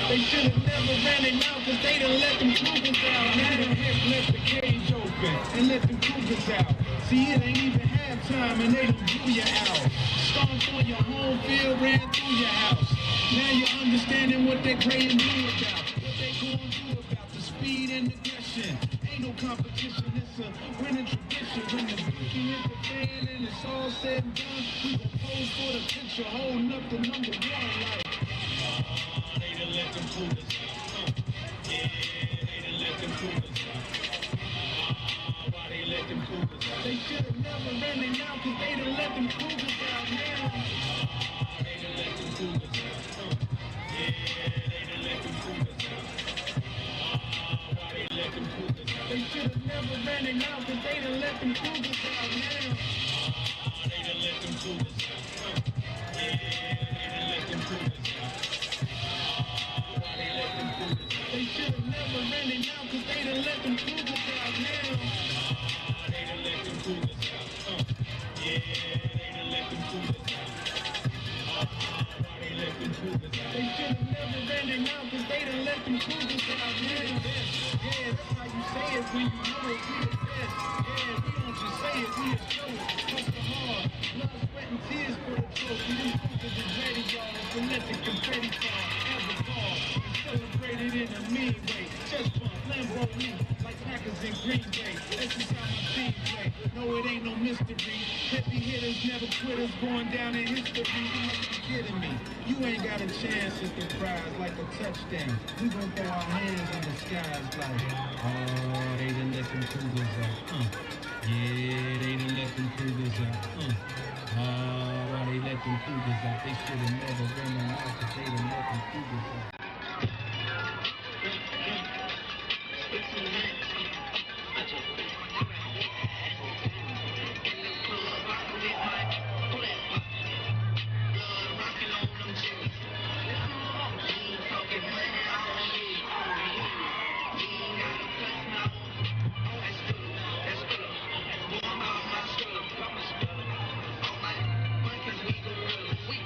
They should have never ran it out because they done let them Cougars out. Now the hip left the cage open and let them Cougars out. See, it ain't even halftime and they done blew you out. Stomped on your home field, ran through your house. Now you're understanding what they're praying you about. What they gonna do about the speed and aggression. Ain't no competition, it's a winning tradition. When the bookie hit the fan and it's all said and done, we gon' pose for the picture, holding up the number one like. They done let them Cougars. Yeah, they done let them Cougars. Why they let them Cougars? They should have never ran it out because they done let them Cougars out now. They done let them Cougars. Yeah, they done let them Cougars. Why they let them Cougars? They should have never ran it out because they done let them Cougars out now. They done let them Cougars. Yeah, they done let them Cougars. They should have never ran it out because they done let them Cougars out now. They done let them Cougars. Yeah, they done let them Cougars. They let them Cougars. They should have never ran it out because they done let them Cougars out now. Yeah, that's how you say it when you know it. We the best. Yeah, we don't just say it, we just show it. Hustle hard, blood, sweat, and tears for the trophy. These Cougars is ready, y'all. So let the confetti fall, ever fall. Celebrated in a mean way. Chest bump, Lamborghini, like Packers in Green Bay. That's just how my team play. No, it ain't no mystery. Heavy hitters, never quitters, going down in history. You must be kidding me. You ain't got a chance at the prize like a touchdown. We gon' throw our hands in the skies like, oh, they done let them Cougars out. Yeah, they done let them Cougars out. Why they let them Cougars out? They should have never run them out because they done let them Cougars out. We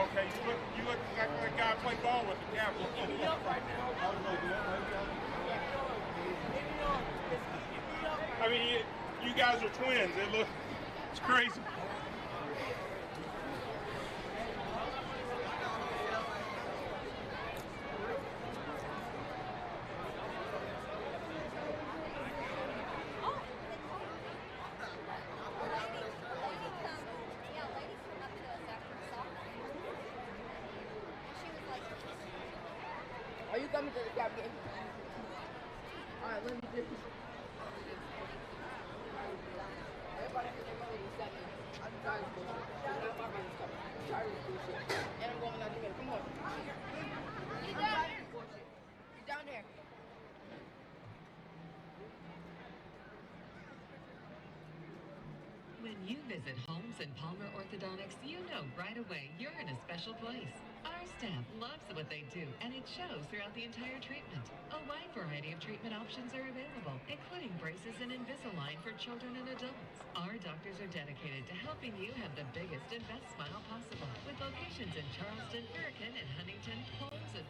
Okay, you look exactly like the guy I play ball with the Capitals. I mean, you guys are twins. It's crazy. Are you coming to the Cap game? Alright, let me do this. Everybody has to go to 7. I'm tired of bullshit. I'm tired of bullshit. And I'm going out together. Come on. You down there. You down there. When you visit Holmes and Palmer Orthodontics, you know right away you're in a special place. Our staff loves what they do, and it shows throughout the entire treatment. A wide variety of treatment options are available, including braces and Invisalign for children and adults. Our doctors are dedicated to helping you have the biggest and best smile possible, with locations in Charleston, Hurricane, and Huntington, Holmes, and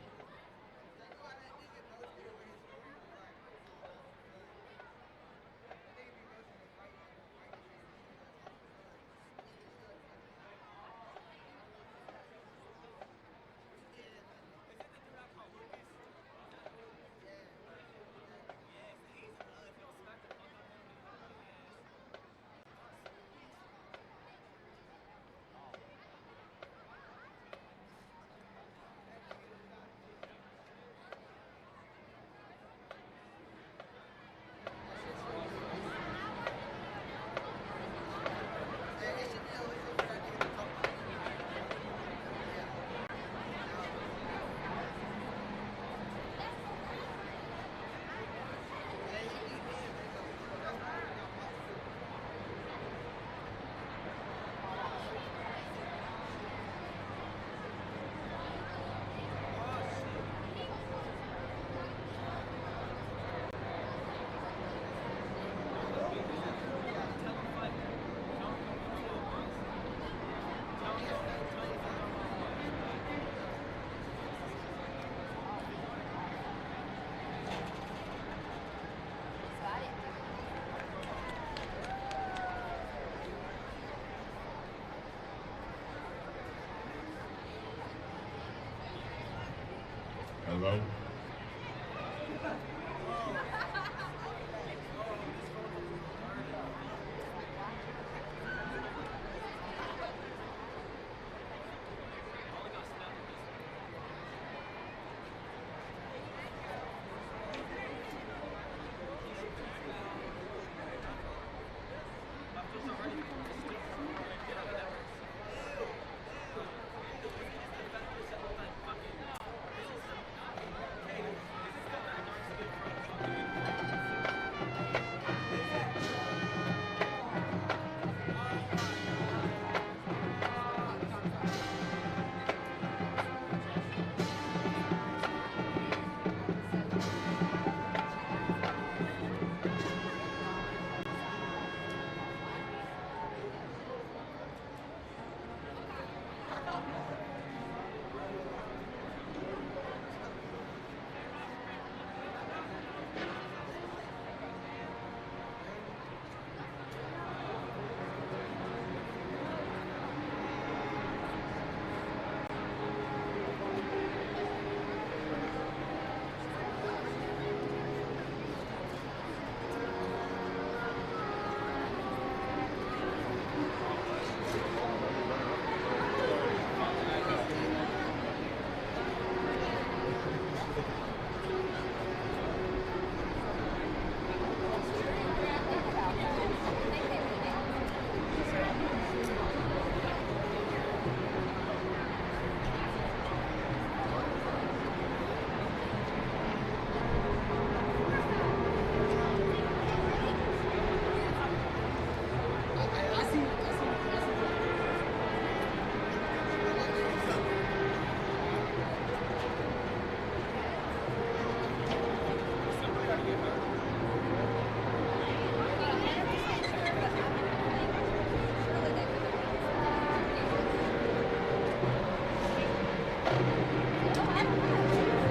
Hello?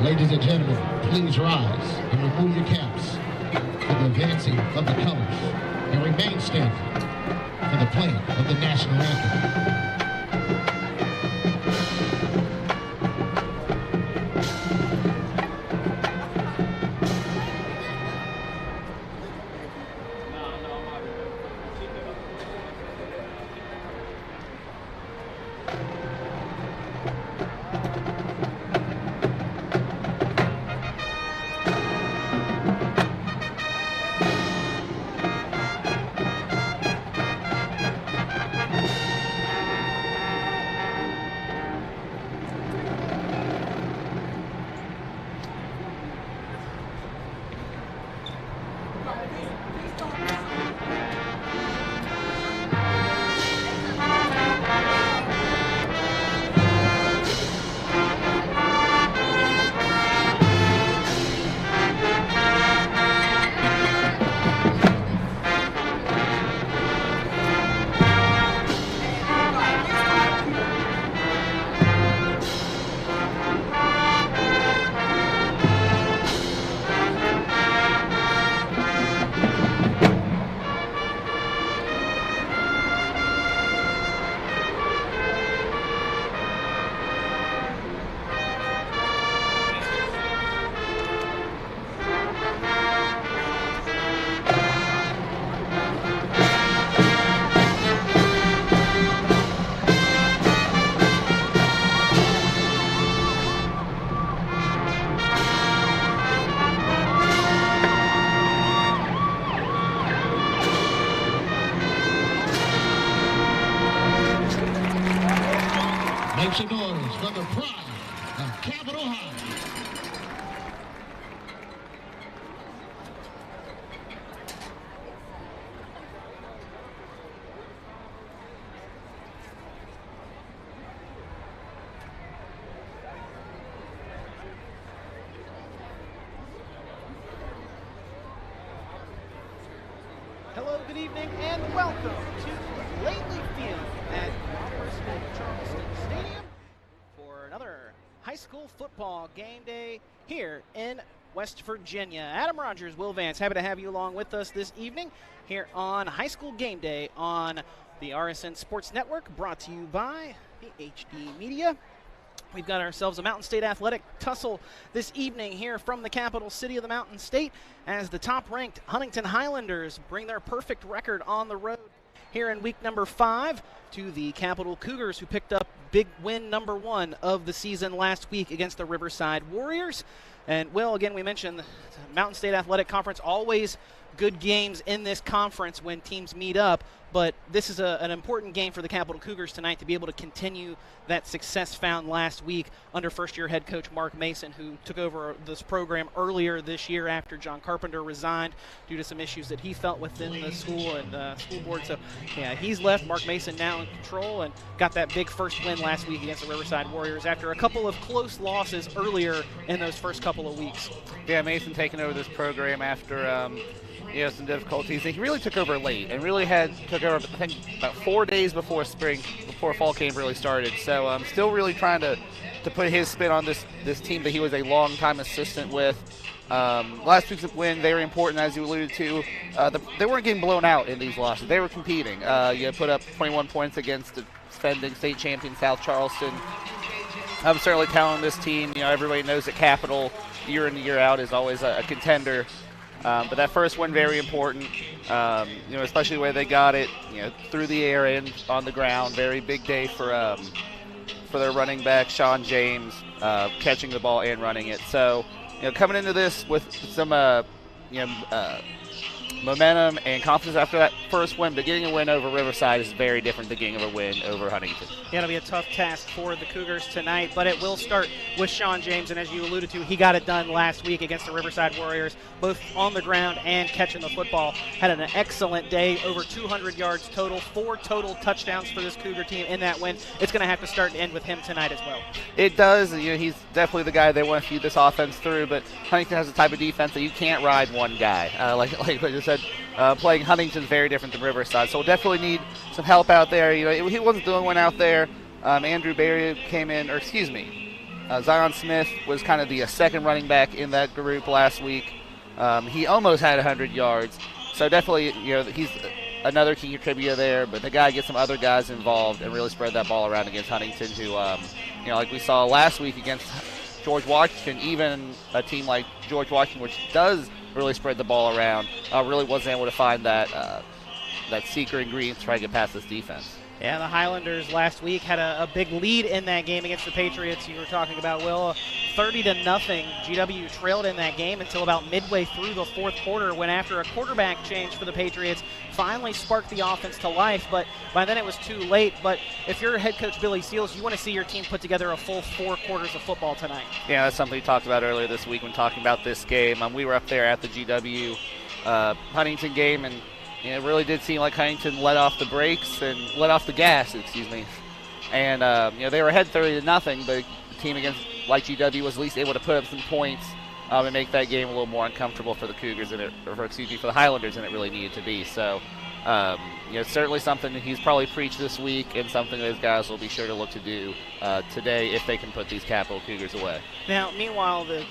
Ladies and gentlemen, please rise and remove your caps for the advancing of the colors and remain standing for the playing of the national anthem. Make some noise for the pride of Capitol High. Hello, good evening, and welcome to Lately Field at University of Charleston Stadium for another high school football game day here in West Virginia. Adam Rogers, Will Vance, happy to have you along with us this evening here on High School Game Day on the RSN Sports Network, brought to you by the HD Media. We've got ourselves a Mountain State athletic tussle this evening here from the capital city of the Mountain State as the top-ranked Huntington Highlanders bring their perfect record on the road here in week number 5 to the Capital Cougars, who picked up big win number 1 of the season last week against the Riverside Warriors. And, Will, again, we mentioned the Mountain State Athletic Conference, always good games in this conference when teams meet up, but this is an important game for the Capital Cougars tonight to be able to continue that success found last week under first-year head coach Mark Mason, who took over this program earlier this year after John Carpenter resigned due to some issues that he felt within the school and school board. So, yeah, he's left. Mark Mason now in control and got that big first win last week against the Riverside Warriors after a couple of close losses earlier in those first couple of weeks. Yeah, Mason taking over this program after some difficulties. He really took over late and really took over, I think, about 4 days before fall camp really started. So I'm still really trying to put his spin on this team that he was a long-time assistant with. Last week's win, very important, as you alluded to. They weren't getting blown out in these losses. They were competing. You put up 21 points against the defending state champion South Charleston. I'm certainly telling this team, everybody knows that Capital, year in and year out, is always a contender. But that first one, very important, especially the way they got it, through the air and on the ground. Very big day for their running back, Sean James, catching the ball and running it. So, coming into this with some, momentum and confidence after that first win, but getting a win over Riverside is very different than getting a win over Huntington. Yeah, it'll be a tough task for the Cougars tonight, but it will start with Sean James, and as you alluded to, he got it done last week against the Riverside Warriors, both on the ground and catching the football. Had an excellent day, over 200 yards total, 4 total touchdowns for this Cougar team in that win. It's going to have to start and end with him tonight as well. It does. He's definitely the guy they want to feed this offense through, but Huntington has a type of defense that you can't ride one guy. Like I just said, playing Huntington is very different than Riverside, so we'll definitely need some help out there. He wasn't the only one out there. Andrew Barry came in, Zion Smith was kind of the second running back in that group last week. He almost had 100 yards. So definitely, he's another key contributor there. But the guy gets some other guys involved and really spread that ball around against Huntington, who, like we saw last week against George Washington, even a team like George Washington, which does really spread the ball around, really wasn't able to find that secret ingredient to try to get past this defense. Yeah, the Highlanders last week had a big lead in that game against the Patriots. You were talking about, Will, 30-0. GW trailed in that game until about midway through the fourth quarter, when after a quarterback change for the Patriots finally sparked the offense to life. But by then it was too late. But if you're head coach Billy Seals, you want to see your team put together a full 4 quarters of football tonight. Yeah, that's something we talked about earlier this week when talking about this game. We were up there at the GW Huntington game, and it really did seem like Huntington let off the gas, and they were ahead 30-0, but the team against like GW was at least able to put up some points and make that game a little more uncomfortable for the Cougars for the Highlanders than it really needed to be. So certainly something that he's probably preached this week, and something those guys will be sure to look to do today if they can put these Capital Cougars away. Now, meanwhile, the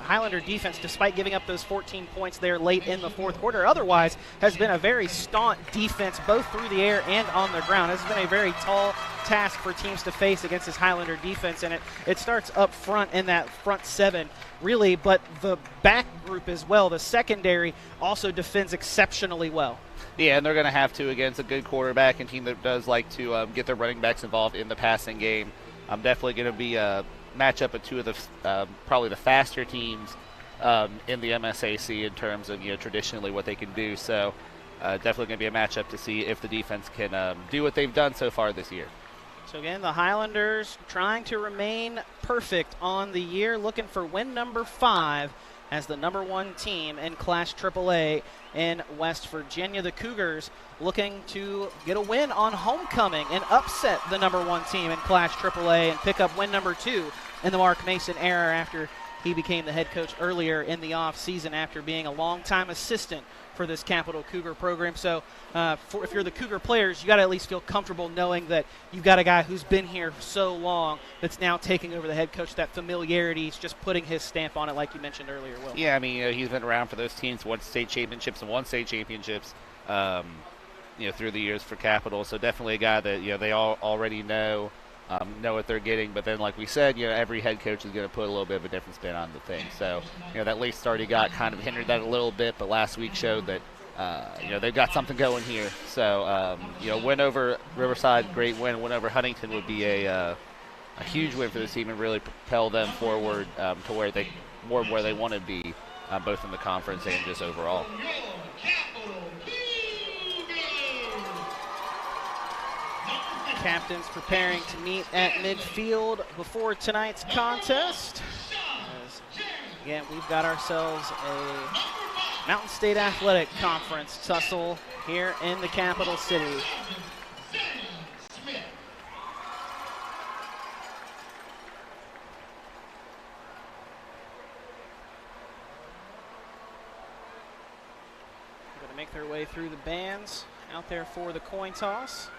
Highlander defense, despite giving up those 14 points there late in the fourth quarter, otherwise has been a very staunch defense, both through the air and on the ground. This has been a very tall task for teams to face against this Highlander defense, and it starts up front in that front 7, really, but the back group as well. The secondary also defends exceptionally well. Yeah, and they're going to have to against a good quarterback and team that does like to get their running backs involved in the passing game. Definitely going to be a matchup of two of the probably the faster teams in the MSAC in terms of traditionally what they can do. So definitely going to be a matchup to see if the defense can do what they've done so far this year. So again, the Highlanders trying to remain perfect on the year, looking for win number 5 as the number 1 team in Class AAA in West Virginia. The Cougars looking to get a win on homecoming and upset the number 1 team in Class AAA and pick up win number 2 in the Mark Mason era after he became the head coach earlier in the offseason after being a longtime assistant for this Capital Cougar program. So if you're the Cougar players, you got to at least feel comfortable knowing that you've got a guy who's been here so long that's now taking over the head coach. That familiarity is just putting his stamp on it, like you mentioned earlier, Will. Yeah, he's been around for those teams, won state championships through the years for Capital. So definitely a guy that they all already know what they're getting. But then, like we said, every head coach is going to put a little bit of a different spin on the thing. So that late start he got kind of hindered that a little bit, but last week showed that they've got something going here. So win over Riverside, great win. Win over Huntington would be a huge win for this team and really propel them forward to where they want to be, both in the conference and just overall. Captains preparing to meet at midfield before tonight's contest. Again, we've got ourselves a Mountain State Athletic Conference tussle here in the capital city. They're going to make their way through the bands out there for the coin toss.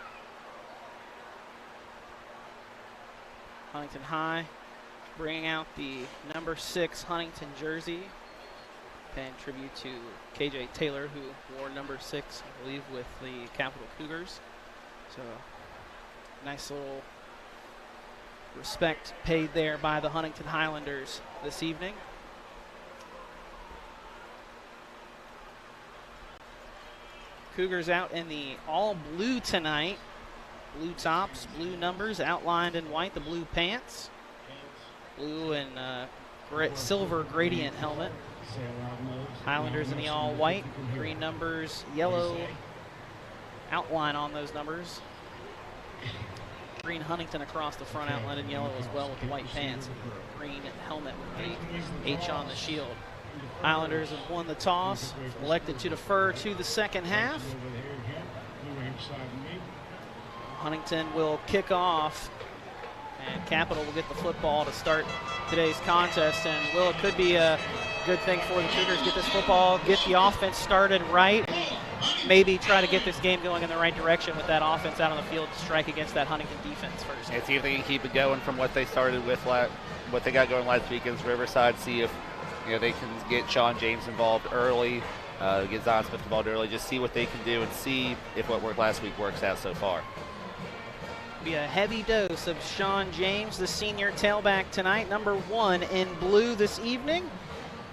Huntington High bringing out the number 6 Huntington jersey, paying tribute to KJ Taylor, who wore number 6, I believe, with the Capital Cougars. So nice little respect paid there by the Huntington Highlanders this evening. Cougars out in the all blue tonight. Blue tops, blue numbers outlined in white, the blue pants, blue and silver gradient helmet. Highlanders in the all white, green numbers, yellow outline on those numbers. Green Huntington across the front, outlined in yellow as well with the white pants. Green helmet with the H on the shield. Highlanders have won the toss, elected to defer to the second half. Huntington will kick off, and Capital will get the football to start today's contest. And, Will, it could be a good thing for the Cougars. Get this football, get the offense started right. maybe try to get this game going in the right direction with that offense out on the field to strike against that Huntington defense first. And see if they can keep it going from what they started with, what they got going last week against Riverside. See if they can get Sean James involved early, get Zion Smith involved early. Just see what they can do and see if what worked last week works out so far. Be a heavy dose of Sean James, the senior tailback tonight, number 1 in blue this evening.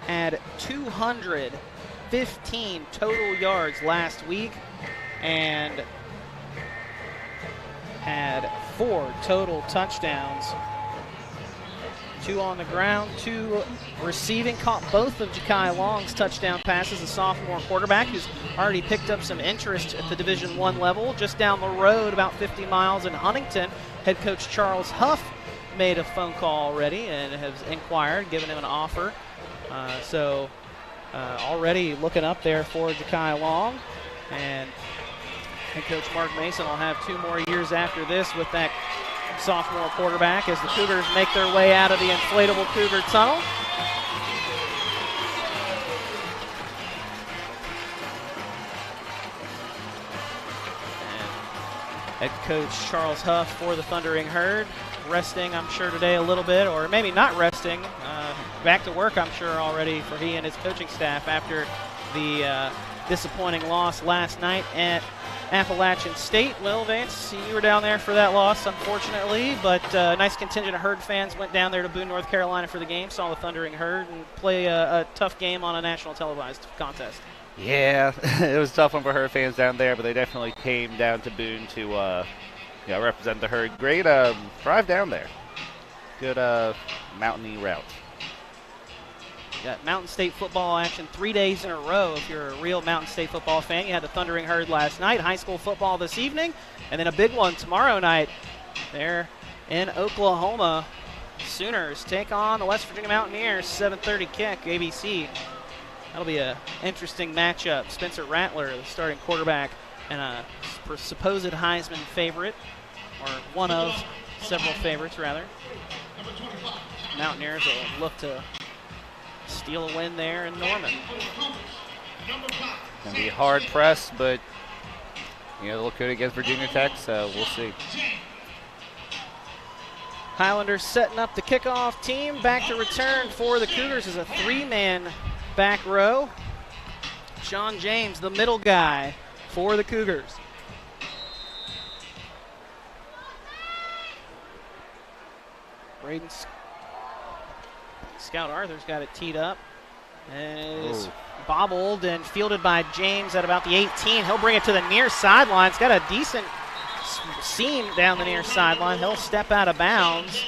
Had 215 total yards last week and had 4 total touchdowns. 2 on the ground, 2 receiving. Caught both of Ja'Kai Long's touchdown passes, a sophomore quarterback who's already picked up some interest at the Division I level. Just down the road, about 50 miles in Huntington, head coach Charles Huff made a phone call already and has inquired, given him an offer. Already looking up there for Ja'Kai Long. And head coach Mark Mason will have 2 more years after this with that sophomore quarterback as the Cougars make their way out of the inflatable Cougar tunnel. And head coach Charles Huff for the Thundering Herd, resting, I'm sure, today a little bit, or maybe not resting. Back to work, I'm sure, already for he and his coaching staff after the disappointing loss last night at Appalachian State. Well, Vance, you were down there for that loss, unfortunately, but a nice contingent of Herd fans went down there to Boone, North Carolina for the game, saw the Thundering Herd, and play a tough game on a national televised contest. Yeah, it was a tough one for Herd fans down there, but they definitely came down to Boone to represent the Herd. Great drive down there. Good mountainy route. Got Mountain State football action 3 days in a row if you're a real Mountain State football fan. You had the Thundering Herd last night, high school football this evening, and then a big one tomorrow night there in Oklahoma. Sooners take on the West Virginia Mountaineers, 7:30 kick, ABC. That'll be an interesting matchup. Spencer Rattler, the starting quarterback, and a supposed Heisman favorite, or one of several favorites, rather. Mountaineers will look to steal a win there in Norman. Gonna be hard pressed, but they look good against Virginia Tech, so we'll see. Highlanders setting up the kickoff team. Back to return for the Cougars is a 3-man back row. Sean James, the middle guy for the Cougars. Braden Scout Arthur's got it teed up. And is bobbled and fielded by James at about the 18. He'll bring it to the near sideline. It's got a decent seam down the near sideline. He'll step out of bounds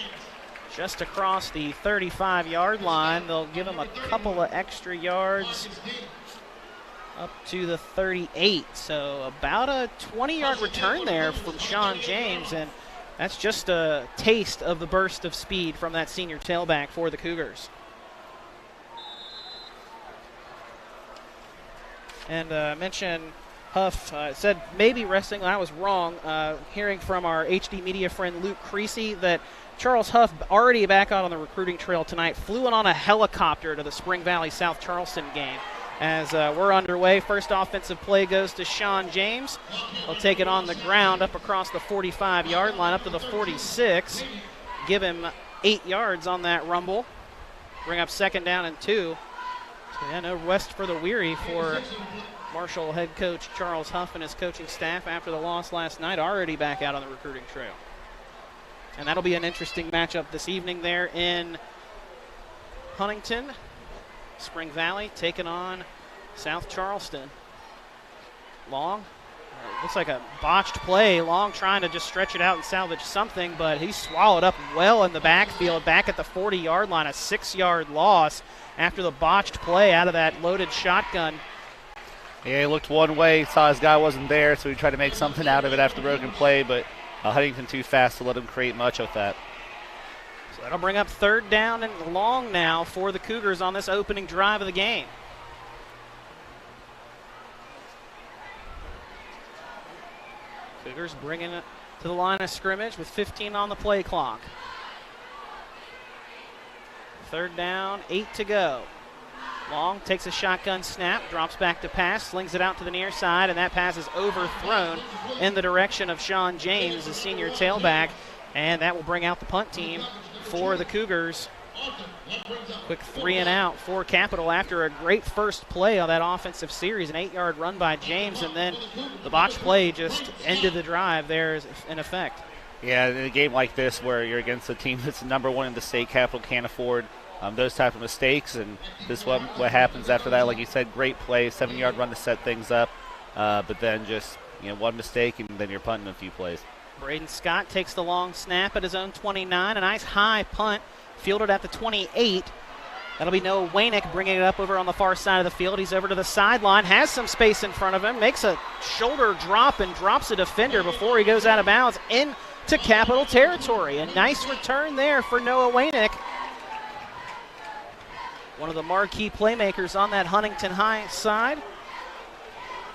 just across the 35-yard line. They'll give him a couple of extra yards up to the 38. So about a 20-yard return there from Sean James, and that's just a taste of the burst of speed from that senior tailback for the Cougars. And I mentioned Huff said maybe resting. I was wrong. Hearing from our HD media friend Luke Creasy that Charles Huff, already back out on the recruiting trail tonight, flew in on a helicopter to the Spring Valley South Charleston game. As we're underway, first offensive play goes to Sean James. He'll take it on the ground up across the 45-yard line up to the 46. Give him 8 yards on that rumble. Bring up 2nd down and 2. So yeah, no rest for the weary for Marshall head coach Charles Huff and his coaching staff after the loss last night, already back out on the recruiting trail. And that'll be an interesting matchup this evening there in Huntington. Spring Valley taking on South Charleston. Long, looks like a botched play. Long trying to just stretch it out and salvage something, but he's swallowed up well in the backfield, back at the 40-yard line, a 6-yard loss after the botched play out of that loaded shotgun. Yeah, he looked one way, saw his guy wasn't there, so he tried to make something out of it after the broken play, but Huntington too fast to let him create much of that. So that'll bring up 3rd down and long now for the Cougars on this opening drive of the game. Cougars bringing it to the line of scrimmage with 15 on the play clock. 3rd down, 8 to go. Long takes a shotgun snap, drops back to pass, slings it out to the near side, and that pass is overthrown in the direction of Sean James, the senior tailback, and that will bring out the punt team for the Cougars. Quick 3 and out for Capital after a great first play on that offensive series, an 8-yard run by James, and then the botch play just ended the drive there in effect. Yeah, in a game like this where you're against a team that's number 1 in the state, Capital can't afford those type of mistakes, and this is what happens after that. Like you said, great play, 7-yard run to set things up, but then just one mistake and then you're punting a few plays. Braden Scott takes the long snap at his own 29, a nice high punt fielded at the 28. That'll be Noah Wainick bringing it up over on the far side of the field. He's over to the sideline, has some space in front of him, makes a shoulder drop and drops a defender before he goes out of bounds into Capital territory. A nice return there for Noah Wainick. One of the marquee playmakers on that Huntington High side.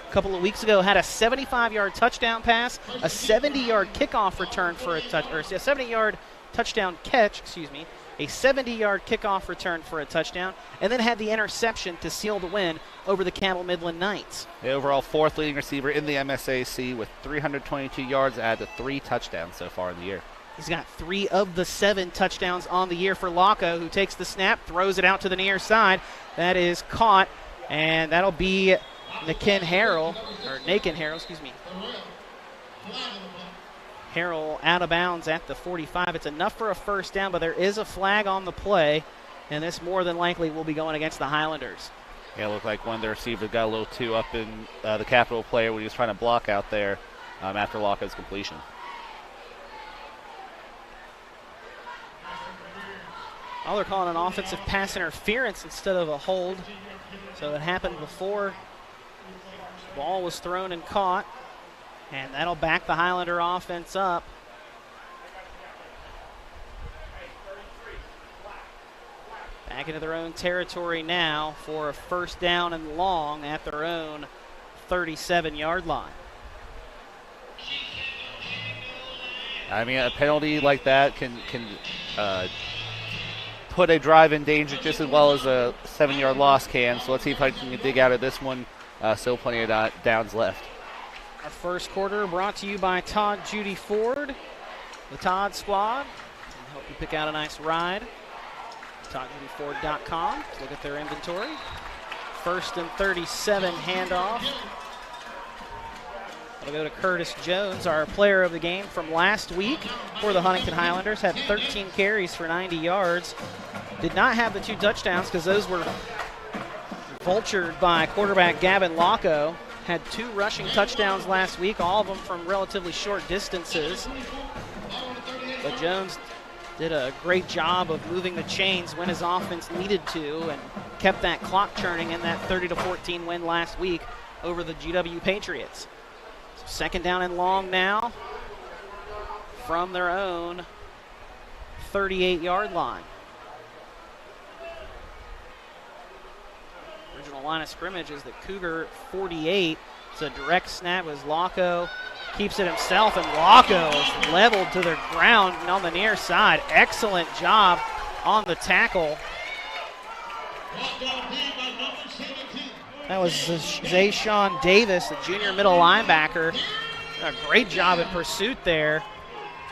A couple of weeks ago had a 75-yard touchdown pass, a 70-yard kickoff return for a 70-yard touchdown catch, a 70-yard kickoff return for a touchdown, and then had the interception to seal the win over the Campbell Midland Knights. The overall 4th leading receiver in the MSAC with 322 yards, added to 3 touchdowns so far in the year. He's got 3 of the 7 touchdowns on the year for Locko, who takes the snap, throws it out to the near side. That is caught, and that'll be Nakin Harrell, Harrell out of bounds at the 45. It's enough for a first down, but there is a flag on the play, and this more than likely will be going against the Highlanders. Yeah, it looked like one of the receivers got a little too up in the Capital player when he was trying to block out there after Locko's completion. Oh, they're calling an offensive pass interference instead of a hold. So it happened before. Ball was thrown and caught. And that'll back the Highlander offense up. Back into their own territory now for a first down and long at their own 37-yard line. I mean, a penalty like that can put a drive in danger just as well as a 7-yard loss can. So let's see if I can dig out of this one. Still plenty of downs left. Our first quarter brought to you by Todd Judy Ford, the Todd Squad. Can help you pick out a nice ride. ToddJudyFord.com. Look at their inventory. 1st and 37 handoff. It'll go to Curtis Jones, our player of the game from last week for the Huntington Highlanders. Had 13 carries for 90 yards. Did not have the 2 touchdowns because those were vultured by quarterback Gavin Locko. Had 2 rushing touchdowns last week, all of them from relatively short distances. But Jones did a great job of moving the chains when his offense needed to and kept that clock churning in that 30-14 win last week over the GW Patriots. So 2nd down and long now from their own 38-yard line. Original line of scrimmage is the Cougar 48. It's a direct snap as Locko keeps it himself, and Locko is leveled to the ground on the near side. Excellent job on the tackle. That was Zayshawn Davis, the junior middle linebacker. A great job in pursuit there.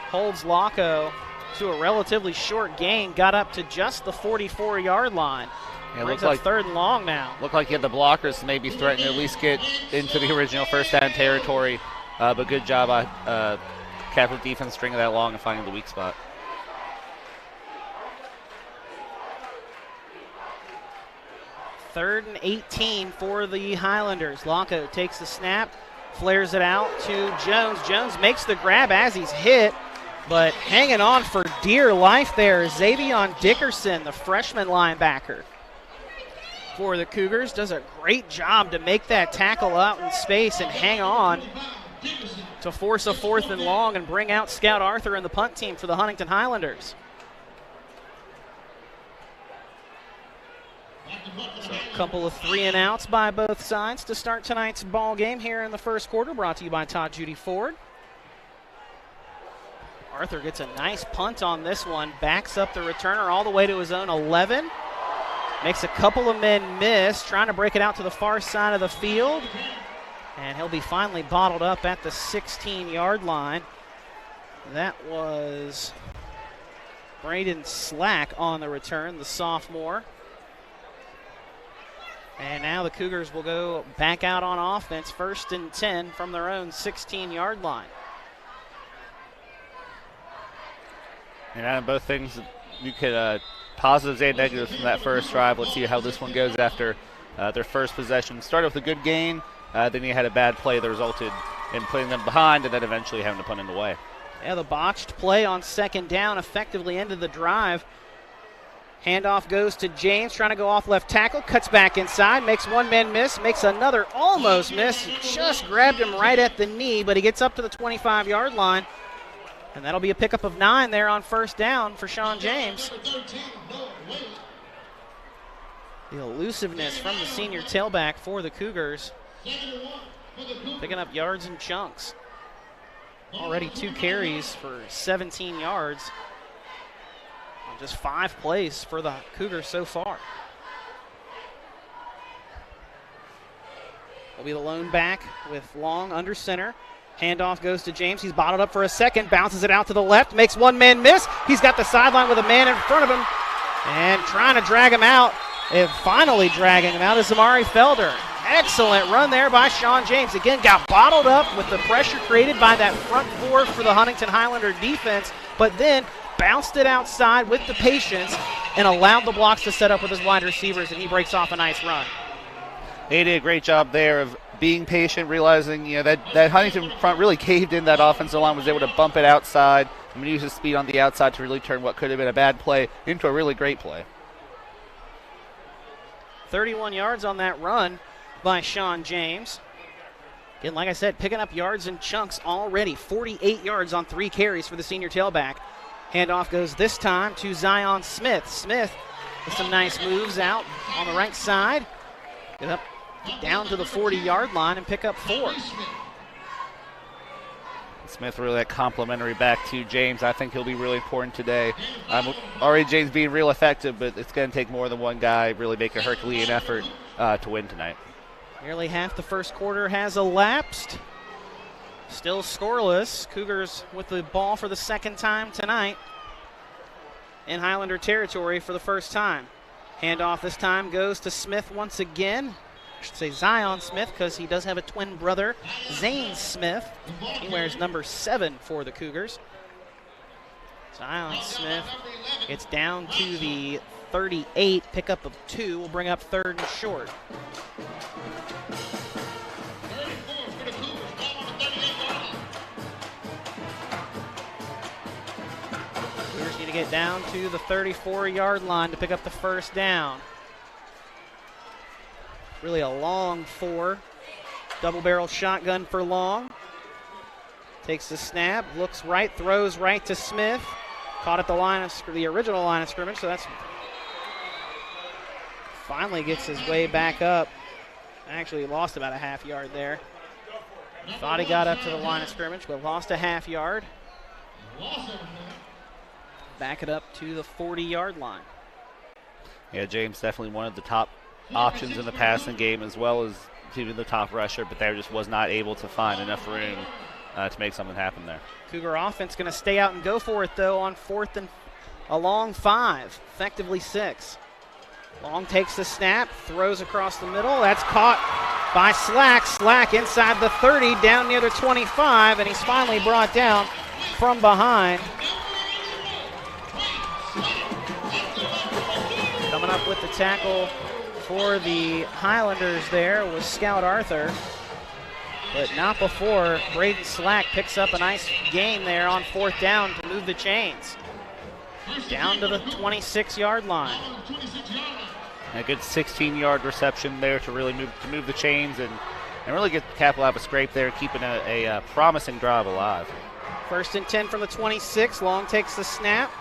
Holds Locko to a relatively short gain, got up to just the 44-yard line. Yeah, Brings up 3rd and long now. Looked like he had the blockers to maybe threaten to at least get into the original first down territory. But good job by Capital defense stringing that along and finding the weak spot. Third and 18 for the Highlanders. Locko takes the snap, flares it out to Jones. Jones makes the grab as he's hit, but hanging on for dear life there is Xavion Dickerson, the freshman linebacker for the Cougars. Does a great job to make that tackle out in space and hang on to force a 4th and long and bring out Scout Arthur and the punt team for the Huntington Highlanders. So a couple of 3 and outs by both sides to start tonight's ball game here in the first quarter, brought to you by Todd Judy Ford. Arthur gets a nice punt on this one, backs up the returner all the way to his own 11. Makes a couple of men miss, trying to break it out to the far side of the field. And he'll be finally bottled up at the 16-yard line. That was Braden Slack on the return, the sophomore. And now the Cougars will go back out on offense, 1st and 10 from their own 16-yard line. And out of both things, you could positives and negatives from that first drive. Let's see how this one goes after their first possession. Started with a good gain, then you had a bad play that resulted in putting them behind and then eventually having to punt it away. Yeah, the botched play on 2nd down effectively ended the drive. Handoff goes to James, trying to go off left tackle, cuts back inside, makes one man miss, makes another almost miss. Just grabbed him right at the knee, but he gets up to the 25-yard line. And that'll be a pickup of 9 there on 1st down for Sean James. The elusiveness from the senior tailback for the Cougars, picking up yards and chunks. Already 2 carries for 17 yards. Just 5 plays for the Cougars so far. Will be the lone back with Long under center. Handoff goes to James. He's bottled up for a second, bounces it out to the left, makes one man miss. He's got the sideline with a man in front of him and trying to drag him out. And finally dragging him out is Zamari Felder. Excellent run there by Sean James. Again, got bottled up with the pressure created by that front 4 for the Huntington Highlander defense, but then bounced it outside with the patience and allowed the blocks to set up with his wide receivers, and he breaks off a nice run. They did a great job there of being patient, realizing that Huntington front really caved in that offensive line, was able to bump it outside and use his speed on the outside to really turn what could have been a bad play into a really great play. 31 yards on that run by Sean James. Again, like I said, picking up yards and chunks already. 48 yards on 3 carries for the senior tailback. Handoff goes this time to Zion Smith. Smith with some nice moves out on the right side. Get up down to the 40-yard line and pick up 4. Smith really that complimentary back to James. I think he'll be really important today. Already James being real effective, but it's going to take more than one guy really make a Herculean effort to win tonight. Nearly half the first quarter has elapsed. Still scoreless. Cougars with the ball for the 2nd time tonight in Highlander territory for the first time. Handoff this time goes to Smith once again. I should say Zion Smith, because he does have a twin brother, Zane Smith. He wears number 7 for the Cougars. Zion Smith gets down to the 38, pickup of 2 will bring up 3rd and short. Cougars need to get down to the 34-yard line to pick up the 1st down. Really a long 4. Double-barrel shotgun for Long. Takes the snap, looks right, throws right to Smith. Caught at the original line of scrimmage, so that's finally gets his way back up. Actually lost about a half yard there. Thought he got up to the line of scrimmage, but lost a half yard. Back it up to the 40-yard line. Yeah, James definitely one of the top options in the passing game, as well as even the top rusher, but there just was not able to find enough room to make something happen there. Cougar offense going to stay out and go for it, though, on 4th and a long 5, effectively 6. Long takes the snap, throws across the middle. That's caught by Slack. Slack inside the 30, down near the 25, and he's finally brought down from behind. Coming up with the tackle for the Highlanders there was Scout Arthur, but not before Braden Slack picks up a nice gain there on 4th down to move the chains. Down to the 26-yard line. A good 16-yard reception there to really move the chains and really get Capital out of a scrape there, keeping a promising drive alive. 1st and 10 from the 26. Long takes the snap.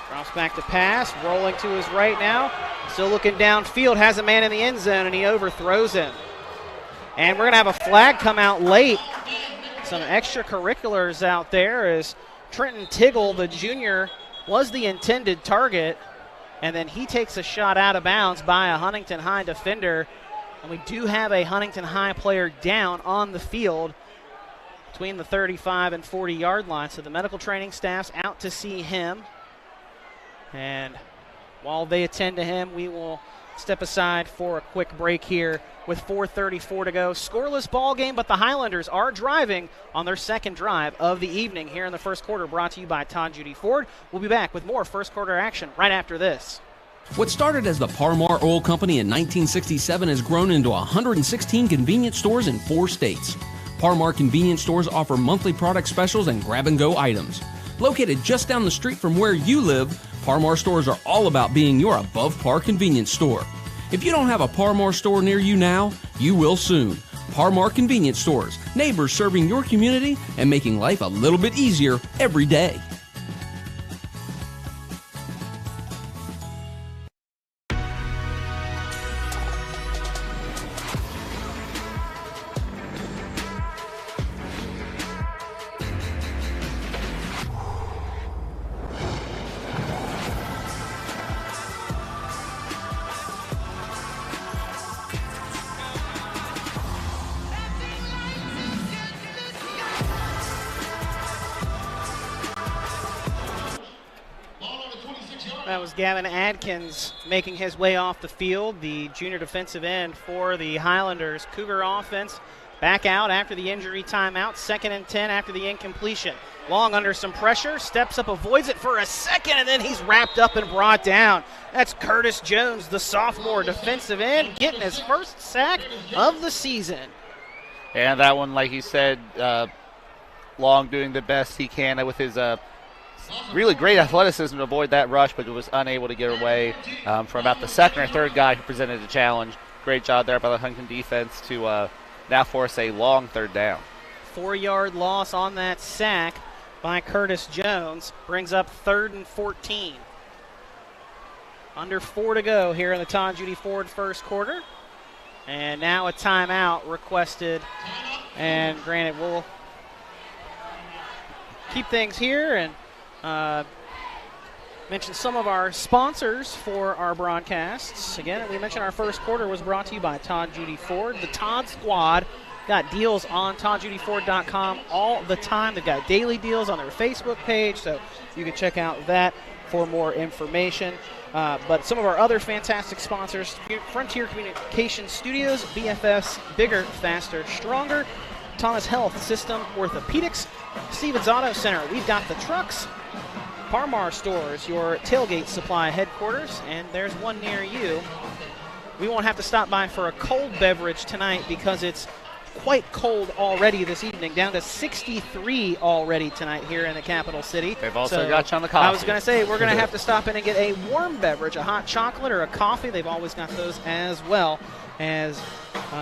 Drops back to pass, rolling to his right now. Still looking downfield, has a man in the end zone, and he overthrows him. And we're going to have a flag come out late. Some extracurriculars out there as Trenton Tiggle, the junior, was the intended target. and then he takes a shot out of bounds by a Huntington High defender. And we do have a Huntington High player down on the field between the 35 and 40-yard line. So the medical training staff's out to see him. And while they attend to him, we will step aside for a quick break here with 4:34 to go. Scoreless ball game, but the Highlanders are driving on their second drive of the evening here in the first quarter, brought to you by Todd Judy Ford. We'll be back with more first quarter action right after this. What started as the Parmar Oil Company in 1967 has grown into 116 convenience stores in 4 states. Parmar convenience stores offer monthly product specials and grab-and-go items. Located just down the street from where you live, Parmar stores are all about being your above-par convenience store. If you don't have a Parmar store near you now, you will soon. Parmar Convenience Stores, neighbors serving your community and making life a little bit easier every day. That was Gavin Adkins making his way off the field, the junior defensive end for the Highlanders. Cougar offense back out after the injury timeout, 2nd and 10 after the incompletion. Long under some pressure, steps up, avoids it for a second, and then he's wrapped up and brought down. That's Curtis Jones, the sophomore defensive end, getting his first sack of the season. And that one, like you said, Long doing the best he can with his really great athleticism to avoid that rush, but was unable to get away from about the second or third guy who presented the challenge. Great job there by the Huntington defense to now force a long 3rd down. 4-yard loss on that sack by Curtis Jones brings up 3rd and 14. Under 4 to go here in the Todd Judy Ford first quarter. And now a timeout requested. And granted, we'll keep things here and mention some of our sponsors for our broadcasts. Again, we mentioned our first quarter was brought to you by Todd Judy Ford. The Todd Squad got deals on ToddJudyFord.com all the time. They've got daily deals on their Facebook page, so you can check out that for more information. But some of our other fantastic sponsors, Frontier Communications Studios, BFS, Bigger, Faster, Stronger, Thomas Health System, Orthopedics, Stevens Auto Center. We've got the trucks. Parmar Stores, your tailgate supply headquarters, and there's one near you. We won't have to stop by for a cold beverage tonight because it's quite cold already this evening, down to 63 already tonight here in the capital city. They've also got you on the coffee. I was going to say, we're going to have to stop in and get a warm beverage, a hot chocolate or a coffee. They've always got those as well as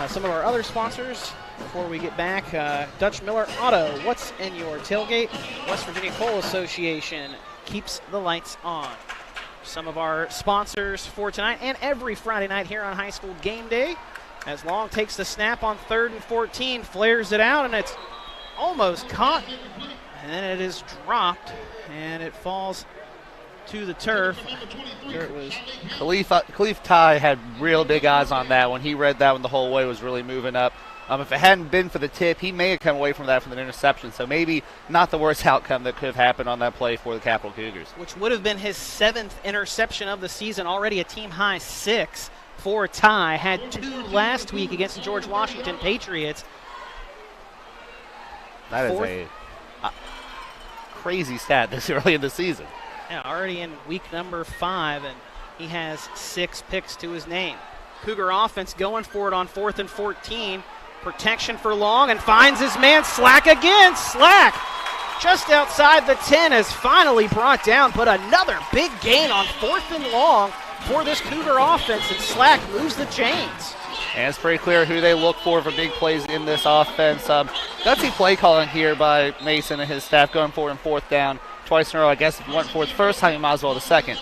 some of our other sponsors. Before we get back, Dutch Miller Auto, what's in your tailgate? West Virginia Coal Association keeps the lights on. Some of our sponsors for tonight and every Friday night here on High School Game Day. As Long takes the snap on 3rd and 14, flares it out, and it's almost caught. And then it is dropped, and it falls to the turf. There it was. Khalif Ty had real big eyes on that one. He read that one the whole way, was really moving up. If it hadn't been for the tip, he may have come away from that from an interception. So maybe not the worst outcome that could have happened on that play for the Capital Cougars. Which would have been his 7th interception of the season, already a team-high 6 for Ty. Had 2 last week against the George Washington Patriots. That is a crazy stat this early in the season. Yeah, already in week number 5, and he has 6 picks to his name. Cougar offense going for it on 4th and 14. Protection for Long, and finds his man Slack again. Slack just outside the 10 is finally brought down, but another big gain on 4th and long for this Cougar offense, and Slack moves the chains. And it's pretty clear who they look for big plays in this offense. Gutsy play calling here by Mason and his staff, going for 4th down twice in a row. I guess if you went for it the first time, you might as well the second.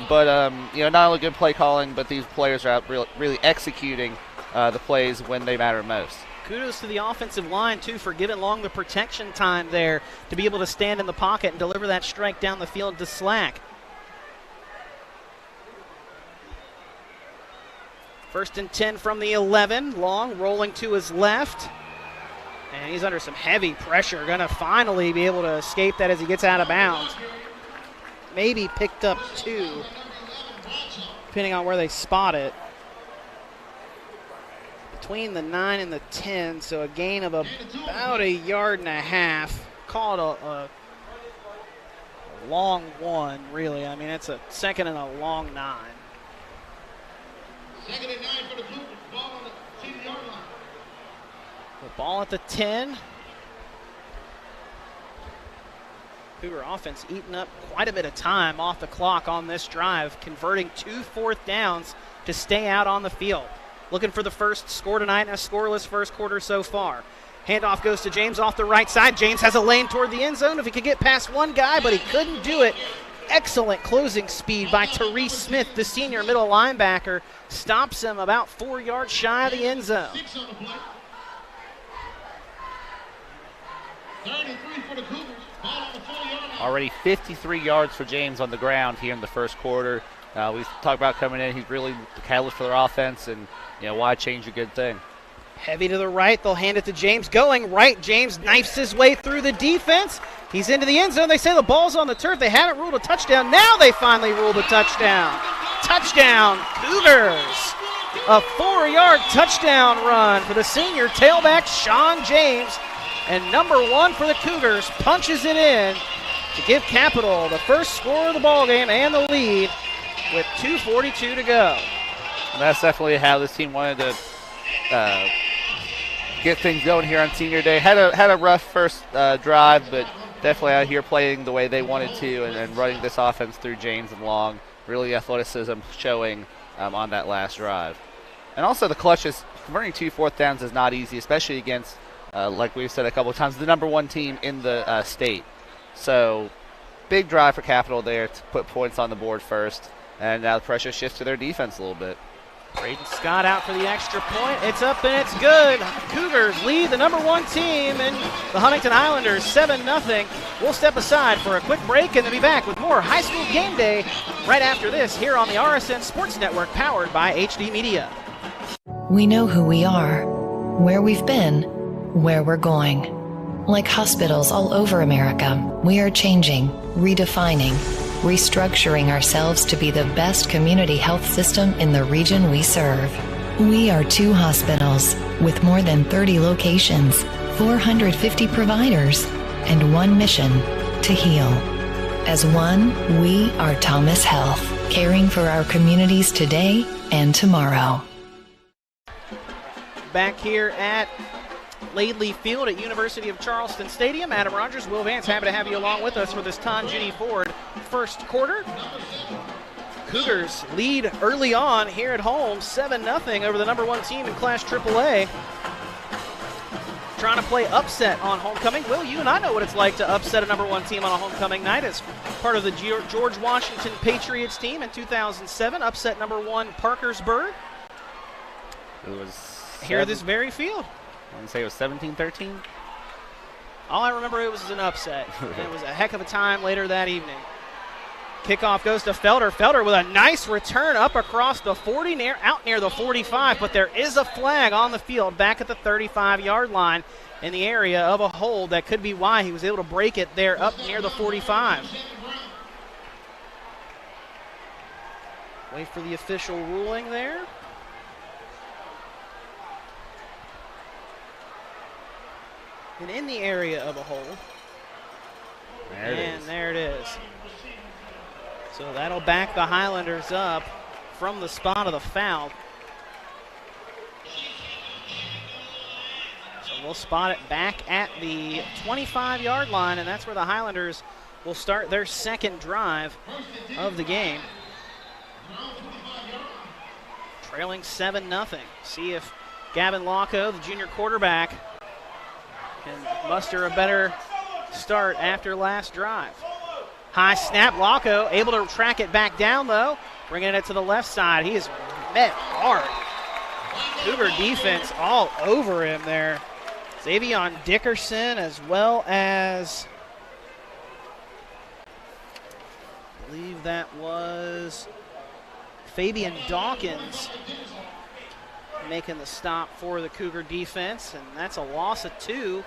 But, not only good play calling, but these players are out really executing the plays when they matter most. Kudos to the offensive line, too, for giving Long the protection time there to be able to stand in the pocket and deliver that strike down the field to Slack. First and 10 from the 11. Long rolling to his left. And he's under some heavy pressure. Going to finally be able to escape that as he gets out of bounds. Maybe picked up 2, depending on where they spot it. Between the 9 and the 10, so a gain of about 1.5 yards. Call it a long 1, really. I mean, it's a second and a long 9. Second and 9 for the Cougars. Ball on the 10-yard line. The ball at the 10. Cougar offense eating up quite a bit of time off the clock on this drive, converting 2 fourth downs to stay out on the field. Looking for the first score tonight in a scoreless first quarter so far. Handoff goes to James off the right side. James has a lane toward the end zone if he could get past one guy, but he couldn't do it. Excellent closing speed by Therese Smith, the senior middle linebacker. Stops him about 4 yards shy of the end zone. 6 on the play. 33 for the Cougars. Ball on the 4-yard line. Already 53 yards for James on the ground here in the first quarter. We talked about coming in. He's really the catalyst for their offense, and why change a good thing? Heavy to the right. They'll hand it to James. Going right. James knifes his way through the defense. He's into the end zone. They say the ball's on the turf. They haven't ruled a touchdown. Now they finally ruled a touchdown. Touchdown, Cougars. A 4-yard touchdown run for the senior tailback, Sean James. And number 1 for the Cougars punches it in to give Capital the first score of the ballgame and the lead with 2:42 to go. And that's definitely how this team wanted to get things going here on Senior Day. Had a rough first drive, but definitely out here playing the way they wanted to and running this offense through James and Long. Really athleticism showing on that last drive. And also the clutches, converting 2 fourth downs is not easy, especially against, like we've said a couple of times, the number 1 team in the state. So big drive for Capital there to put points on the board first. And now the pressure shifts to their defense a little bit. Braden Scott out for the extra point. It's up and it's good. Cougars lead the number 1 team in the Huntington Highlanders 7-0. We'll step aside for a quick break and then be back with more high school game day right after this here on the RSN Sports Network powered by HD Media. We know who we are, where we've been, where we're going. Like hospitals all over America, we are changing, redefining, restructuring ourselves to be the best community health system in the region we serve. We are 2 hospitals with more than 30 locations, 450 providers, and 1 mission: to heal. As one, we are Thomas Health, caring for our communities today and tomorrow. Back here at Laidley Field at University of Charleston Stadium. Adam Rogers, Will Vance, happy to have you along with us for this Tonjini Ford first quarter. Cougars lead early on here at home, 7-0 over the number 1 team in Class AAA. Trying to play upset on homecoming. Will, you and I know what it's like to upset a number 1 team on a homecoming night as part of the George Washington Patriots team in 2007. Upset number 1 Parkersburg. It was here at this very field. I want to say it was 17-13. All I remember it was an upset. It was a heck of a time later that evening. Kickoff goes to Felder. Felder with a nice return up across the 40, out near the 45, but there is a flag on the field back at the 35-yard line in the area of a hold. That could be why he was able to break it there up near the 45. Wait for the official ruling there. And in the area of a hold. There it is. So that'll back the Highlanders up from the spot of the foul. So we'll spot it back at the 25-yard line, and that's where the Highlanders will start their second drive of the game. Trailing 7-0. See if Gavin Locko, the junior quarterback, can muster a better start after last drive. High snap, Locko able to track it back down though, bringing it to the left side. He is met hard. Cougar defense all over him there. Xavion Dickerson as well as, I believe that was Fabian Dawkins making the stop for the Cougar defense, and that's a loss of 2.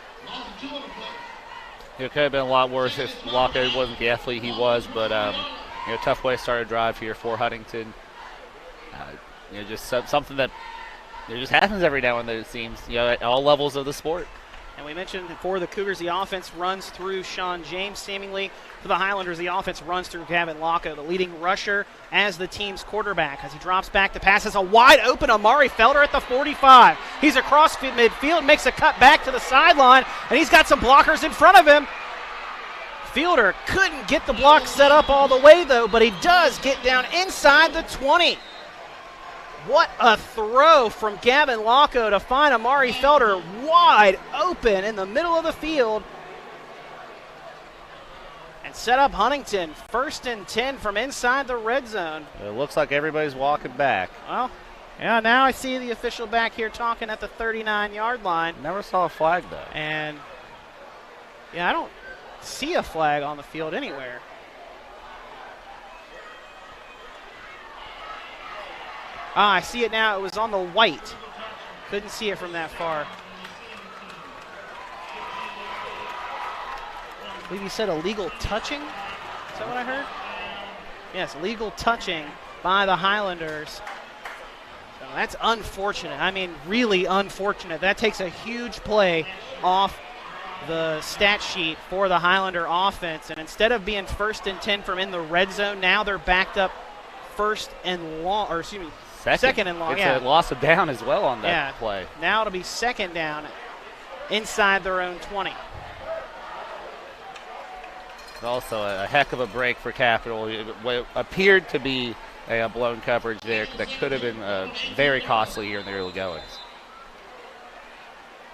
It could have been a lot worse if Walker wasn't the athlete he was, but tough way to start a drive here for Huntington. Just something that just happens every now and then, it seems, at all levels of the sport. And we mentioned for the Cougars, the offense runs through Sean James seemingly. For the Highlanders, the offense runs through Gavin Locko, the leading rusher as the team's quarterback. As he drops back to pass, has a wide open Amari Felder at the 45. He's across midfield, makes a cut back to the sideline, and he's got some blockers in front of him. Fielder couldn't get the block set up all the way, though, but he does get down inside the 20. What a throw from Gavin Locko to find Amari Felder wide open in the middle of the field. And set up Huntington, 1st and 10 from inside the red zone. It looks like everybody's walking back. Well, yeah, now I see the official back here talking at the 39-yard line. Never saw a flag, though. And, yeah, I don't see a flag on the field anywhere. I see it now. It was on the white. Couldn't see it from that far. I believe he said illegal touching. Is that what I heard? Yes, legal touching by the Highlanders. So that's unfortunate. I mean, really unfortunate. That takes a huge play off the stat sheet for the Highlander offense. And instead of being 1st and 10 from in the red zone, now they're backed up second and long. It's a loss of down as well on that play. Now it'll be 2nd down inside their own 20. Also a heck of a break for Capital. What appeared to be a blown coverage there that could have been very costly here in the early goings.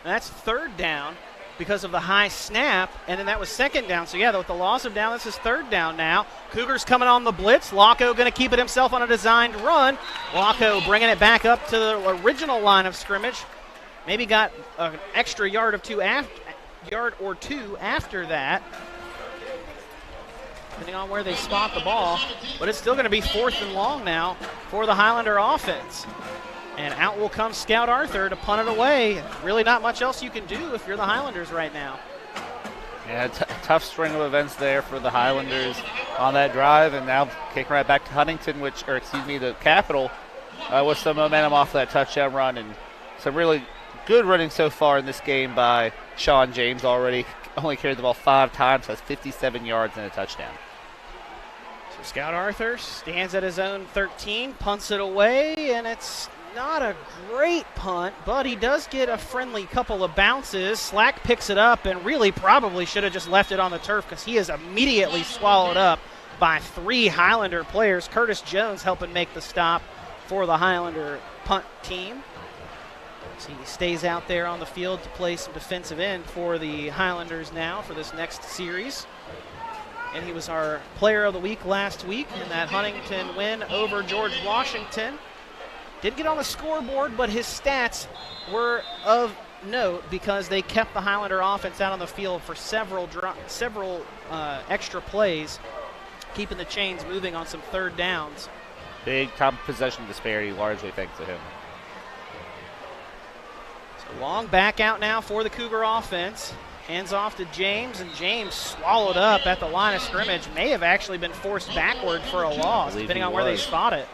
That's 3rd down because of the high snap, and then that was 2nd down. So, yeah, with the loss of down, this is 3rd down now. Cougars coming on the blitz. Locko going to keep it himself on a designed run. Locko bringing it back up to the original line of scrimmage. Maybe got an extra yard or two after that, depending on where they spot the ball. But it's still going to be 4th and long now for the Highlander offense. And out will come Scout Arthur to punt it away. Really not much else you can do if you're the Highlanders right now. Yeah, tough string of events there for the Highlanders on that drive, and now kicking right back to Huntington, the Capital, with some momentum off that touchdown run, and some really good running so far in this game by Sean James already. Only carried the ball 5 times, has 57 yards and a touchdown. So Scout Arthur stands at his own 13, punts it away, and it's not a great punt, but he does get a friendly couple of bounces. Slack picks it up and really probably should have just left it on the turf because he is immediately swallowed up by 3 Highlander players. Curtis Jones helping make the stop for the Highlander punt team. So he stays out there on the field to play some defensive end for the Highlanders now for this next series. And he was our player of the week last week in that Huntington win over George Washington. Didn't get on the scoreboard, but his stats were of note because they kept the Highlander offense out on the field for several extra plays, keeping the chains moving on some 3rd downs. Big time possession disparity, largely thanks to him. So long back out now for the Cougar offense. Hands off to James, and James swallowed up at the line of scrimmage. May have actually been forced backward for a loss, depending on where they spot it.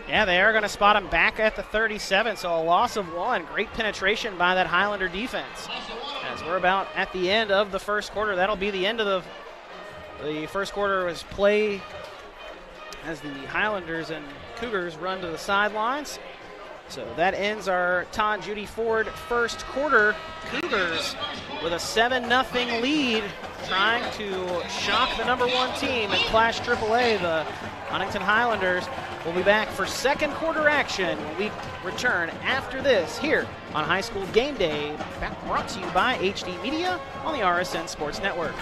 Yeah, they are going to spot him back at the 37, so a loss of 1. Great penetration by that Highlander defense. As we're about at the end of the first quarter, that'll be the end of the first quarter was play as the Highlanders and Cougars run to the sidelines. So that ends our Todd Judy Ford first quarter. Cougars with a 7-0 lead, trying to shock the #1 team in Class AAA, the Huntington Highlanders. We'll be back for second quarter action when we return after this here on High School Game Day, brought to you by HD Media on the RSN Sports Network.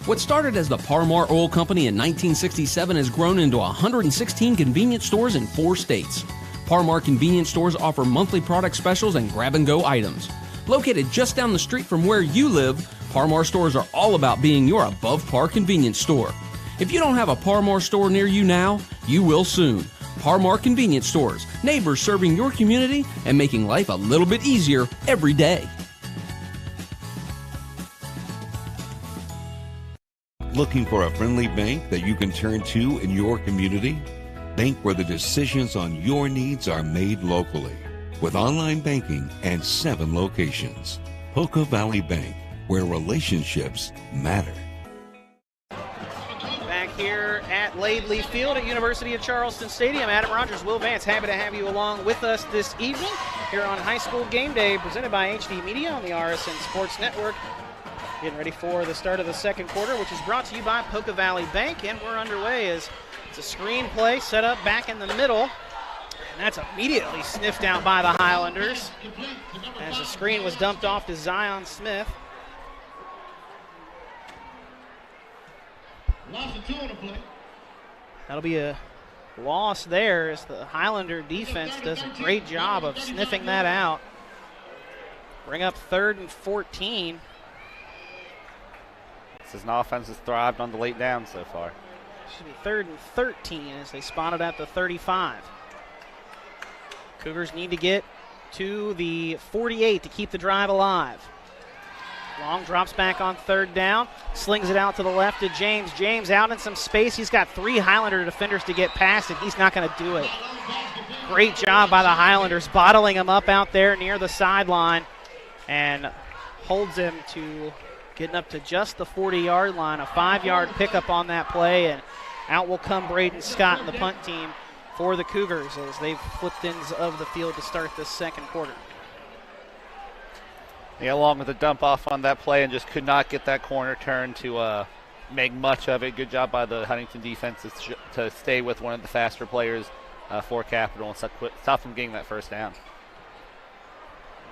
What started as the Parmar Oil Company in 1967 has grown into 116 convenience stores in 4 states. Parmar convenience stores offer monthly product specials and grab-and-go items. Located just down the street from where you live, Parmar stores are all about being your above-par convenience store. If you don't have a Parmar store near you now, you will soon. Parmar Convenience Stores, neighbors serving your community and making life a little bit easier every day. Looking for a friendly bank that you can turn to in your community? Bank where the decisions on your needs are made locally. With online banking and 7 locations. Poca Valley Bank, where relationships matter. Back here at Laidley Field at University of Charleston Stadium, Adam Rogers, Will Vance, happy to have you along with us this evening here on High School Game Day, presented by HD Media on the RSN Sports Network. Getting ready for the start of the second quarter, which is brought to you by Poca Valley Bank, and we're underway as it's a screen play set up back in the middle. And that's immediately sniffed out by the Highlanders as the screen was dumped off to Zion Smith. That'll be a loss there as the Highlander defense does a great job of sniffing that out. Bring up 3rd and 14. This is an offense that's thrived on the late down so far. Should be 3rd and 13 as they spotted at the 35. Cougars need to get to the 48 to keep the drive alive. Long drops back on 3rd down, slings it out to the left to James. James out in some space. He's got 3 Highlander defenders to get past it. He's not going to do it. Great job by the Highlanders bottling him up out there near the sideline and holds him to getting up to just the 40-yard line. A 5-yard pickup on that play, and out will come Braden Scott and the punt team for the Cougars as they've flipped ends of the field to start this second quarter. Yeah, along with the dump off on that play and just could not get that corner turn to make much of it. Good job by the Huntington defense to stay with one of the faster players for Capital and stop from getting that first down.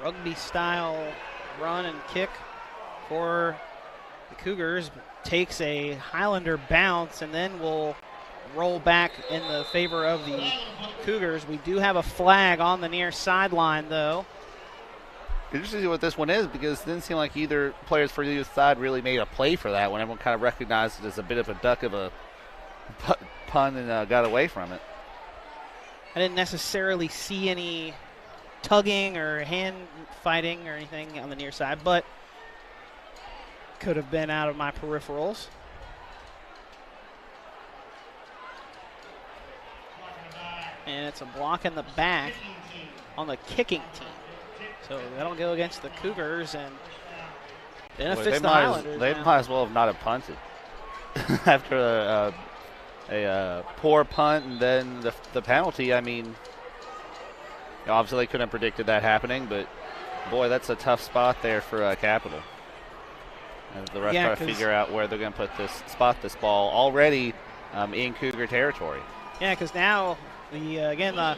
Rugby-style run and kick for the Cougars. Takes a Highlander bounce and then will roll back in the favor of the Cougars. We do have a flag on the near sideline, though. Interesting to see what this one is because it didn't seem like either players for either side really made a play for that one. Everyone kind of recognized it as a bit of a duck of a pun and got away from it. I didn't necessarily see any tugging or hand fighting or anything on the near side, but could have been out of my peripherals. And it's a block in the back on the kicking team. So that'll go against the Cougars and benefits the Highlanders. They might as well have not have punted. After a poor punt and then the penalty, I mean, obviously they couldn't have predicted that happening, but boy, that's a tough spot there for Capital. And the refs got to figure out where they're going to spot this ball already in Cougar territory. Yeah, because now, the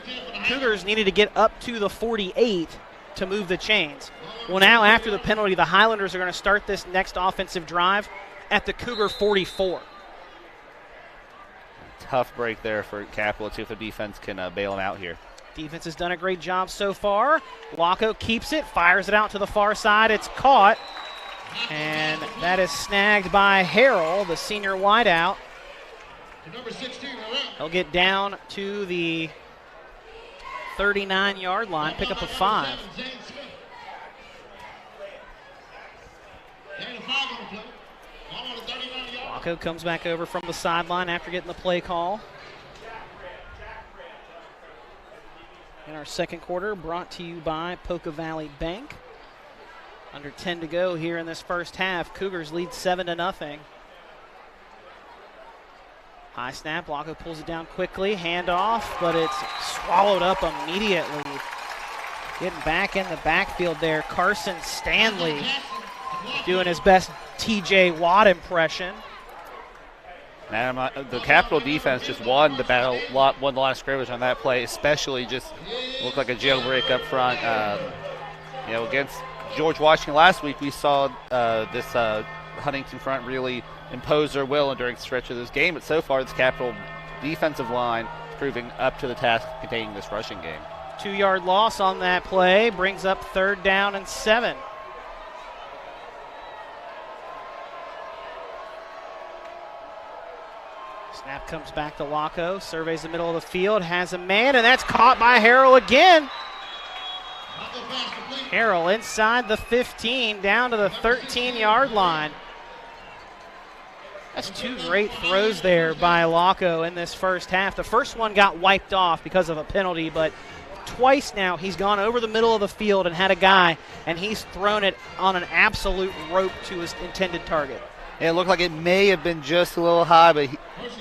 Cougars needed to get up to the 48 to move the chains. Well, now after the penalty, the Highlanders are going to start this next offensive drive at the Cougar 44. Tough break there for Capital. See if the defense can bail them out here. Defense has done a great job so far. Locko keeps it, fires it out to the far side. It's caught, and that is snagged by Harrell, the senior wideout. He'll get down to the 39-yard line, pick up a 5. Locko comes back over from the sideline after getting the play call. In our second quarter, brought to you by Poca Valley Bank. Under 10 to go here in this first half. Cougars lead 7-0. High snap, Locko pulls it down quickly, hand off, but it's swallowed up immediately. Getting back in the backfield there, Carson Stanley doing his best TJ Watt impression. Man, the Capital defense just won the battle, won the line of scrimmage on that play, especially just looked like a jailbreak up front. Against George Washington last week, we saw this Huntington front really impose their will during the stretch of this game, but so far this Capital defensive line is proving up to the task of containing this rushing game. 2-yard loss on that play brings up 3rd down and 7. Snap comes back to Laco, surveys the middle of the field, has a man, and that's caught by Harrell again. Harrell inside the 15, down to the 13-yard line. That's two great throws there by Laco in this first half. The first one got wiped off because of a penalty, but twice now he's gone over the middle of the field and had a guy, and he's thrown it on an absolute rope to his intended target. It looked like it may have been just a little high, but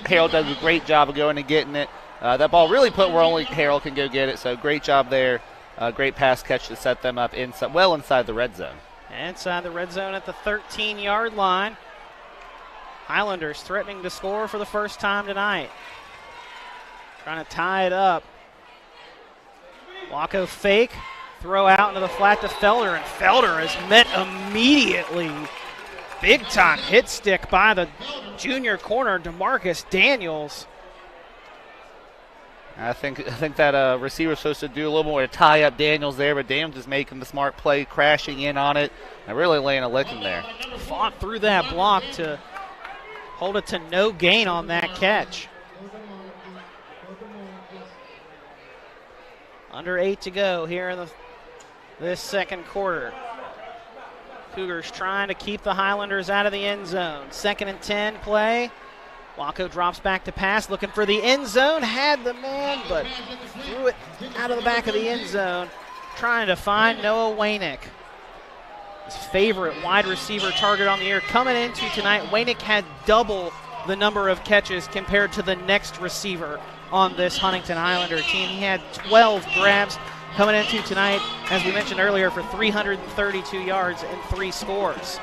Harrell does a great job of going and getting it. That ball really put where only Harrell can go get it, so great job there. Great pass catch to set them up well inside the red zone. Inside the red zone at the 13-yard line. Highlanders threatening to score for the first time tonight. Trying to tie it up. Laco fake, throw out into the flat to Felder, and Felder is met immediately. Big time hit stick by the junior corner, DeMarcus Daniels. I think that receiver's supposed to do a little more to tie up Daniels there, but Daniels is making the smart play, crashing in on it, and really laying a licking there. Fought through that block to hold it to no gain on that catch. Under 8 to go here in this second quarter. Cougars trying to keep the Highlanders out of the end zone. 2nd and 10 play. Laco drops back to pass, looking for the end zone. Had the man, but threw it out of the back of the end zone. Trying to find Noah Wainick. His favorite wide receiver target on the year. Coming into tonight, Wainick had double the number of catches compared to the next receiver on this Huntington Highlander team. He had 12 grabs coming into tonight, as we mentioned earlier, for 332 yards and 3 scores.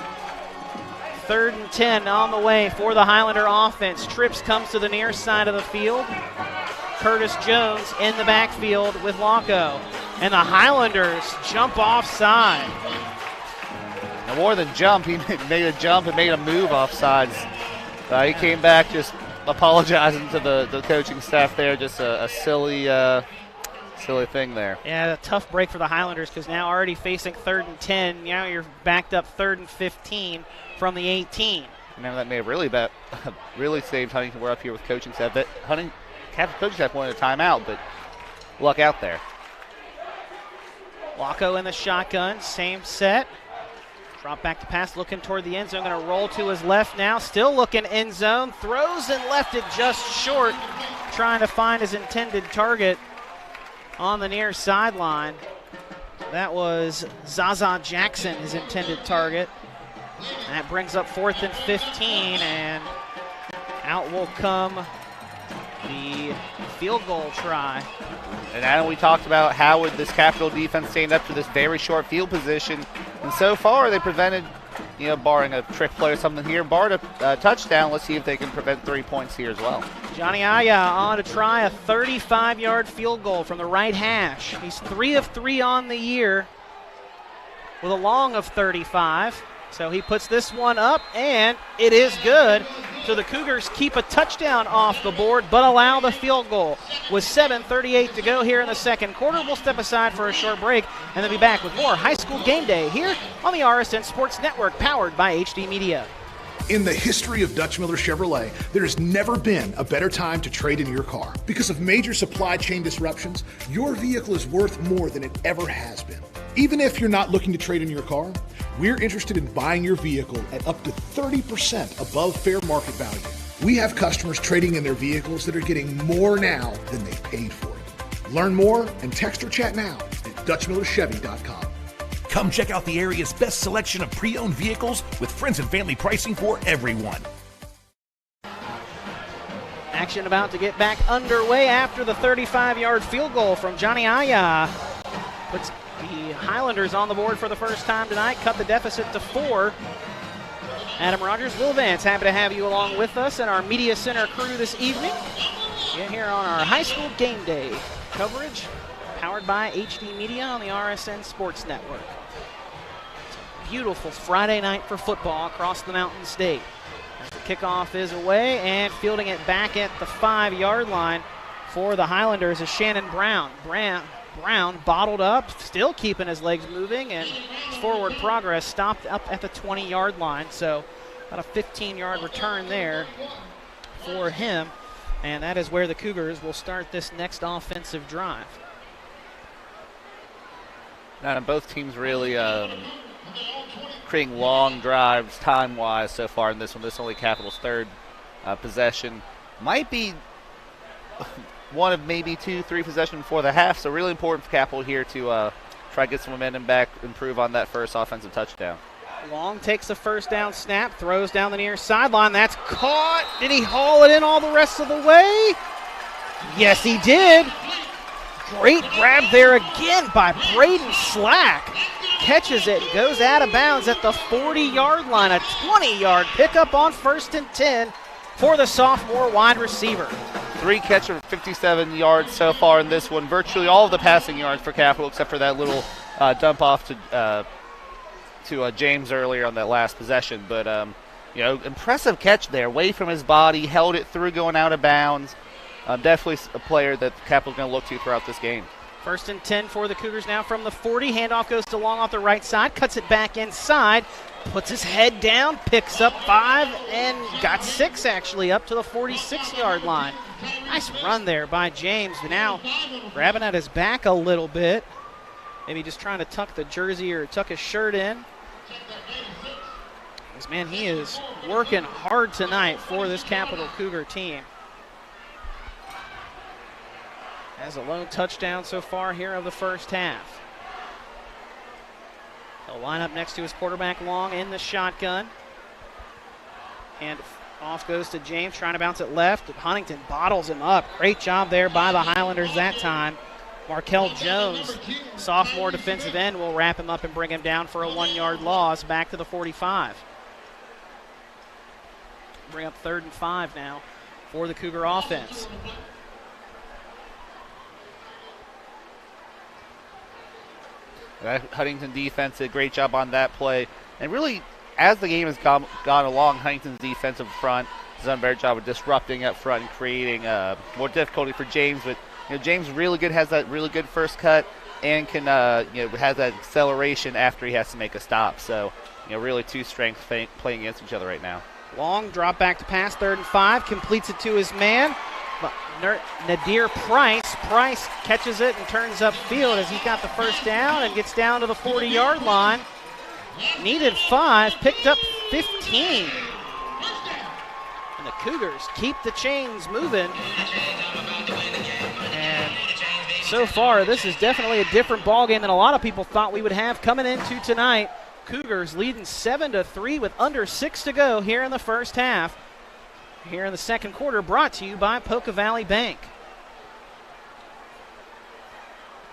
3rd and 10 on the way for the Highlander offense. Trips comes to the near side of the field. Curtis Jones in the backfield with Laco. And the Highlanders jump offside. Now more than jump, he made a jump and made a move offsides. He came back just apologizing to the coaching staff there. Just a silly thing there. Yeah, a tough break for the Highlanders because now already facing 3rd and 10. Now you're backed up 3rd and 15 from the 18. Remember, that may have really saved Huntington. We're up here with coaching staff. That coaching staff wanted a timeout, but luck out there. Laco in the shotgun, same set. Drop back to pass, looking toward the end zone. Going to roll to his left now. Still looking end zone. Throws and left it just short. Trying to find his intended target on the near sideline. That was Zaza Jackson, his intended target. That brings up 4th and 15, and out will come the field goal try. And Adam, we talked about how would this Capital defense stand up to this very short field position. And so far, they prevented, barring a trick play or something here, barred a touchdown. Let's see if they can prevent 3 points here as well. Johnny Aya on to try a 35-yard field goal from the right hash. He's 3 of 3 on the year with a long of 35. So he puts this one up, and it is good. So the Cougars keep a touchdown off the board, but allow the field goal. With 7:38 to go here in the second quarter, we'll step aside for a short break and then be back with more High School Game Day here on the RSN Sports Network, powered by HD Media. In the history of Dutch Miller Chevrolet, there has never been a better time to trade in your car. Because of major supply chain disruptions, your vehicle is worth more than it ever has been. Even if you're not looking to trade in your car, we're interested in buying your vehicle at up to 30% above fair market value. We have customers trading in their vehicles that are getting more now than they paid for it. Learn more and text or chat now at DutchMillerChevy.com. Come check out the area's best selection of pre-owned vehicles with friends and family pricing for everyone. Action about to get back underway after the 35-yard field goal from Johnny Aya. Puts the Highlanders on the board for the first time tonight, cut the deficit to 4. Adam Rogers, Will Vance, happy to have you along with us and our Media Center crew this evening. Get here on our High School Game Day coverage, powered by HD Media on the RSN Sports Network. It's a beautiful Friday night for football across the Mountain State. As the kickoff is away and fielding it back at the 5-yard line for the Highlanders is Shannon Brown. Brown bottled up, still keeping his legs moving, and his forward progress stopped up at the 20-yard line. So about a 15-yard return there for him. And that is where the Cougars will start this next offensive drive. Now, both teams really creating long drives time-wise so far in this one. This is only Capital's third possession. Might be one of maybe 2-3 possessions before the half, so really important for Capital here to try to get some momentum back, improve on that first offensive touchdown. Long takes the first down snap, throws down the near sideline. That's caught. Did he haul it in all the rest of the way? Yes, he did. Great grab there again by Braden Slack. Catches it, goes out of bounds at the 40-yard line. A 20-yard pickup on 1st and 10 for the sophomore wide receiver. 3 catches for 57 yards so far in this one. Virtually all of the passing yards for Capital, except for that little dump off to James earlier on that last possession. But, impressive catch there. Away from his body, held it through going out of bounds. Definitely a player that Capital's going to look to throughout this game. 1st and 10 for the Cougars now from the 40. Handoff goes to Long off the right side, cuts it back inside, puts his head down, picks up 5, and got 6 actually up to the 46-yard line. Nice run there by James. Now grabbing at his back a little bit. Maybe just trying to tuck the jersey or tuck his shirt in. Because, man, he is working hard tonight for this Capital Cougar team. Has a lone touchdown so far here of the first half. He'll line up next to his quarterback Long in the shotgun. And off goes to James, trying to bounce it left. Huntington bottles him up. Great job there by the Highlanders that time. Markel Jones, sophomore defensive end, will wrap him up and bring him down for a 1-yard loss back to the 45. Bring up 3rd and 5 now for the Cougar offense. Huntington defense did a great job on that play. And really, as the game has gone along, Huntington's defensive front has done a better job of disrupting up front and creating more difficulty for James. But James really good, has that really good first cut, and can has that acceleration after he has to make a stop. So really 2 strengths playing against each other right now. Long drop back to pass, 3rd and 5, completes it to his man. Nadir Price. Price catches it and turns upfield as he got the first down and gets down to the 40-yard line. Needed 5, picked up 15. And the Cougars keep the chains moving. And so far, this is definitely a different ballgame than a lot of people thought we would have coming into tonight. Cougars leading 7-3 with under 6 to go here in the first half. Here in the second quarter, brought to you by Poca Valley Bank.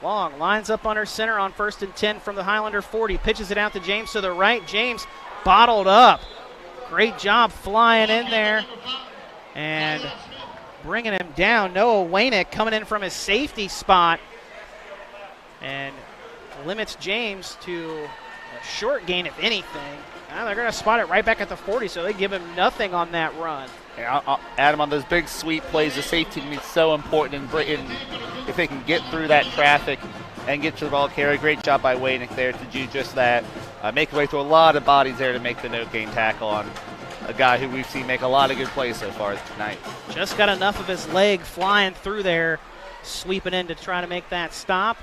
Long lines up under center on 1st and 10 from the Highlander 40. Pitches it out to James to the right. James bottled up. Great job flying in there and bringing him down. Noah Waynick coming in from his safety spot and limits James to a short gain, if anything. Now they're going to spot it right back at the 40, so they give him nothing on that run. Adam, on those big sweep plays, the safety can be so important if they can get through that traffic and get to the ball carrier. Great job by Waynick there to do just that. Make his way through a lot of bodies there to make the no-gain tackle on a guy who we've seen make a lot of good plays so far tonight. Just got enough of his leg flying through there, sweeping in to try to make that stop.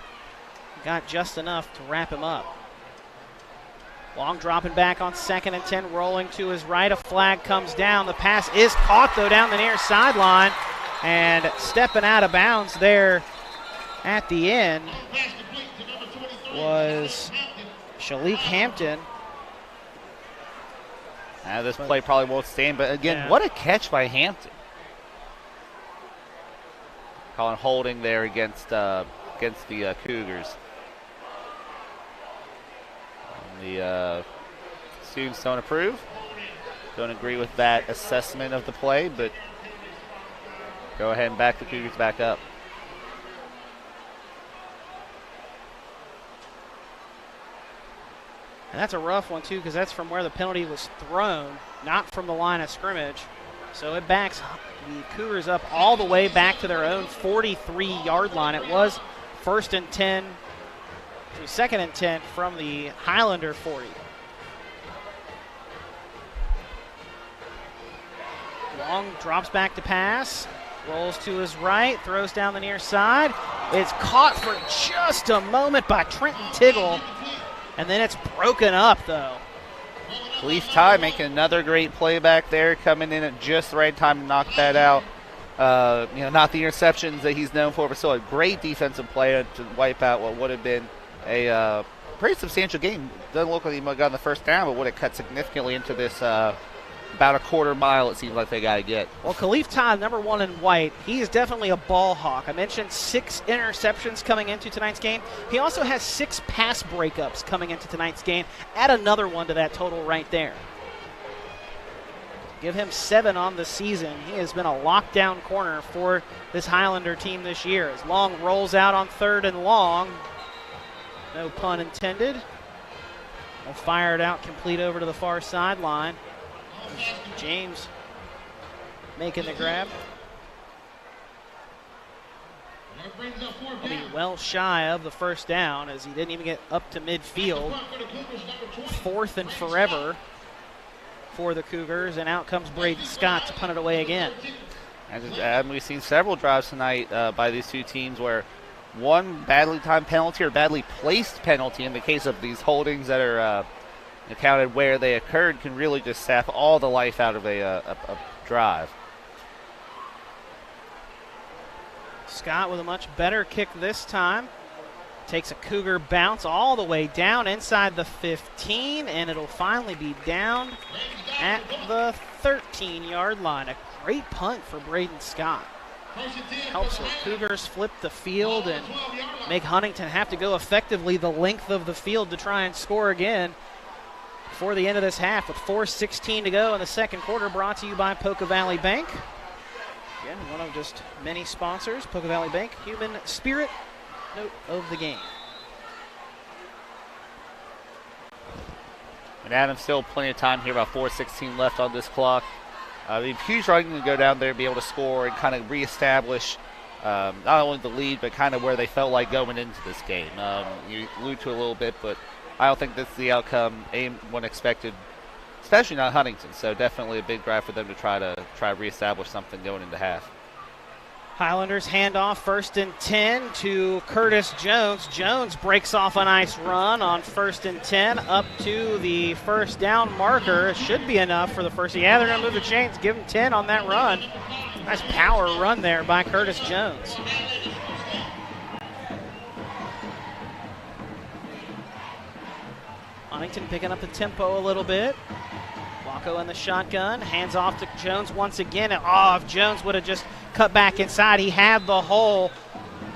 Got just enough to wrap him up. Long dropping back on 2nd and 10, rolling to his right. A flag comes down. The pass is caught, though, down the near sideline. And stepping out of bounds there at the end was Shalik Hampton. This play probably won't stand, but again, what a catch by Hampton. Calling holding there against the Cougars. The students don't approve. Don't agree with that assessment of the play, but go ahead and back the Cougars back up. And that's a rough one, too, because that's from where the penalty was thrown, not from the line of scrimmage. So it backs the Cougars up all the way back to their own 43-yard line. It was 1st and 10 to 2nd and 10 from the Highlander 40. Long drops back to pass. Rolls to his right, throws down the near side. It's caught for just a moment by Trenton Tiggle, and then it's broken up, though. Khalif Ty making another great play back there, coming in at just the right time to knock that out. Not the interceptions that he's known for, but still a great defensive play to wipe out what would have been a pretty substantial game. Doesn't look like he might have gotten the first down, but would have cut significantly into this about a quarter mile it seems like they got to get. Well, Khalif Todd, number one in white, he is definitely a ball hawk. I mentioned 6 interceptions coming into tonight's game. He also has 6 pass breakups coming into tonight's game. Add another one to that total right there. Give him 7 on the season. He has been a lockdown corner for this Highlander team this year. As Long rolls out on 3rd and long. No pun intended. We'll fire it out, complete over to the far sideline. James making the grab. He'll be well shy of the first down as he didn't even get up to midfield. 4th and forever for the Cougars, and out comes Braden Scott to punt it away again. And we've seen several drives tonight by these two teams where one badly timed penalty or badly placed penalty in the case of these holdings that are accounted where they occurred can really just sap all the life out of a drive. Scott with a much better kick this time. Takes a Cougar bounce all the way down inside the 15, and it'll finally be down at the 13-yard line. A great punt for Braden Scott. Helps the Cougars flip the field and make Huntington have to go effectively the length of the field to try and score again before the end of this half, with 4:16 to go in the second quarter. Brought to you by Poca Valley Bank. Again, one of just many sponsors. Poca Valley Bank, human spirit, note of the game. And Adam, still plenty of time here, about 4:16 left on this clock. Huge running to go down there and be able to score and kind of reestablish not only the lead, but kind of where they felt like going into this game. You allude to it a little bit, but I don't think that's the outcome one expected, especially not Huntington. So definitely a big drive for them to try to reestablish something going into half. Highlanders handoff 1st and 10 to Curtis Jones. Jones breaks off a nice run on 1st and 10 up to the first down marker. Should be enough for the first. Yeah, they're going to move the chains. Give him 10 on that run. Nice power run there by Curtis Jones. Huntington picking up the tempo a little bit. Waco in the shotgun, hands off to Jones once again. If Jones would have just cut back inside, he had the hole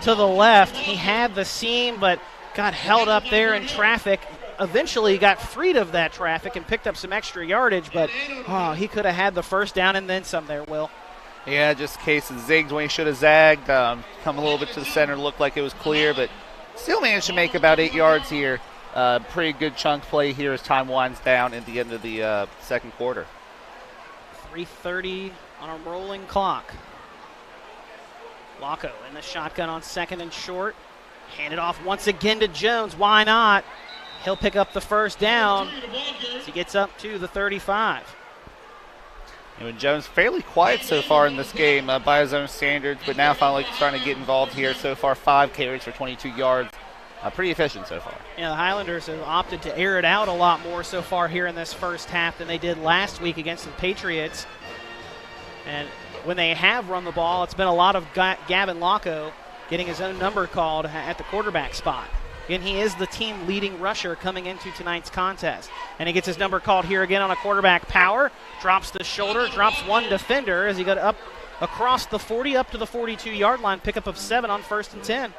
to the left. He had the seam, but got held up there in traffic. Eventually got freed of that traffic and picked up some extra yardage, but he could have had the first down and then some there, Will. Yeah, just a case of zigged when he should have zagged. Come a little bit to the center, looked like it was clear, but still managed to make about 8 yards here. Pretty good chunk play here as time winds down at the end of the second quarter. 3:30 on a rolling clock. Waco in the shotgun on 2nd and short. Hand it off once again to Jones. Why not? He'll pick up the first down as he gets up to the 35. And Jones fairly quiet so far in this game by his own standards, but now finally starting to get involved here. So far 5 carries for 22 yards. Pretty efficient so far. Yeah, the Highlanders have opted to air it out a lot more so far here in this first half than they did last week against the Patriots. And when they have run the ball, it's been a lot of Gavin Locko getting his own number called at the quarterback spot. Again, he is the team leading rusher coming into tonight's contest. And he gets his number called here again on a quarterback power. Drops the shoulder, drops one defender as he got up across the 40 up to the 42-yard line. Pickup of 7 on 1st and 10.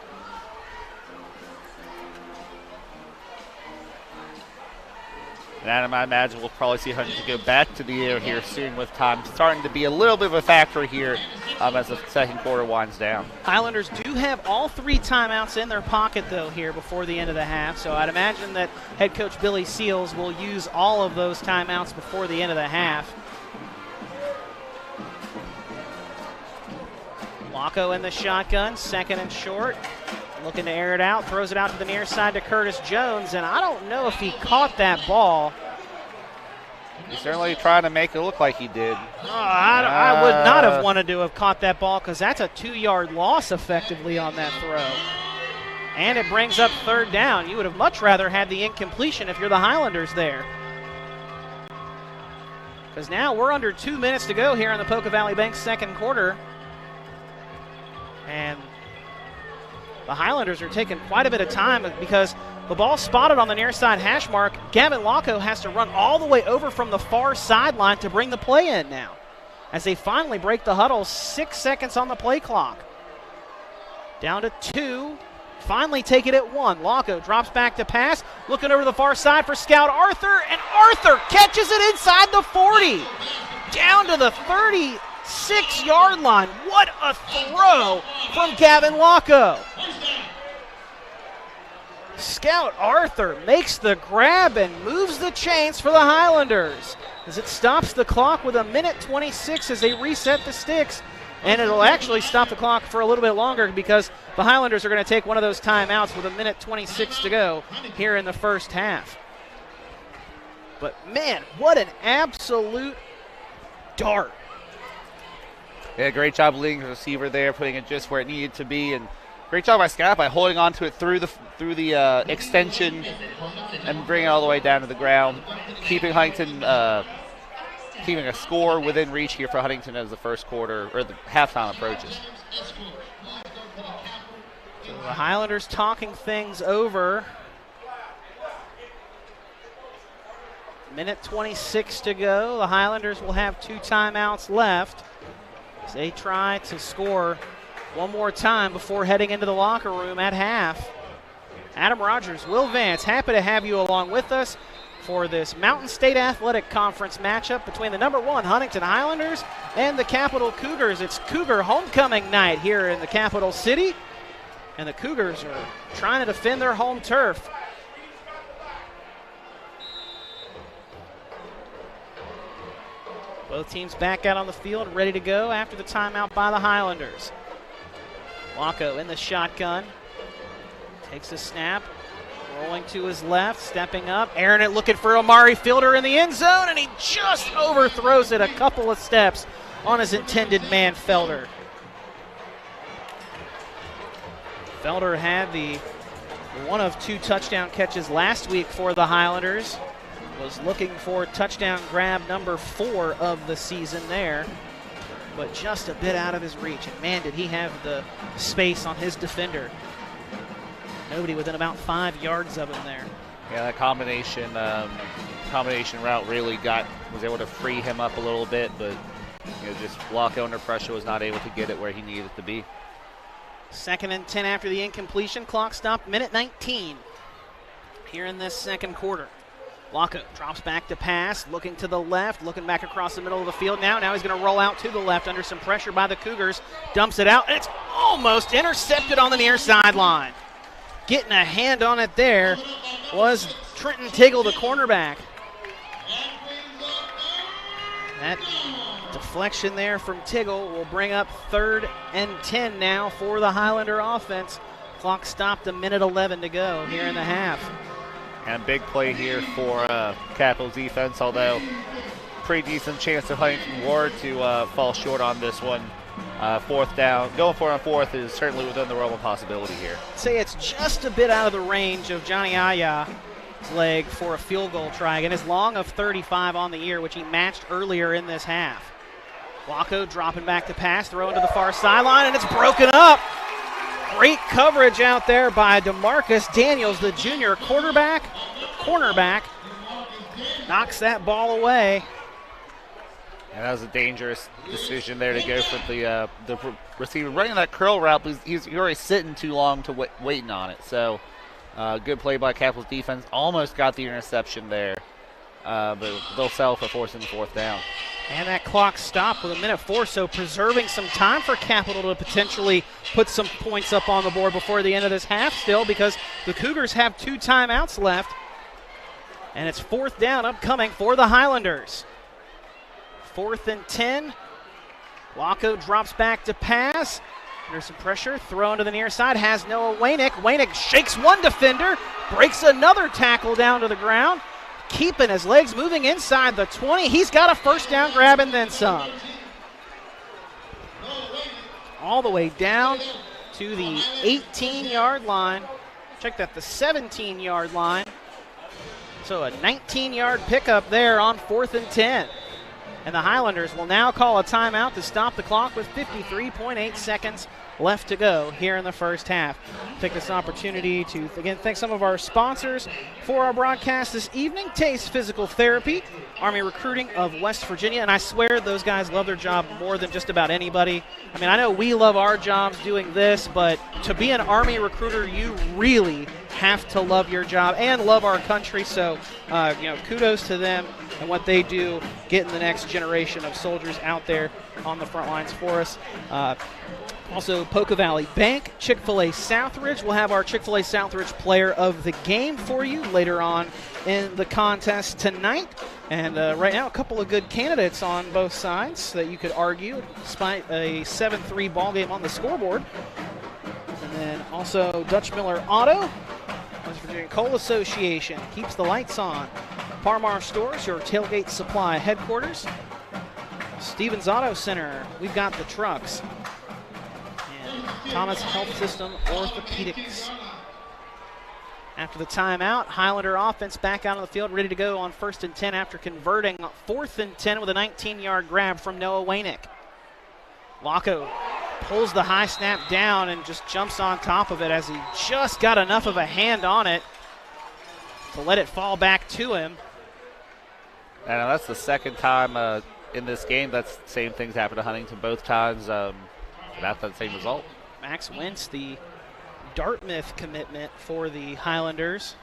And Adam, I imagine we'll probably see Huntington go back to the air here soon, with time starting to be a little bit of a factor here as the second quarter winds down. Highlanders do have all 3 timeouts in their pocket, though, here before the end of the half. So I'd imagine that head coach Billy Seals will use all of those timeouts before the end of the half. Waco in the shotgun, 2nd and short. Looking to air it out, throws it out to the near side to Curtis Jones, and I don't know if he caught that ball. He's certainly trying to make it look like he did. Oh, I would not have wanted to have caught that ball because that's a 2-yard loss effectively on that throw. And it brings up third down. You would have much rather had the incompletion if you're the Highlanders there. Because now we're under 2 minutes to go here in the Poca Valley Bank second quarter. And the Highlanders are taking quite a bit of time because the ball spotted on the near side hash mark. Gavin Locko has to run all the way over from the far sideline to bring the play in now. As they finally break the huddle, 6 seconds on the play clock. Down to 2. Finally take it at 1. Locko drops back to pass, looking over the far side for Scout Arthur, and Arthur catches it inside the 40. Down to the 36-yard line. What a throw from Gavin Locko. Scout Arthur makes the grab and moves the chains for the Highlanders as it stops the clock with 1:26 as they reset the sticks. And it'll actually stop the clock for a little bit longer because the Highlanders are going to take one of those timeouts with 1:26 to go here in the first half. But, man, what an absolute dart. Yeah, great job leading the receiver there, putting it just where it needed to be, and great job by Scout by holding on to it through the extension and bringing it all the way down to the ground, keeping Huntington keeping a score within reach here for Huntington as the first quarter or the halftime approaches. So the Highlanders talking things over. 1:26 to go. The Highlanders will have 2 timeouts left as they try to score one more time before heading into the locker room at half. Adam Rogers, Will Vance, happy to have you along with us for this Mountain State Athletic Conference matchup between the number 1 Huntington Highlanders and the Capital Cougars. It's Cougar homecoming night here in the capital city, and the Cougars are trying to defend their home turf. Both teams back out on the field, ready to go after the timeout by the Highlanders. Locko in the shotgun, takes a snap, rolling to his left, stepping up, airing it, looking for Amari Fielder in the end zone, and he just overthrows it a couple of steps on his intended man, Felder. Felder had the one of 2 touchdown catches last week for the Highlanders. Was looking for touchdown grab number 4 of the season there, but just a bit out of his reach. And man, did he have the space on his defender. Nobody within about 5 yards of him there. Yeah, that combination route really was able to free him up a little bit, but just Locko under pressure was not able to get it where he needed it to be. 2nd and 10 after the incompletion. Clock stopped, 1:19 here in this second quarter. Locko drops back to pass, looking to the left, looking back across the middle of the field now. Now he's going to roll out to the left under some pressure by the Cougars. Dumps it out, and it's almost intercepted on the near sideline. Getting a hand on it there was Trenton Tiggle, the cornerback. That deflection there from Tiggle will bring up 3rd and 10 now for the Highlander offense. Clock stopped, 1:11 to go here in the half. And big play here for Capital's defense, although pretty decent chance of Huntington Ward to fall short on this one. 4th down. Going for it on 4th is certainly within the realm of possibility here. I'd say it's just a bit out of the range of Johnny Aya's leg for a field goal try. Again, his long of 35 on the year, which he matched earlier in this half. Locko dropping back to pass, throwing to the far sideline, and it's broken up. Great coverage out there by DeMarcus Daniels, the junior cornerback. Knocks that ball away. And that was a dangerous decision there to go for the receiver. Running that curl route, he's already sitting too long to waiting on it. So good play by Capital's defense. Almost got the interception there, but they'll settle for forcing the 4th down. And that clock stopped with 1:04, so preserving some time for Capital to potentially put some points up on the board before the end of this half still, because the Cougars have 2 timeouts left. And it's 4th down upcoming for the Highlanders. 4th and 10. Locko drops back to pass. There's some pressure. Thrown to the near side. Has Noah Wainick. Wainick shakes one defender. Breaks another tackle down to the ground. keeping his legs moving inside the 20. He's got a first down grab and then some. All the way down to the 18-yard line. Check that, the 17-yard line. So a 19-yard pickup there on 4th and 10. And the Highlanders will now call a timeout to stop the clock with 53.8 seconds left to go here in the first half. Take this opportunity to, again, thank some of our sponsors for our broadcast this evening. Taste Physical Therapy, Army Recruiting of West Virginia, and I swear those guys love their job more than just about anybody. I mean, I know we love our jobs doing this, but to be an Army recruiter, you really have to love your job and love our country, so kudos to them and what they do, getting the next generation of soldiers out there on the front lines for us. Also, Poca Valley Bank, Chick-fil-A Southridge. We'll have our Chick-fil-A Southridge player of the game for you later on in the contest tonight. And right now, a couple of good candidates on both sides that you could argue, despite a 7-3 ball game on the scoreboard. And then also Dutch Miller Auto, West Virginia Coal Association, keeps the lights on. Parmar Stores, your tailgate supply headquarters. Stevens Auto Center, we've got the trucks. Thomas Health System Orthopedics. After the timeout, Highlander offense back out on the field, ready to go on 1st and 10 after converting 4th and 10 with a 19-yard grab from Noah Wainick. Laco pulls the high snap down and just jumps on top of it as he just got enough of a hand on it to let it fall back to him. And that's the second time in this game that's the same things happened to Huntington both times. That's the same result. Max Wentz, the Dartmouth commitment for the Highlanders,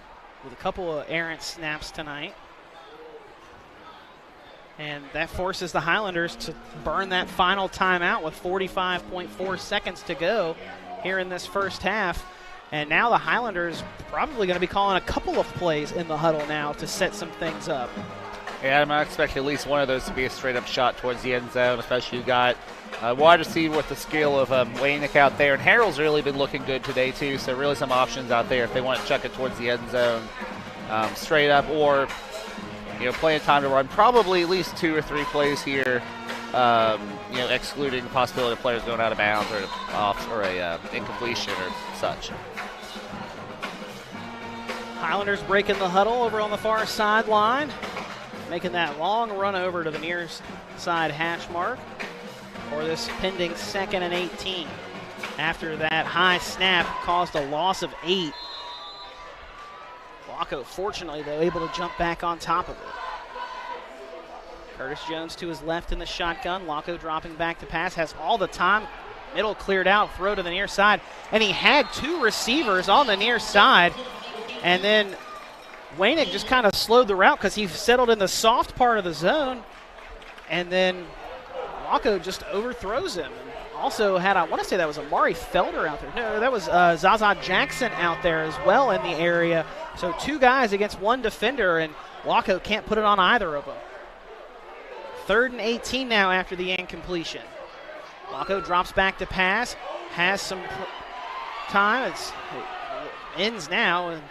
with a couple of errant snaps tonight. And that forces the Highlanders to burn that final timeout with 45.4 seconds to go here in this first half. And now the Highlanders probably going to be calling a couple of plays in the huddle now to set some things up. Yeah, I'm expecting at least one of those to be a straight-up shot towards the end zone, especially you got wide receiver with the skill of Wainick out there. And Harrell's really been looking good today, too, so really some options out there if they want to chuck it towards the end zone straight up, or plenty of time to run. Probably at least 2 or 3 plays here, excluding the possibility of players going out of bounds or off or a incompletion or such. Highlanders breaking the huddle over on the far sideline, making that long run over to the near side hash mark for this pending 2nd and 18. After that high snap caused a loss of 8. Laco, fortunately, though, able to jump back on top of it. Curtis Jones to his left in the shotgun. Laco dropping back to pass, has all the time. Middle cleared out, throw to the near side. And he had 2 receivers on the near side. And then Wainick just kind of slowed the route because he settled in the soft part of the zone. And then Laco just overthrows him. Also had, I want to say that was Amari Felder out there. No, that was Zaza Jackson out there as well in the area. So 2 guys against 1 defender, and Laco can't put it on either of them. 3rd and 18 now after the incompletion. Laco drops back to pass, has some time. It ends now, and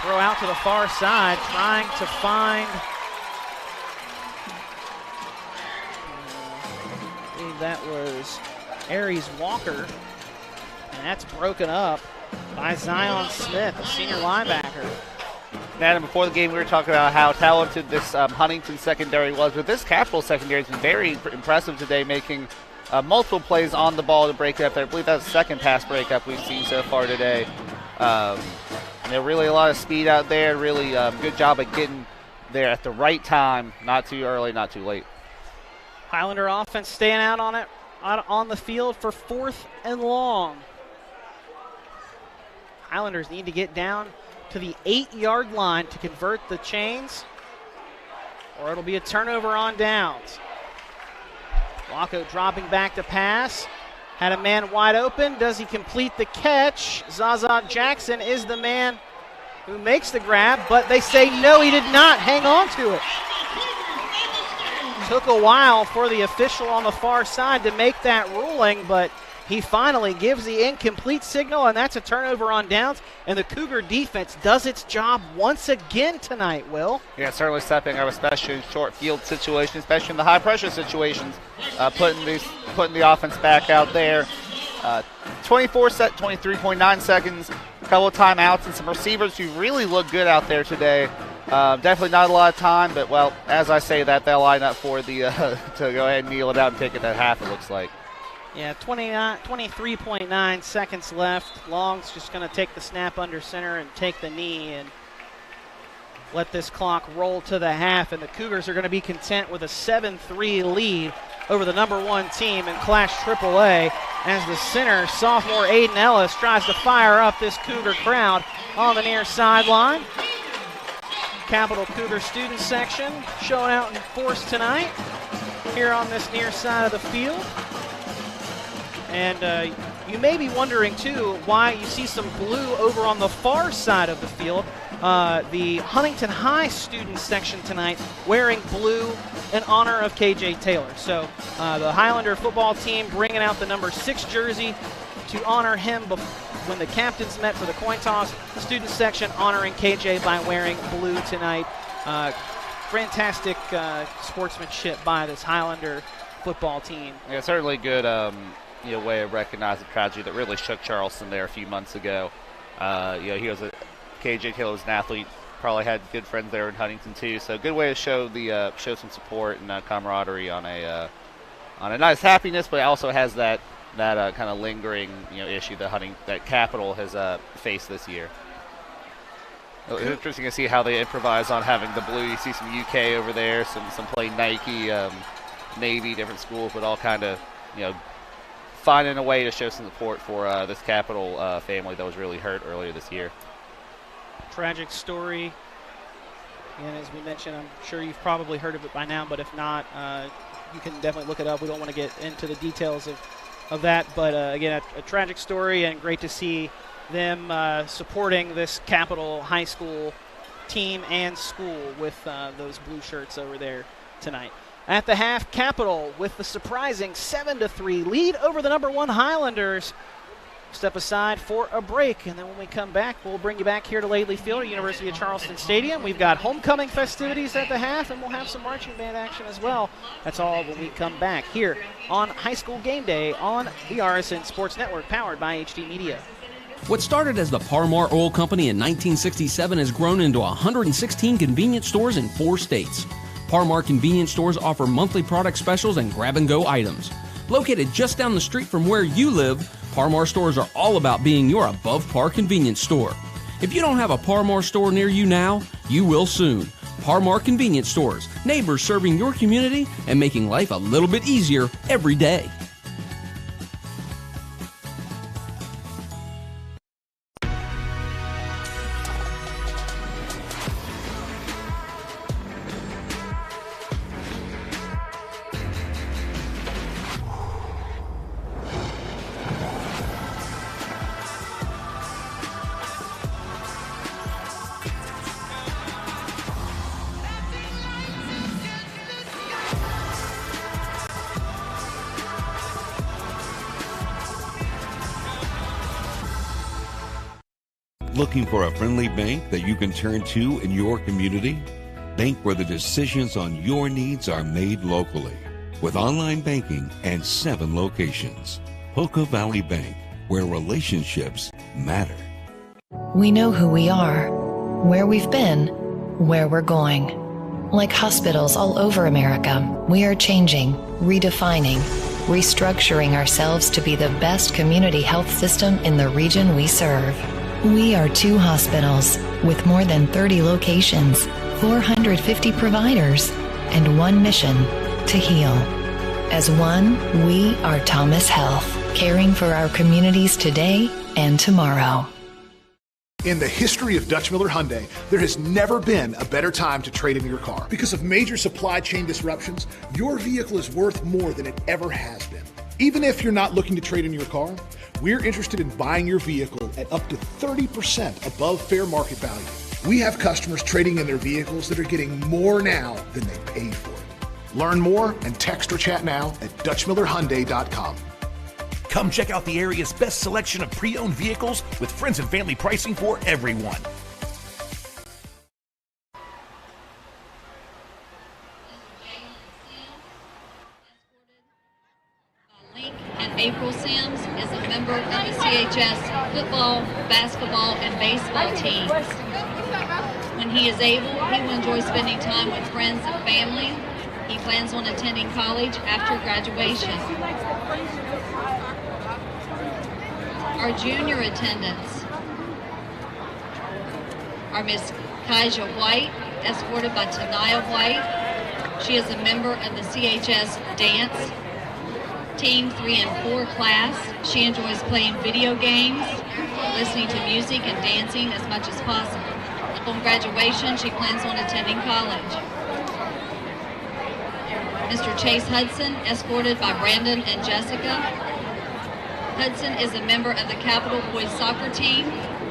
throw out to the far side, trying to find, I believe that was Aries Walker, and that's broken up by Zion Smith, a senior linebacker. Adam, before the game we were talking about how talented this Huntington secondary was, but this Capital secondary has been very impressive today, making multiple plays on the ball to break it up there. I believe that's the 2nd pass breakup we've seen so far today. Really a lot of speed out there, really good job at getting there at the right time, not too early, not too late. Highlander offense staying out on the field for 4th and long. Highlanders need to get down to the 8-yard line to convert the chains, or it'll be a turnover on downs. Laco dropping back to pass. Had a man wide open. Does he complete the catch? Zaza Jackson is the man who makes the grab, but they say no, he did not. Hang on to it. Took a while for the official on the far side to make that ruling, but He finally gives the incomplete signal, and that's a turnover on downs. And the Cougar defense does its job once again tonight, Will. Yeah, certainly stepping up, especially in short field situations, especially in the high-pressure situations, putting the offense back out there. 23.9 seconds, a couple of timeouts, and some receivers who really look good out there today. Definitely not a lot of time, but, well, as I say that, they'll line up for the to go ahead and kneel it out and take it at half, it looks like. Yeah, 23.9 seconds left. Long's just going to take the snap under center and take the knee and let this clock roll to the half. And the Cougars are going to be content with a 7-3 lead over the number 1 team in Class AAA as the center, sophomore Aiden Ellis, tries to fire up this Cougar crowd on the near sideline. Capital Cougar student section showing out in force tonight here on this near side of the field. And you may be wondering, too, why you see some blue over on the far side of the field. The Huntington High student section tonight wearing blue in honor of KJ Taylor. So the Highlander football team bringing out the number 6 jersey to honor him when the captains met for the coin toss. The student section honoring KJ by wearing blue tonight. Fantastic sportsmanship by this Highlander football team. Yeah, certainly good way of recognizing the tragedy that really shook Charleston there a few months ago. He was KJ Taylor was an athlete, probably had good friends there in Huntington too. So good way to show some support and camaraderie on a nice happiness, but it also has that kind of lingering issue that Capital has faced this year. It's interesting to see how they improvise on having the blue. You see some UK over there, some play Nike, Navy, different schools, but all kind of finding a way to show some support for this Capital family that was really hurt earlier this year. Tragic story, and as we mentioned, I'm sure you've probably heard of it by now, but if not, you can definitely look it up. We don't want to get into the details of that, but again, a tragic story, and great to see them supporting this Capital High School team and school with those blue shirts over there tonight. At the half, Capital with the surprising 7-3 lead over the number 1 Highlanders. Step aside for a break, and then when we come back, we'll bring you back here to Lately Field at University of Charleston Stadium. We've got homecoming festivities at the half, and we'll have some marching band action as well. That's all when we come back here on High School Game Day on the RSN Sports Network, powered by HD Media. What started as the Parmar Oil Company in 1967 has grown into 116 convenience stores in 4 states. Parmar convenience stores offer monthly product specials and grab-and-go items. Located just down the street from where you live, Parmar stores are all about being your above-par convenience store. If you don't have a Parmar store near you now, you will soon. Parmar Convenience Stores, neighbors serving your community and making life a little bit easier every day. Looking for a friendly bank that you can turn to in your community? Bank where the decisions on your needs are made locally. With online banking and 7 locations. Poca Valley Bank, where relationships matter. We know who we are, where we've been, where we're going. Like hospitals all over America, we are changing, redefining, restructuring ourselves to be the best community health system in the region we serve. We are 2 hospitals with more than 30 locations, 450 providers, and 1 mission: to heal. As one, we are Thomas Health, caring for our communities today and tomorrow. In the history of Dutch Miller Hyundai, there has never been a better time to trade in your car. Because of major supply chain disruptions, your vehicle is worth more than it ever has been. Even if you're not looking to trade in your car, we're interested in buying your vehicle at up to 30% above fair market value. We have customers trading in their vehicles that are getting more now than they paid for it. Learn more and text or chat now at DutchMillerHyundai.com. Come check out the area's best selection of pre-owned vehicles with friends and family pricing for everyone. And April Sims is a member of the CHS football, basketball, and baseball teams. When he is able, he will enjoy spending time with friends and family. He plans on attending college after graduation. Our junior attendants are Miss Kaija White, escorted by Tanaya White. She is a member of the CHS dance Team 3 and 4 class. She enjoys playing video games, listening to music, and dancing as much as possible. Upon graduation, she plans on attending college. Mr. Chase Hudson, escorted by Brandon and Jessica. Hudson is a member of the Capital Boys soccer team.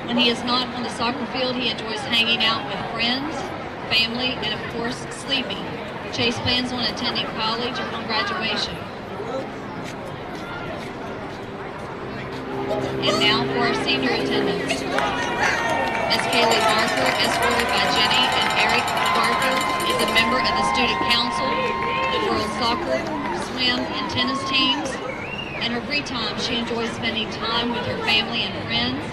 When he is not on the soccer field, he enjoys hanging out with friends, family, and of course, sleeping. Chase plans on attending college upon graduation. And now for our senior attendants. Miss Kaylee Barker, escorted by Jenny and Eric Barker, is a member of the Student Council, the girls' soccer, swim, and tennis teams. In her free time, she enjoys spending time with her family and friends.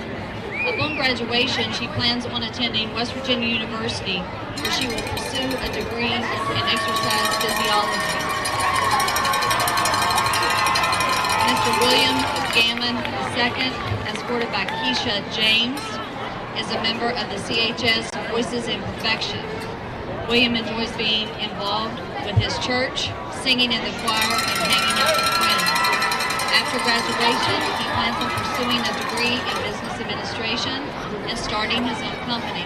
Upon graduation, she plans on attending West Virginia University, where she will pursue a degree in exercise physiology. Mr. William Gammon II, escorted by Keisha James, is a member of the CHS Voices in Perfection. William enjoys being involved with his church, singing in the choir, and hanging out with friends. After graduation, he plans on pursuing a degree in business administration and starting his own company.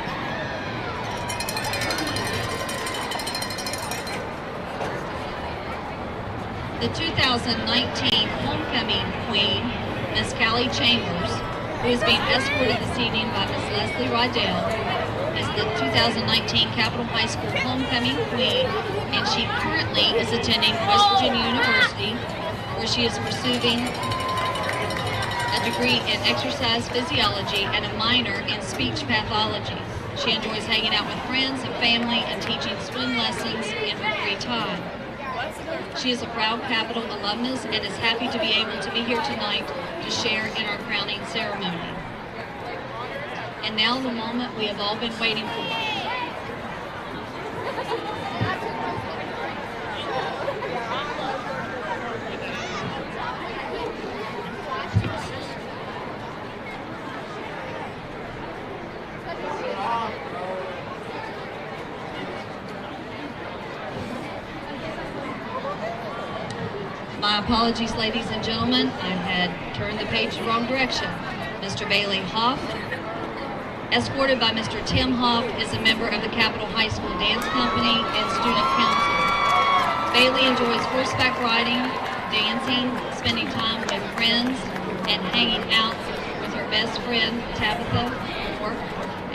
The 2019 Homecoming Queen, Miss Callie Chambers, who is being escorted this evening by Miss Leslie Rydell, is the 2019 Capitol High School Homecoming Queen, and she currently is attending West Virginia University, where she is pursuing a degree in exercise physiology and a minor in speech pathology. She enjoys hanging out with friends and family and teaching swim lessons in her free time. She is a proud Capitol alumnus and is happy to be able to be here tonight to share in our crowning ceremony. And now the moment we have all been waiting for. My apologies, ladies and gentlemen. I had turned the page the wrong direction. Mr. Bailey Hoff, escorted by Mr. Tim Hoff, is a member of the Capitol High School Dance Company and Student Council. Bailey enjoys horseback riding, dancing, spending time with friends, and hanging out with her best friend, Tabitha Moore.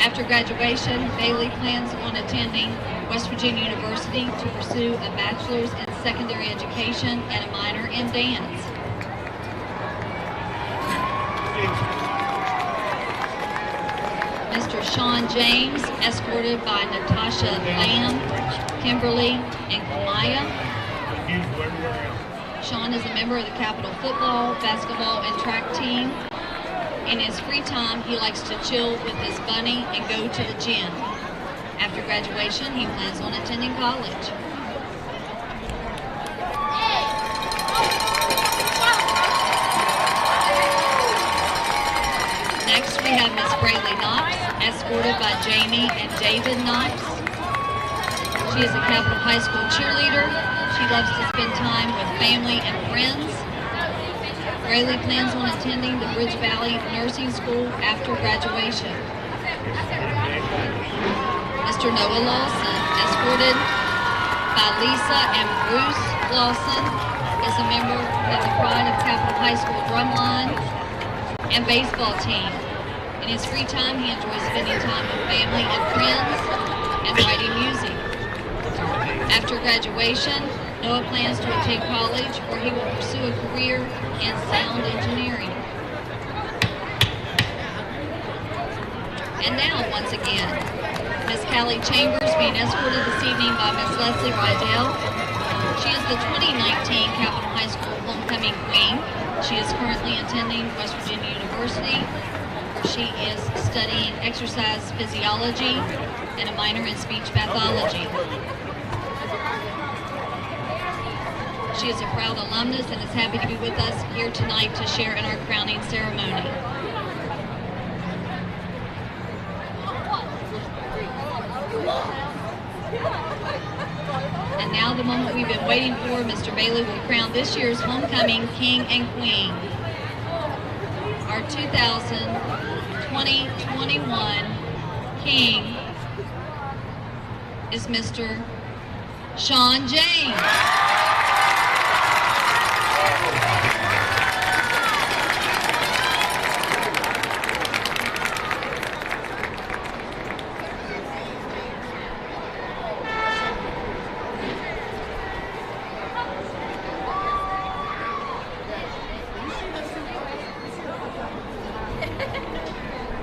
After graduation, Bailey plans on attending West Virginia University to pursue a bachelor's in secondary education and a minor in dance. Mr. Sean James, escorted by Natasha Lamb, Kimberly, and Kamaya. Sean is a member of the Capitol football, basketball, and track team. In his free time, he likes to chill with his bunny and go to the gym. After graduation, he plans on attending college. Next, we have Miss Braylee Knox, escorted by Jamie and David Knox. She is a Capitol High School cheerleader. She loves to spend time with family and friends. Braylee plans on attending the Bridge Valley Nursing School after graduation. Mr. Noah Lawson, escorted by Lisa and Bruce Lawson, is a member of the Pride of Capitol High School drumline and baseball team. In his free time, he enjoys spending time with family and friends and writing music. After graduation, Noah plans to attend college where he will pursue a career in sound engineering. And now, once again, Miss Callie Chambers being escorted this evening by Miss Leslie Rydell. She is the 2019 Capital High School Homecoming Queen. She is currently attending West Virginia University, where she is studying exercise physiology and a minor in speech pathology. She is a proud alumnus and is happy to be with us here tonight to share in our crowning ceremony. And now the moment we've been waiting for, Mr. Bailey will crown this year's homecoming king and queen. Our 2020-21 king is Mr. Sean James.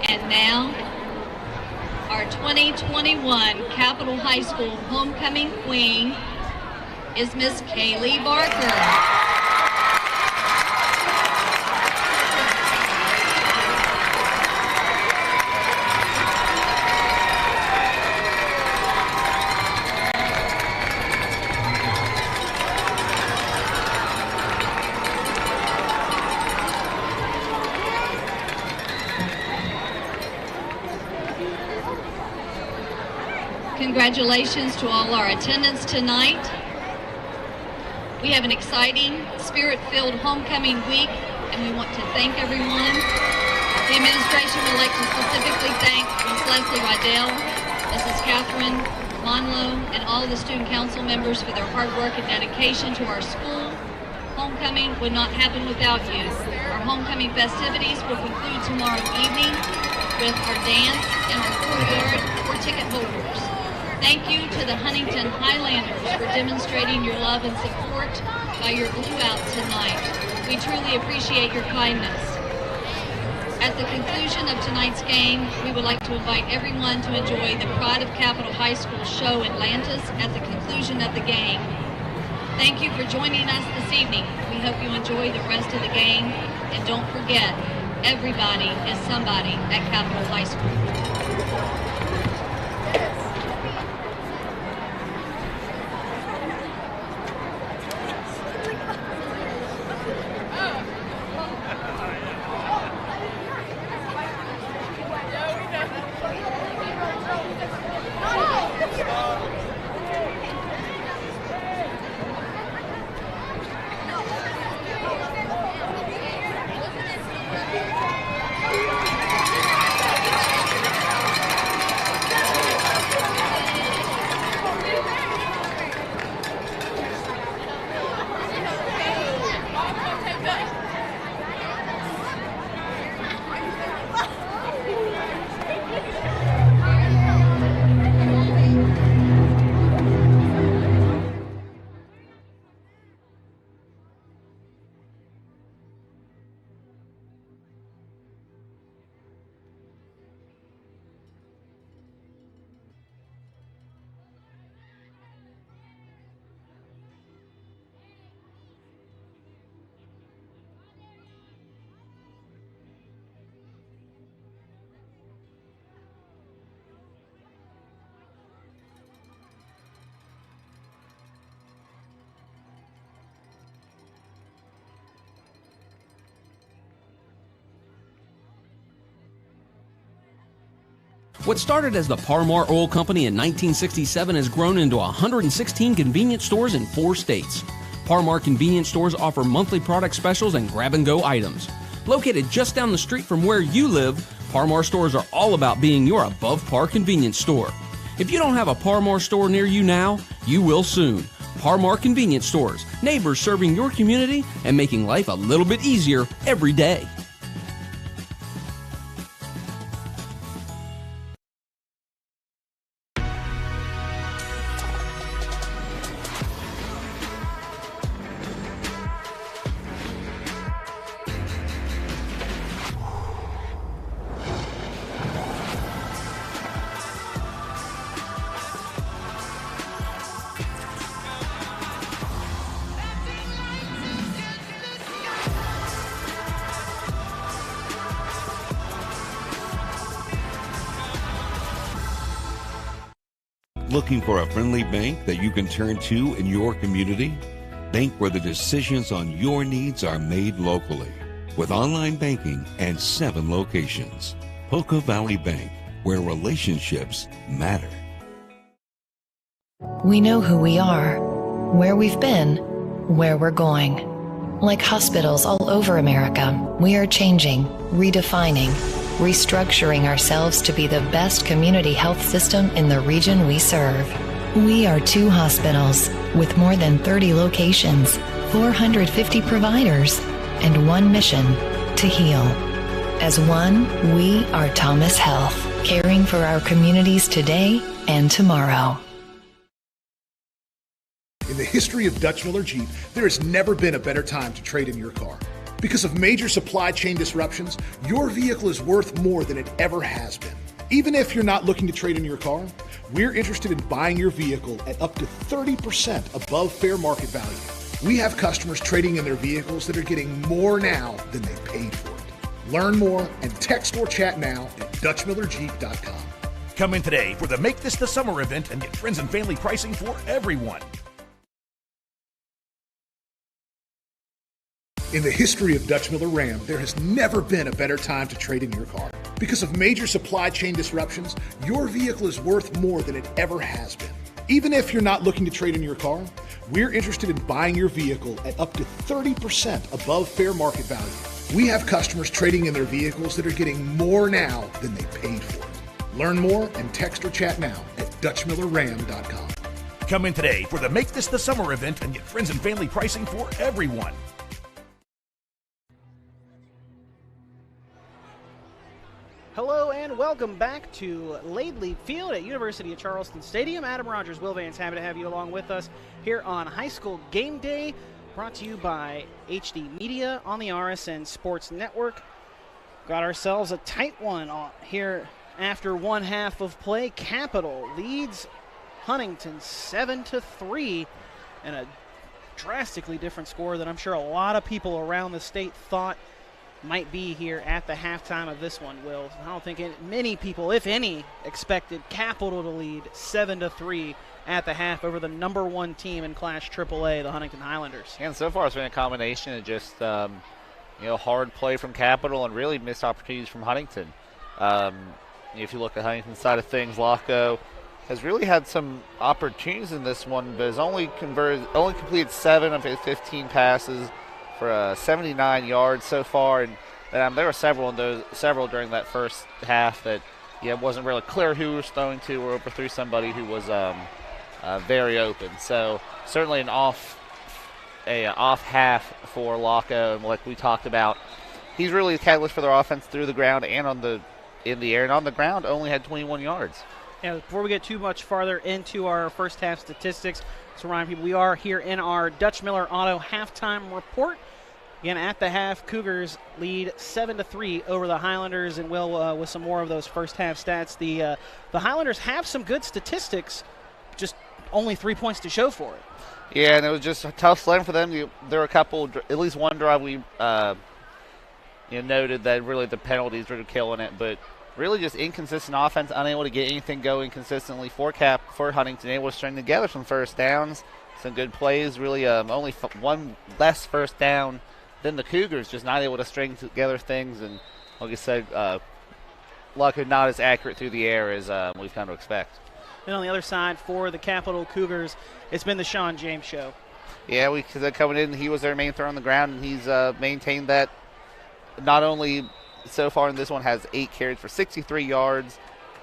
And now, our 2021 Capital High School homecoming queen is Miss Kaylee Barker. Congratulations to all our attendants tonight. We have an exciting, spirit-filled homecoming week, and we want to thank everyone. The administration would like to specifically thank Ms. Leslie Rydell, Mrs. Catherine Monlow, and all the student council members for their hard work and dedication to our school. Homecoming would not happen without you. Our homecoming festivities will conclude tomorrow evening with our dance and our courtyard for ticket holders. Thank you to the Huntington Highlanders for demonstrating your love and support by your blue out tonight. We truly appreciate your kindness. At the conclusion of tonight's game, we would like to invite everyone to enjoy the Pride of Capital High School show Atlantis at the conclusion of the game. Thank you for joining us this evening. We hope you enjoy the rest of the game. And don't forget, everybody is somebody at Capital High School. What started as the Parmar Oil Company in 1967 has grown into 116 convenience stores in 4 states. Parmar convenience stores offer monthly product specials and grab-and-go items. Located just down the street from where you live, Parmar stores are all about being your above-par convenience store. If you don't have a Parmar store near you now, you will soon. Parmar Convenience Stores, neighbors serving your community and making life a little bit easier every day. Looking for a friendly bank that you can turn to in your community? Bank where the decisions on your needs are made locally. With online banking and 7 locations. Poco Valley Bank, where relationships matter. We know who we are, where we've been, where we're going. Like hospitals all over America, we are changing, redefining, restructuring ourselves to be the best community health system in the region we serve. We are 2 hospitals with more than 30 locations, 450 providers, and 1 mission: to heal. As one, we are Thomas Health, caring for our communities today and tomorrow. In the history of Dutch Miller Jeep, there has never been a better time to trade in your car. Because of major supply chain disruptions, your vehicle is worth more than it ever has been. Even if you're not looking to trade in your car, we're interested in buying your vehicle at up to 30% above fair market value. We have customers trading in their vehicles that are getting more now than they paid for it. Learn more and text or chat now at DutchMillerJeep.com. Come in today for the Make This the Summer event and get friends and family pricing for everyone. In the history of Dutch Miller Ram, there has never been a better time to trade in your car. Because of major supply chain disruptions, your vehicle is worth more than it ever has been. Even if you're not looking to trade in your car, we're interested in buying your vehicle at up to 30% above fair market value. We have customers trading in their vehicles that are getting more now than they paid for it. Learn more and text or chat now at DutchMillerRam.com. Come in today for the Make This the Summer event and get friends and family pricing for everyone. Hello and welcome back to Laidley Field at University of Charleston Stadium. Adam Rogers, Will Vance, happy to have you along with us here on High School Game Day, brought to you by HD Media on the RSN Sports Network. Got ourselves a tight one here after one half of play. Capital leads Huntington 7-3, and a drastically different score than I'm sure a lot of people around the state thought might be here at the halftime of this one, Will. I don't think many people, if any, expected Capital to lead 7-3 at the half over the number 1 team in Class AAA, the Huntington Highlanders. And so far it's been a combination of just hard play from Capital and really missed opportunities from Huntington. If you look at Huntington's side of things, Laco has really had some opportunities in this one, but has only completed 7 of his 15 passes for 79 yards so far, and there were several during that first half that wasn't really clear who was throwing to or overthrew somebody who was very open. So certainly an off half for Laco, and like we talked about, he's really the catalyst for their offense through the ground and in the air, and on the ground only had 21 yards. Yeah, before we get too much farther into our first half statistics, let's remind people we are here in our Dutch Miller Auto halftime report. Again, at the half, Cougars lead 7-3 over the Highlanders, and Will, with some more of those first half stats, the Highlanders have some good statistics, just only 3 points to show for it. Yeah, and it was just a tough sledding for them. There were a couple, at least one drive we noted that really the penalties were killing it, but really just inconsistent offense, unable to get anything going consistently for Huntington, able to string together some first downs, some good plays, really only one less first down than the Cougars, just not able to string together things, and like I said, luck not as accurate through the air as we've come to expect. And on the other side for the Capital Cougars, it's been the Sean James show. Yeah, because coming in, he was their main throw on the ground, and he's maintained that. Not only so far in this one has 8 carries for 63 yards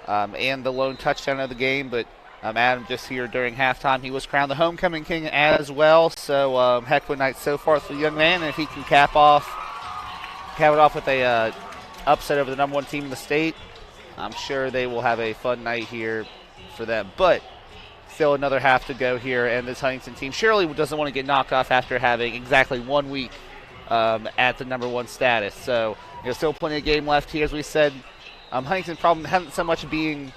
and the lone touchdown of the game, but Adam just here during halftime, he was crowned the homecoming king as well. So heck of a night so far for the young man, and if he can cap it off with a upset over the number 1 team in the state, I'm sure they will have a fun night here for them. But still another half to go here, and this Huntington team surely doesn't want to get knocked off after having exactly 1 week at the number 1 status. So still plenty of game left here, as we said. Huntington's problem hasn't so much being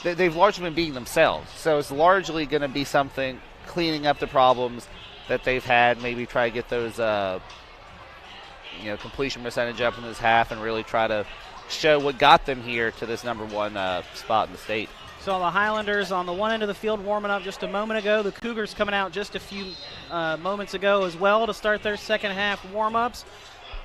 they've largely been beating themselves. So it's largely going to be something cleaning up the problems that they've had, maybe try to get those completion percentage up in this half and really try to show what got them here to this number 1 spot in the state. Saw the Highlanders on the one end of the field warming up just a moment ago. The Cougars coming out just a few moments ago as well to start their second half warm-ups.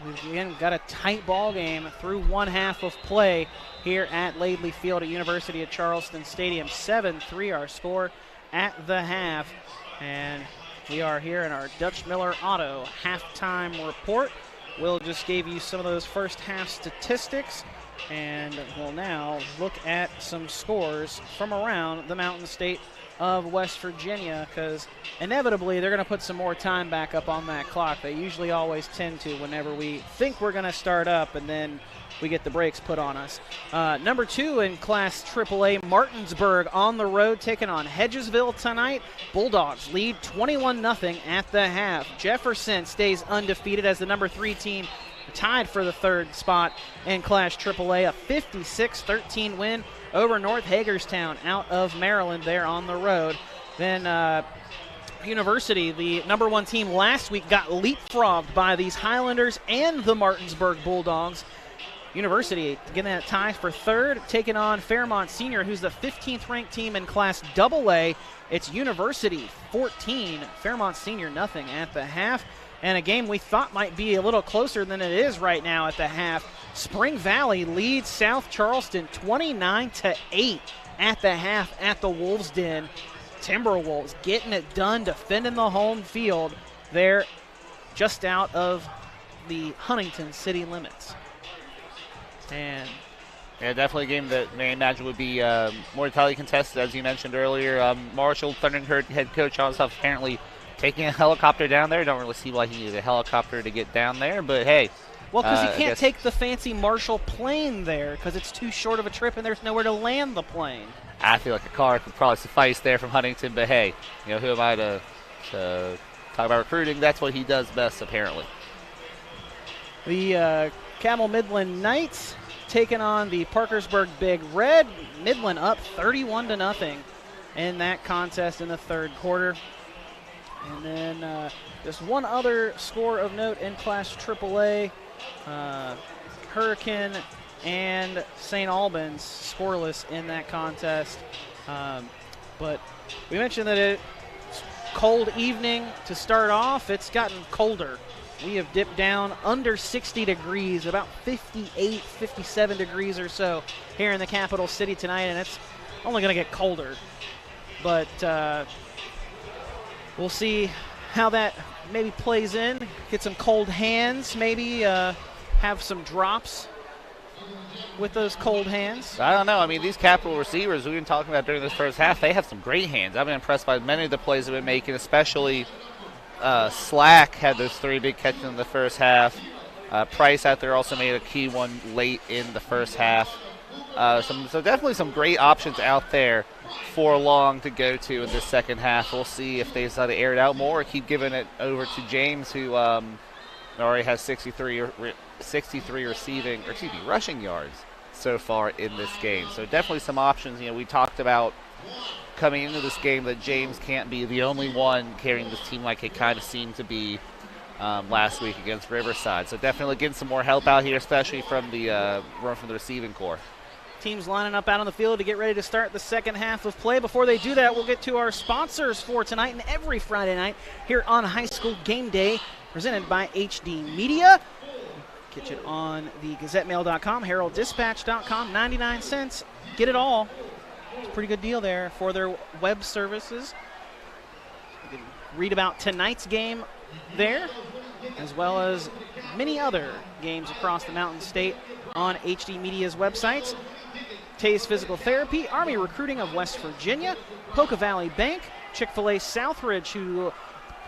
We've again got a tight ball game through one half of play here at Laidley Field at University of Charleston Stadium. 7-3 our score at the half. And we are here in our Dutch Miller Auto halftime report. Will just gave you some of those first half statistics, and we'll now look at some scores from around the Mountain State of West Virginia, because inevitably they're going to put some more time back up on that clock. They usually always tend to whenever we think we're going to start up, and then we get the brakes put on us. Number 2 in Class AAA, Martinsburg on the road taking on Hedgesville tonight. Bulldogs lead 21-0 at the half. Jefferson stays undefeated as the number 3 team, tied for the third spot in Class AAA. A 56-13 win over North Hagerstown out of Maryland there on the road. Then University, the number 1 team last week, got leapfrogged by these Highlanders and the Martinsburg Bulldogs. University getting that tie for third, taking on Fairmont Senior, who's the 15th ranked team in Class AA. It's University 14, Fairmont Senior nothing at the half. And a game we thought might be a little closer than it is right now at the half. Spring Valley leads South Charleston 29-8 at the half at the Wolves' Den. Timberwolves getting it done, defending the home field. They're just out of the Huntington city limits. And yeah, definitely a game that I imagine would be more tightly contested, as you mentioned earlier. Marshall Thundering Herd head coach John Huff apparently taking a helicopter down there. Don't really see why he needed a helicopter to get down there, but hey. Well, because he can't take the fancy Marshall plane there because it's too short of a trip and there's nowhere to land the plane. I feel like a car could probably suffice there from Huntington, but hey, you know, who am I to talk about recruiting? That's what he does best, apparently. The Camel Midland Knights taking on the Parkersburg Big Red. Midland up 31-0 in that contest in the third quarter. And then just one other score of note in Class AAA. Hurricane and St. Albans scoreless in that contest. But we mentioned that it's cold evening to start off. It's gotten colder. We have dipped down under 60 degrees, about 58, 57 degrees or so here in the capital city tonight, and it's only going to get colder. But we'll see how that maybe plays in. Get some cold hands, maybe have some drops with those cold hands. I don't know. I mean, these Capital receivers we've been talking about during this first half, they have some great hands. I've been impressed by many of the plays they've been making, especially Slack had those 3 big catches in the first half. Price out there also made a key one late in the first half. So definitely some great options out there for Long to go to in the second half. We'll see if they decide to air it out more or keep giving it over to James, who already has 63 rushing yards so far in this game. So definitely some options. You know, we talked about coming into this game that James can't be the only one carrying this team like it kind of seemed to be last week against Riverside. So definitely getting some more help out here, especially from the receiving core. Teams lining up out on the field to get ready to start the second half of play. Before they do that, we'll get to our sponsors for tonight and every Friday night here on High School Game Day, presented by HD Media. Get it on the GazetteMail.com, HeraldDispatch.com, 99 cents. Get it all. It's a pretty good deal there for their web services. You can read about tonight's game there, as well as many other games across the Mountain State on HD Media's websites. Taze Physical Therapy, Army Recruiting of West Virginia, Poca Valley Bank, Chick-fil-A Southridge, who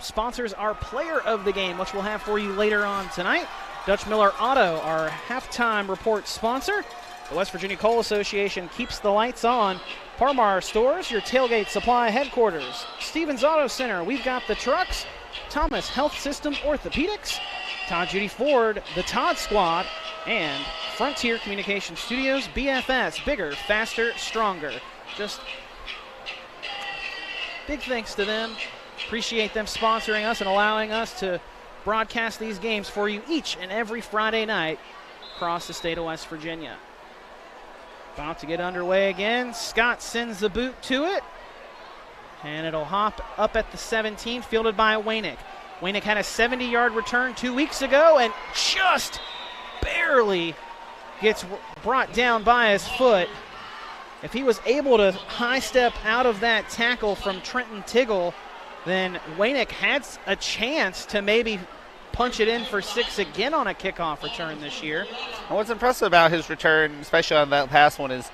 sponsors our player of the game, which we'll have for you later on tonight. Dutch Miller Auto, our halftime report sponsor. The West Virginia Coal Association keeps the lights on. Parmar Stores, your tailgate supply headquarters. Stevens Auto Center, we've got the trucks. Thomas Health System Orthopedics. Todd Judy Ford, the Todd Squad. And Frontier Communication Studios, BFS, bigger, faster, stronger. Just big thanks to them. Appreciate them sponsoring us and allowing us to broadcast these games for you each and every Friday night across the state of West Virginia. About to get underway again. Scott sends the boot to it. And it'll hop up at the 17, fielded by Wainick. Wainick had a 70-yard return 2 weeks ago and just barely gets brought down by his foot. If he was able to high step out of that tackle from Trenton Tiggle, then Wainick had a chance to maybe punch it in for 6 again on a kickoff return this year. And what's impressive about his return, especially on that past one, is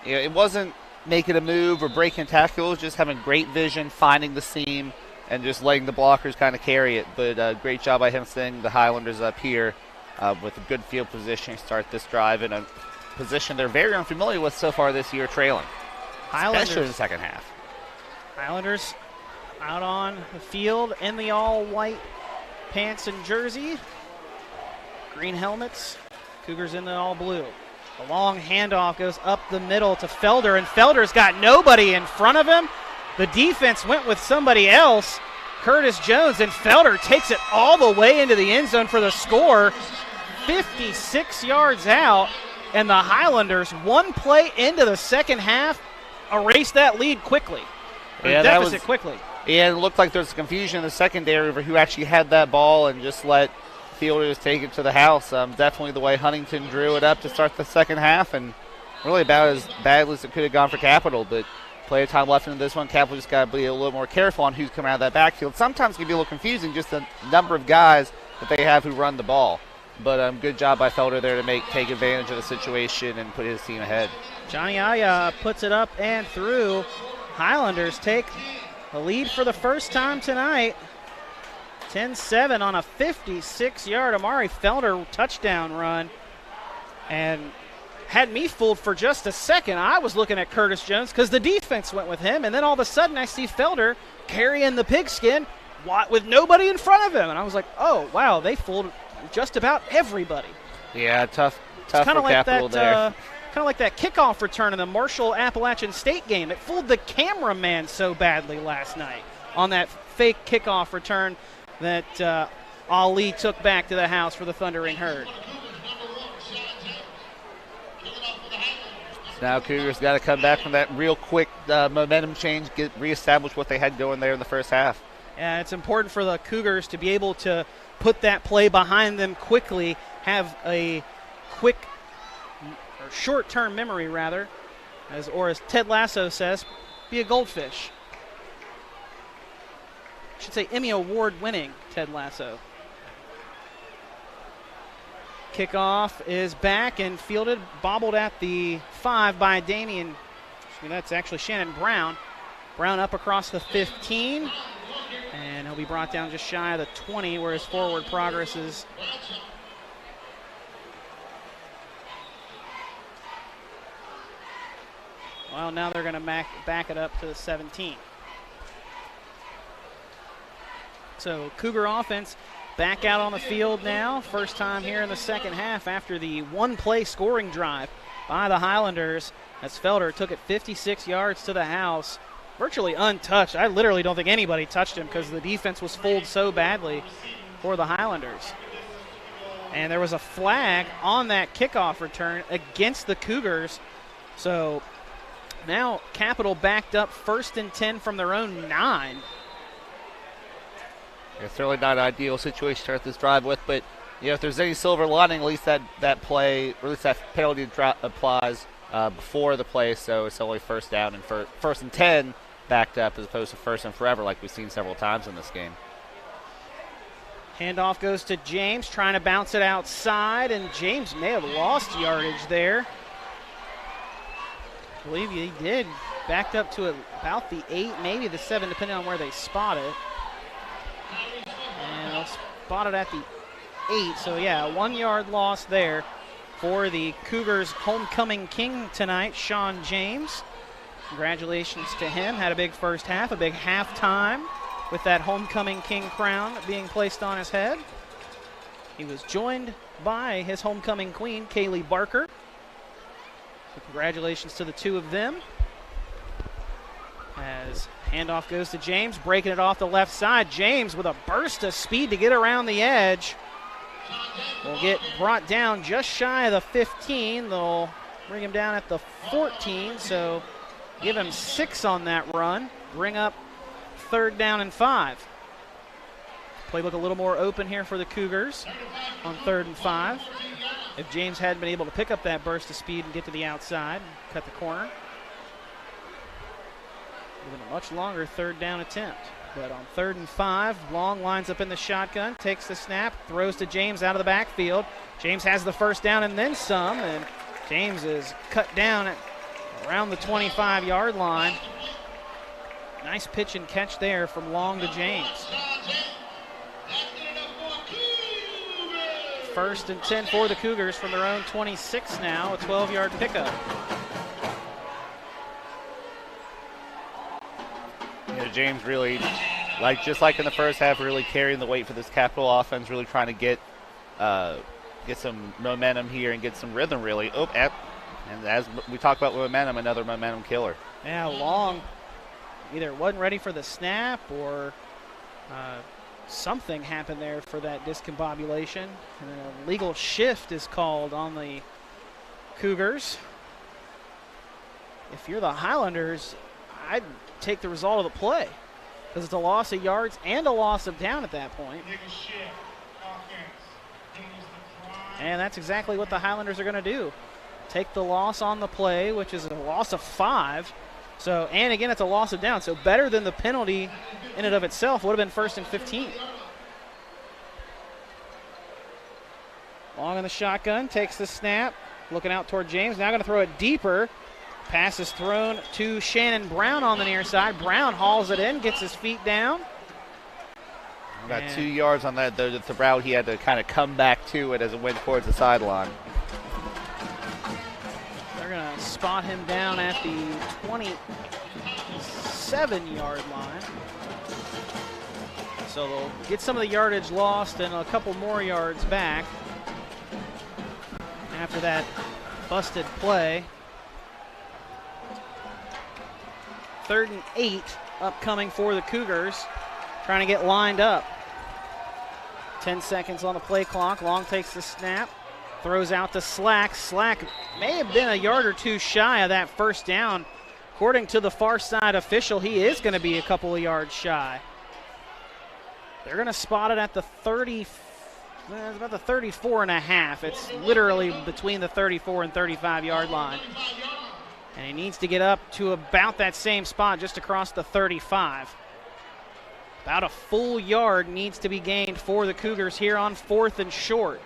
it wasn't making a move or breaking tackles, just having great vision, finding the seam, and just letting the blockers kind of carry it. But great job by him sending the Highlanders up here with a good field position to start this drive in a position they're very unfamiliar with so far this year, trailing, especially in the second half. Highlanders out on the field in the all-white pants and jersey, green helmets. Cougars in the all-blue. The long handoff goes up the middle to Felder, and Felder's got nobody in front of him. The defense went with somebody else, Curtis Jones, and Felder takes it all the way into the end zone for the score. 56 yards out, and the Highlanders, one play into the second half, erased that lead quickly. Quickly. Yeah, it looked like there was confusion in the secondary over who actually had that ball and just let fielders take it to the house. Definitely the way Huntington drew it up to start the second half, and really about as badly as it could have gone for Capital. But plenty of time left in this one. Capital just got to be a little more careful on who's coming out of that backfield. Sometimes it can be a little confusing, just the number of guys that they have who run the ball. But good job by Felder there to take advantage of the situation and put his team ahead. Johnny Aya puts it up and through. Highlanders take the lead for the first time tonight. 10-7 on a 56-yard Amari Felder touchdown run. And had me fooled for just a second. I was looking at Curtis Jones because the defense went with him, and then all of a sudden I see Felder carrying the pigskin with nobody in front of him. And I was like, oh, wow, they fooled just about everybody. Yeah, tough for Capital there. Kind of like that kickoff return in the Marshall-Appalachian State game. It fooled the cameraman so badly last night on that fake kickoff return that Ali took back to the house for the Thundering Herd. Now Cougars got to come back from that real quick momentum change, reestablish what they had going there in the first half. Yeah, it's important for the Cougars to be able to put that play behind them quickly, have a quick or short-term memory rather, as Ted Lasso says, be a goldfish. I should say Emmy Award-winning Ted Lasso. Kickoff is back and fielded, bobbled at the 5 by Damian. That's actually Shannon Brown. Brown up across the 15. And he'll be brought down just shy of the 20 where his forward progress is. Well, now they're going to back it up to the 17. So Cougar offense back out on the field now. First time here in the second half after the one-play scoring drive by the Highlanders as Felder took it 56 yards to the house. Virtually untouched. I literally don't think anybody touched him because the defense was fooled so badly for the Highlanders. And there was a flag on that kickoff return against the Cougars. So now Capital backed up 1st and 10 from their own 9. It's really not an ideal situation to start this drive with, but if there's any silver lining, at least that play, or at least that penalty applies before the play, so it's only first down and 1st and 10 backed up as opposed to 1st and forever like we've seen several times in this game. Handoff goes to James, trying to bounce it outside, and James may have lost yardage there. I believe he did. Backed up to about the 8, maybe the 7, depending on where they spot it. And they'll spot it at the 8, so yeah, a 1-yard loss there for the Cougars' homecoming king tonight, Sean James. Congratulations to him. Had a big first half, a big halftime with that homecoming king crown being placed on his head. He was joined by his homecoming queen, Kaylee Barker. So congratulations to the two of them. As handoff goes to James, breaking it off the left side. James with a burst of speed to get around the edge. Will get brought down just shy of the 15. They'll bring him down at the 14, so give him 6 on that run. Bring up 3rd down and 5. Playbook a little more open here for the Cougars on 3rd and 5. If James hadn't been able to pick up that burst of speed and get to the outside and cut the corner. Even a much longer 3rd down attempt. But on 3rd and 5, Long lines up in the shotgun, takes the snap, throws to James out of the backfield. James has the 1st down and then some, and James is cut down at around the 25-yard line. Nice pitch and catch there from Long to James. 1st and 10 for the Cougars from their own 26 now, a 12-yard pickup. James really, just like in the first half, really carrying the weight for this Capital offense, really trying to get some momentum here and get some rhythm, really. And as we talk about momentum, another momentum killer. Yeah, Long either wasn't ready for the snap or something happened there for that discombobulation. And a legal shift is called on the Cougars. If you're the Highlanders, I'd take the result of the play because it's a loss of yards and a loss of down at that point. And that's exactly what the Highlanders are going to do. Take the loss on the play, which is a loss of 5. So, and again, it's a loss of down. So better than the penalty in and of itself would have been 1st and 15. Long in the shotgun, takes the snap, looking out toward James. Now going to throw it deeper. Pass is thrown to Shannon Brown on the near side. Brown hauls it in, gets his feet down. About 2 yards on that, though. The route he had to kind of come back to it as it went towards the sideline. They're going to spot him down at the 27-yard line. So they'll get some of the yardage lost and a couple more yards back after that busted play. 3rd and 8 upcoming for the Cougars, trying to get lined up. 10 seconds on the play clock. Long takes the snap, throws out to Slack. Slack may have been a yard or two shy of that 1st down. According to the far side official, he is going to be a couple of yards shy. They're going to spot it at the 30, it's about the 34 and a half. It's literally between the 34 and 35-yard line. And he needs to get up to about that same spot, just across the 35. About a full yard needs to be gained for the Cougars here on 4th and short.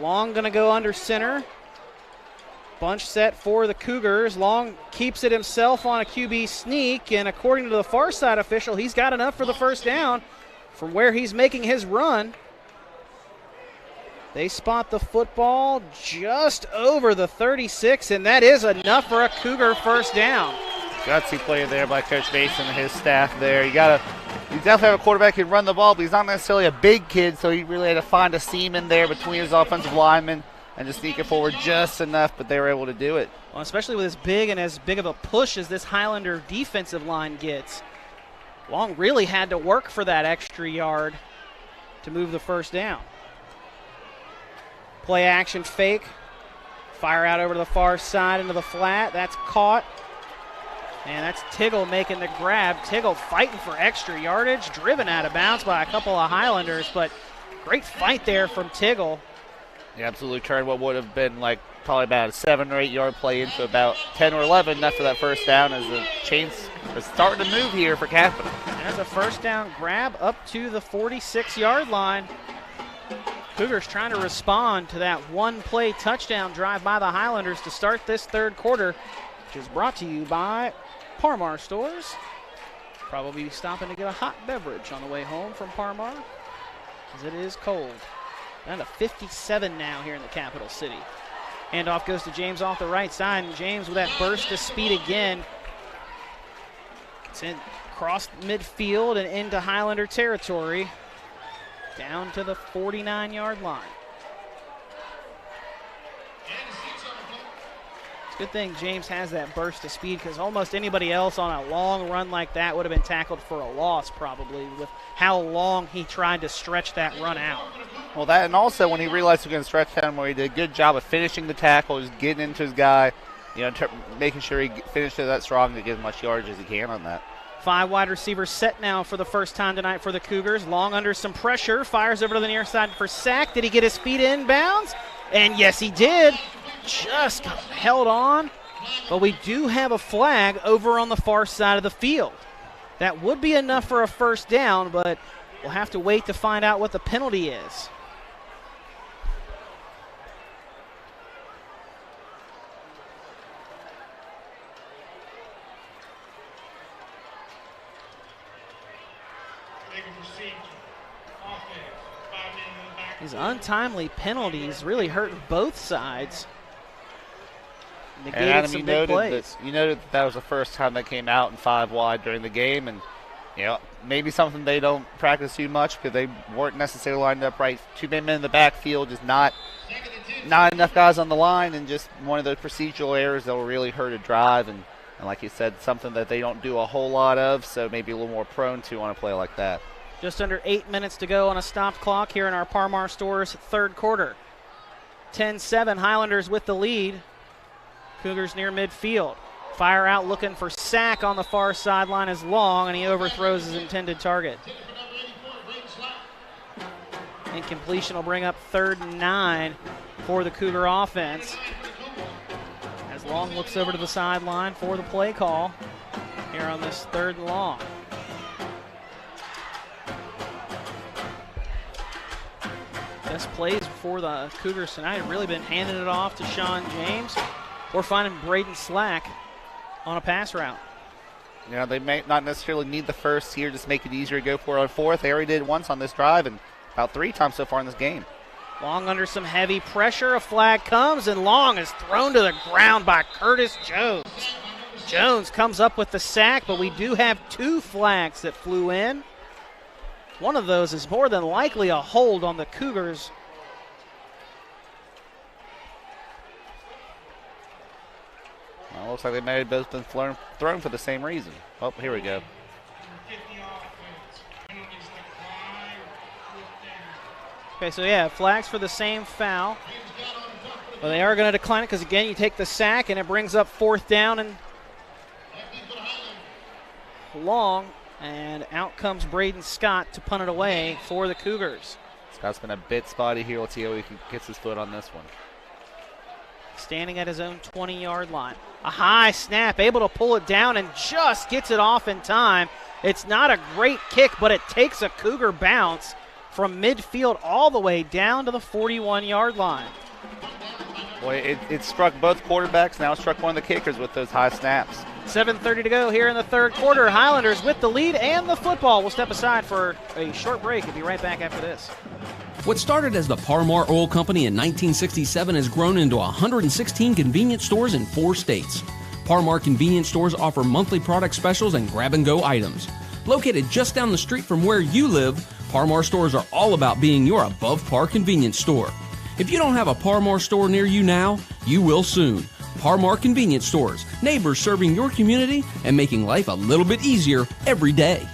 Long going to go under center. Bunch set for the Cougars. Long keeps it himself on a QB sneak, and according to the far side official, he's got enough for the 1st down from where he's making his run. They spot the football just over the 36, and that is enough for a Cougar 1st down. Gutsy play there by Coach Mason and his staff there. You definitely have a quarterback who can run the ball, but he's not necessarily a big kid, so he really had to find a seam in there between his offensive linemen and just sneak it forward just enough, but they were able to do it. Well, especially with as big of a push as this Highlander defensive line gets. Long really had to work for that extra yard to move the 1st down. Play action fake. Fire out over to the far side into the flat. That's caught. And that's Tiggle making the grab. Tiggle fighting for extra yardage. Driven out of bounds by a couple of Highlanders, but great fight there from Tiggle. He absolutely turned what would have been like probably about a 7 or 8 yard play into about 10 or 11 after that 1st down, as the chains are starting to move here for Capital. There's a 1st down grab up to the 46-yard line. Cougars trying to respond to that one-play touchdown drive by the Highlanders to start this 3rd quarter, which is brought to you by Parmar Stores. Probably stopping to get a hot beverage on the way home from Parmar, as it is cold. Down to 57 now here in the capital city. Handoff goes to James off the right side, and James with that burst of speed again. It's in across midfield and into Highlander territory, down to the 49-yard line. It's a good thing James has that burst of speed, because almost anybody else on a long run like that would have been tackled for a loss probably, with how long he tried to stretch that run out. Well, that, and also when he realized he was going to stretch down, where he did a good job of finishing the tackle, just getting into his guy, making sure he finishes that strong to get as much yardage as he can on that. 5 wide receivers set now for the first time tonight for the Cougars. Long under some pressure, fires over to the near side for sack. Did he get his feet in bounds? And yes, he did. Just got held on. But we do have a flag over on the far side of the field. That would be enough for a first down, but we'll have to wait to find out what the penalty is. These untimely penalties really hurt both sides. Negated and Adam, some big plays. You noted that was the first time they came out in 5 wide during the game, and maybe something they don't practice too much because they weren't necessarily lined up right. 2 men in the backfield, just not enough guys on the line, and just one of those procedural errors that will really hurt a drive. And like you said, something that they don't do a whole lot of, so maybe a little more prone to on a play like that. Just under 8 minutes to go on a stopped clock here in our Parmar Stores third quarter. 10-7, Highlanders with the lead. Cougars near midfield. Fire out looking for sack on the far sideline is Long, and he overthrows his intended target. Incompletion will bring up 3rd and 9 for the Cougar offense. As Long looks over to the sideline for the play call here on this 3rd and long. Best plays for the Cougars tonight have really been handing it off to Sean James or finding Braden Slack on a pass route. They may not necessarily need the first here, just make it easier to go for it on 4th. They already did it once on this drive and about 3 times so far in this game. Long under some heavy pressure. A flag comes, and Long is thrown to the ground by Curtis Jones. Jones comes up with the sack, but we do have 2 flags that flew in. One of those is more than likely a hold on the Cougars. Well, looks like they may have both been thrown for the same reason. Oh, here we go. Okay, so yeah, flags for the same foul. But they are going to decline it because, again, you take the sack and it brings up 4th down and long. And out comes Braden Scott to punt it away for the Cougars. Scott's been a bit spotty here. Let's see how he gets his foot on this one. Standing at his own 20-yard line. A high snap, able to pull it down and just gets it off in time. It's not a great kick, but it takes a Cougar bounce from midfield all the way down to the 41-yard line. Boy, it struck both quarterbacks. Now it struck one of the kickers with those high snaps. 7:30 to go here in the third quarter. Highlanders with the lead and the football. We'll step aside for a short break and be right back after this. What started as the Parmar Oil Company in 1967 has grown into 116 convenience stores in 4 states. Parmar convenience stores offer monthly product specials and grab-and-go items. Located just down the street from where you live, Parmar stores are all about being your above-par convenience store. If you don't have a Parmar store near you now, you will soon. Parmar Convenience Stores, neighbors serving your community and making life a little bit easier every day.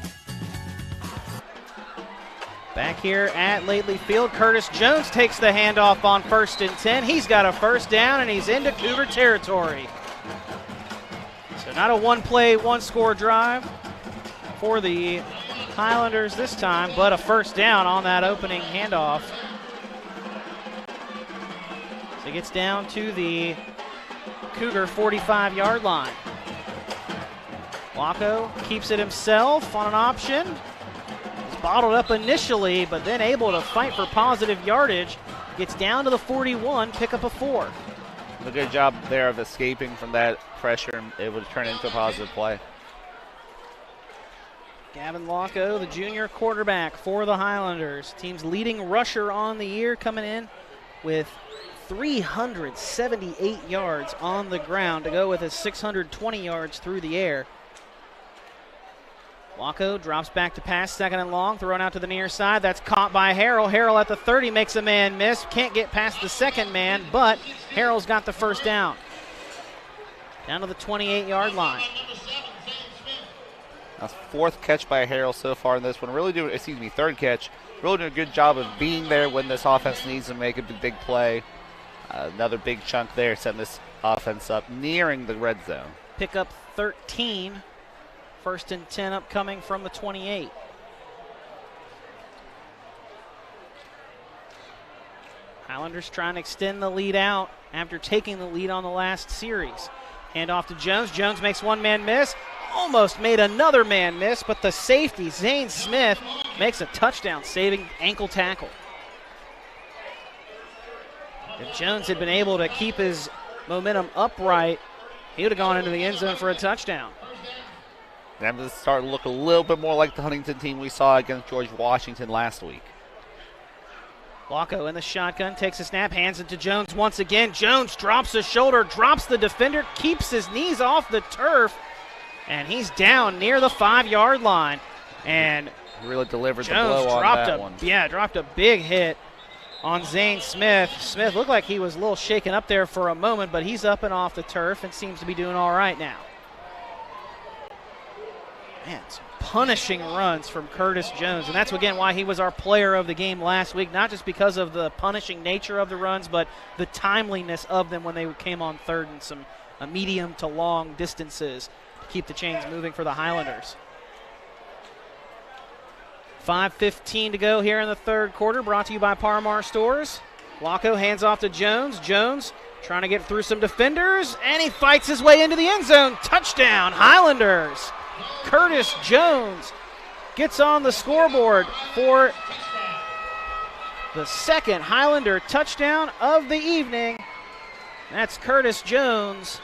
Back here at Lately Field, Curtis Jones takes the handoff on 1st and 10. He's got a first down and he's into Cougar territory. So not a one-play, one-score drive for the Highlanders this time, but a first down on that opening handoff. So he gets down to the Cougar 45-yard line. Waco keeps it himself on an option. He's bottled up initially, but then able to fight for positive yardage. Gets down to the 41, pick up a 4. A good job there of escaping from that pressure and able to turn it into a positive play. Gavin Waco, the junior quarterback for the Highlanders. Team's leading rusher on the year, coming in with 378 yards on the ground to go with his 620 yards through the air. Waco drops back to pass, 2nd and long, thrown out to the near side. That's caught by Harrell. Harrell at the 30 makes a man miss. Can't get past the 2nd man, but Harrell's got the first down. Down to the 28-yard line. That's fourth catch by Harrell so far in this one. Third catch. Really doing a good job of being there when this offense needs to make a big play. Another big chunk there, setting this offense up, nearing the red zone. Pick up 13. 1st and 10 upcoming from the 28. Highlanders trying to extend the lead out after taking the lead on the last series. Hand off to Jones. Jones makes one man miss. Almost made another man miss, but the safety, Zane Smith, makes a touchdown, saving ankle tackle. If Jones had been able to keep his momentum upright, he would have gone into the end zone for a touchdown. Them to start to look a little bit more like the Huntington team we saw against George Washington last week. Locko in the shotgun, takes a snap, hands it to Jones once again. Jones drops his shoulder, drops the defender, keeps his knees off the turf, and he's down near the 5-yard line. And really delivered Jones the blow on that one. Yeah, dropped a big hit on Zane Smith. Smith looked like he was a little shaken up there for a moment, but he's up and off the turf and seems to be doing all right now. Man, some punishing runs from Curtis Jones, and that's again why he was our player of the game last week, not just because of the punishing nature of the runs, but the timeliness of them when they came on third and some medium to long distances to keep the chains moving for the Highlanders. 5:15 to go here in the third quarter, brought to you by Parmar Stores. Locko hands off to Jones. Jones trying to get through some defenders, and he fights his way into the end zone. Touchdown, Highlanders. Curtis Jones gets on the scoreboard for the second Highlander touchdown of the evening. That's Curtis Jones'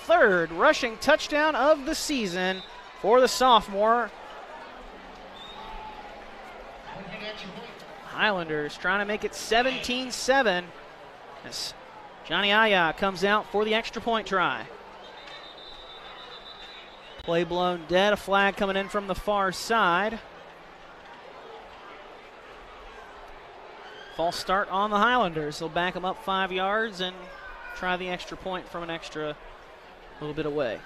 third rushing touchdown of the season for the sophomore. Highlanders trying to make it 17-7 as Johnny Aya comes out for the extra point try. Play blown dead, a flag coming in from the far side. False start on the Highlanders. They'll back them up 5 yards and try the extra point from an extra little bit away.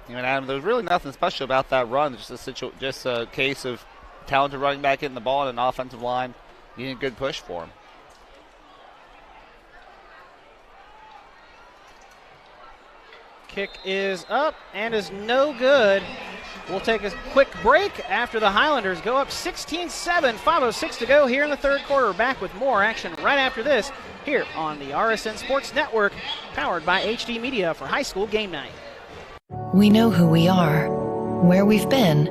Adam, there's really nothing special about that run. Just a case of talented running back getting the ball and an offensive line needing a good push for him. Kick is up and is no good. We'll take a quick break after the Highlanders go up 16-7, 5:06 to go here in the third quarter. Back with more action right after this here on the RSN Sports Network, powered by HD Media for high school game night. We know who we are, where we've been,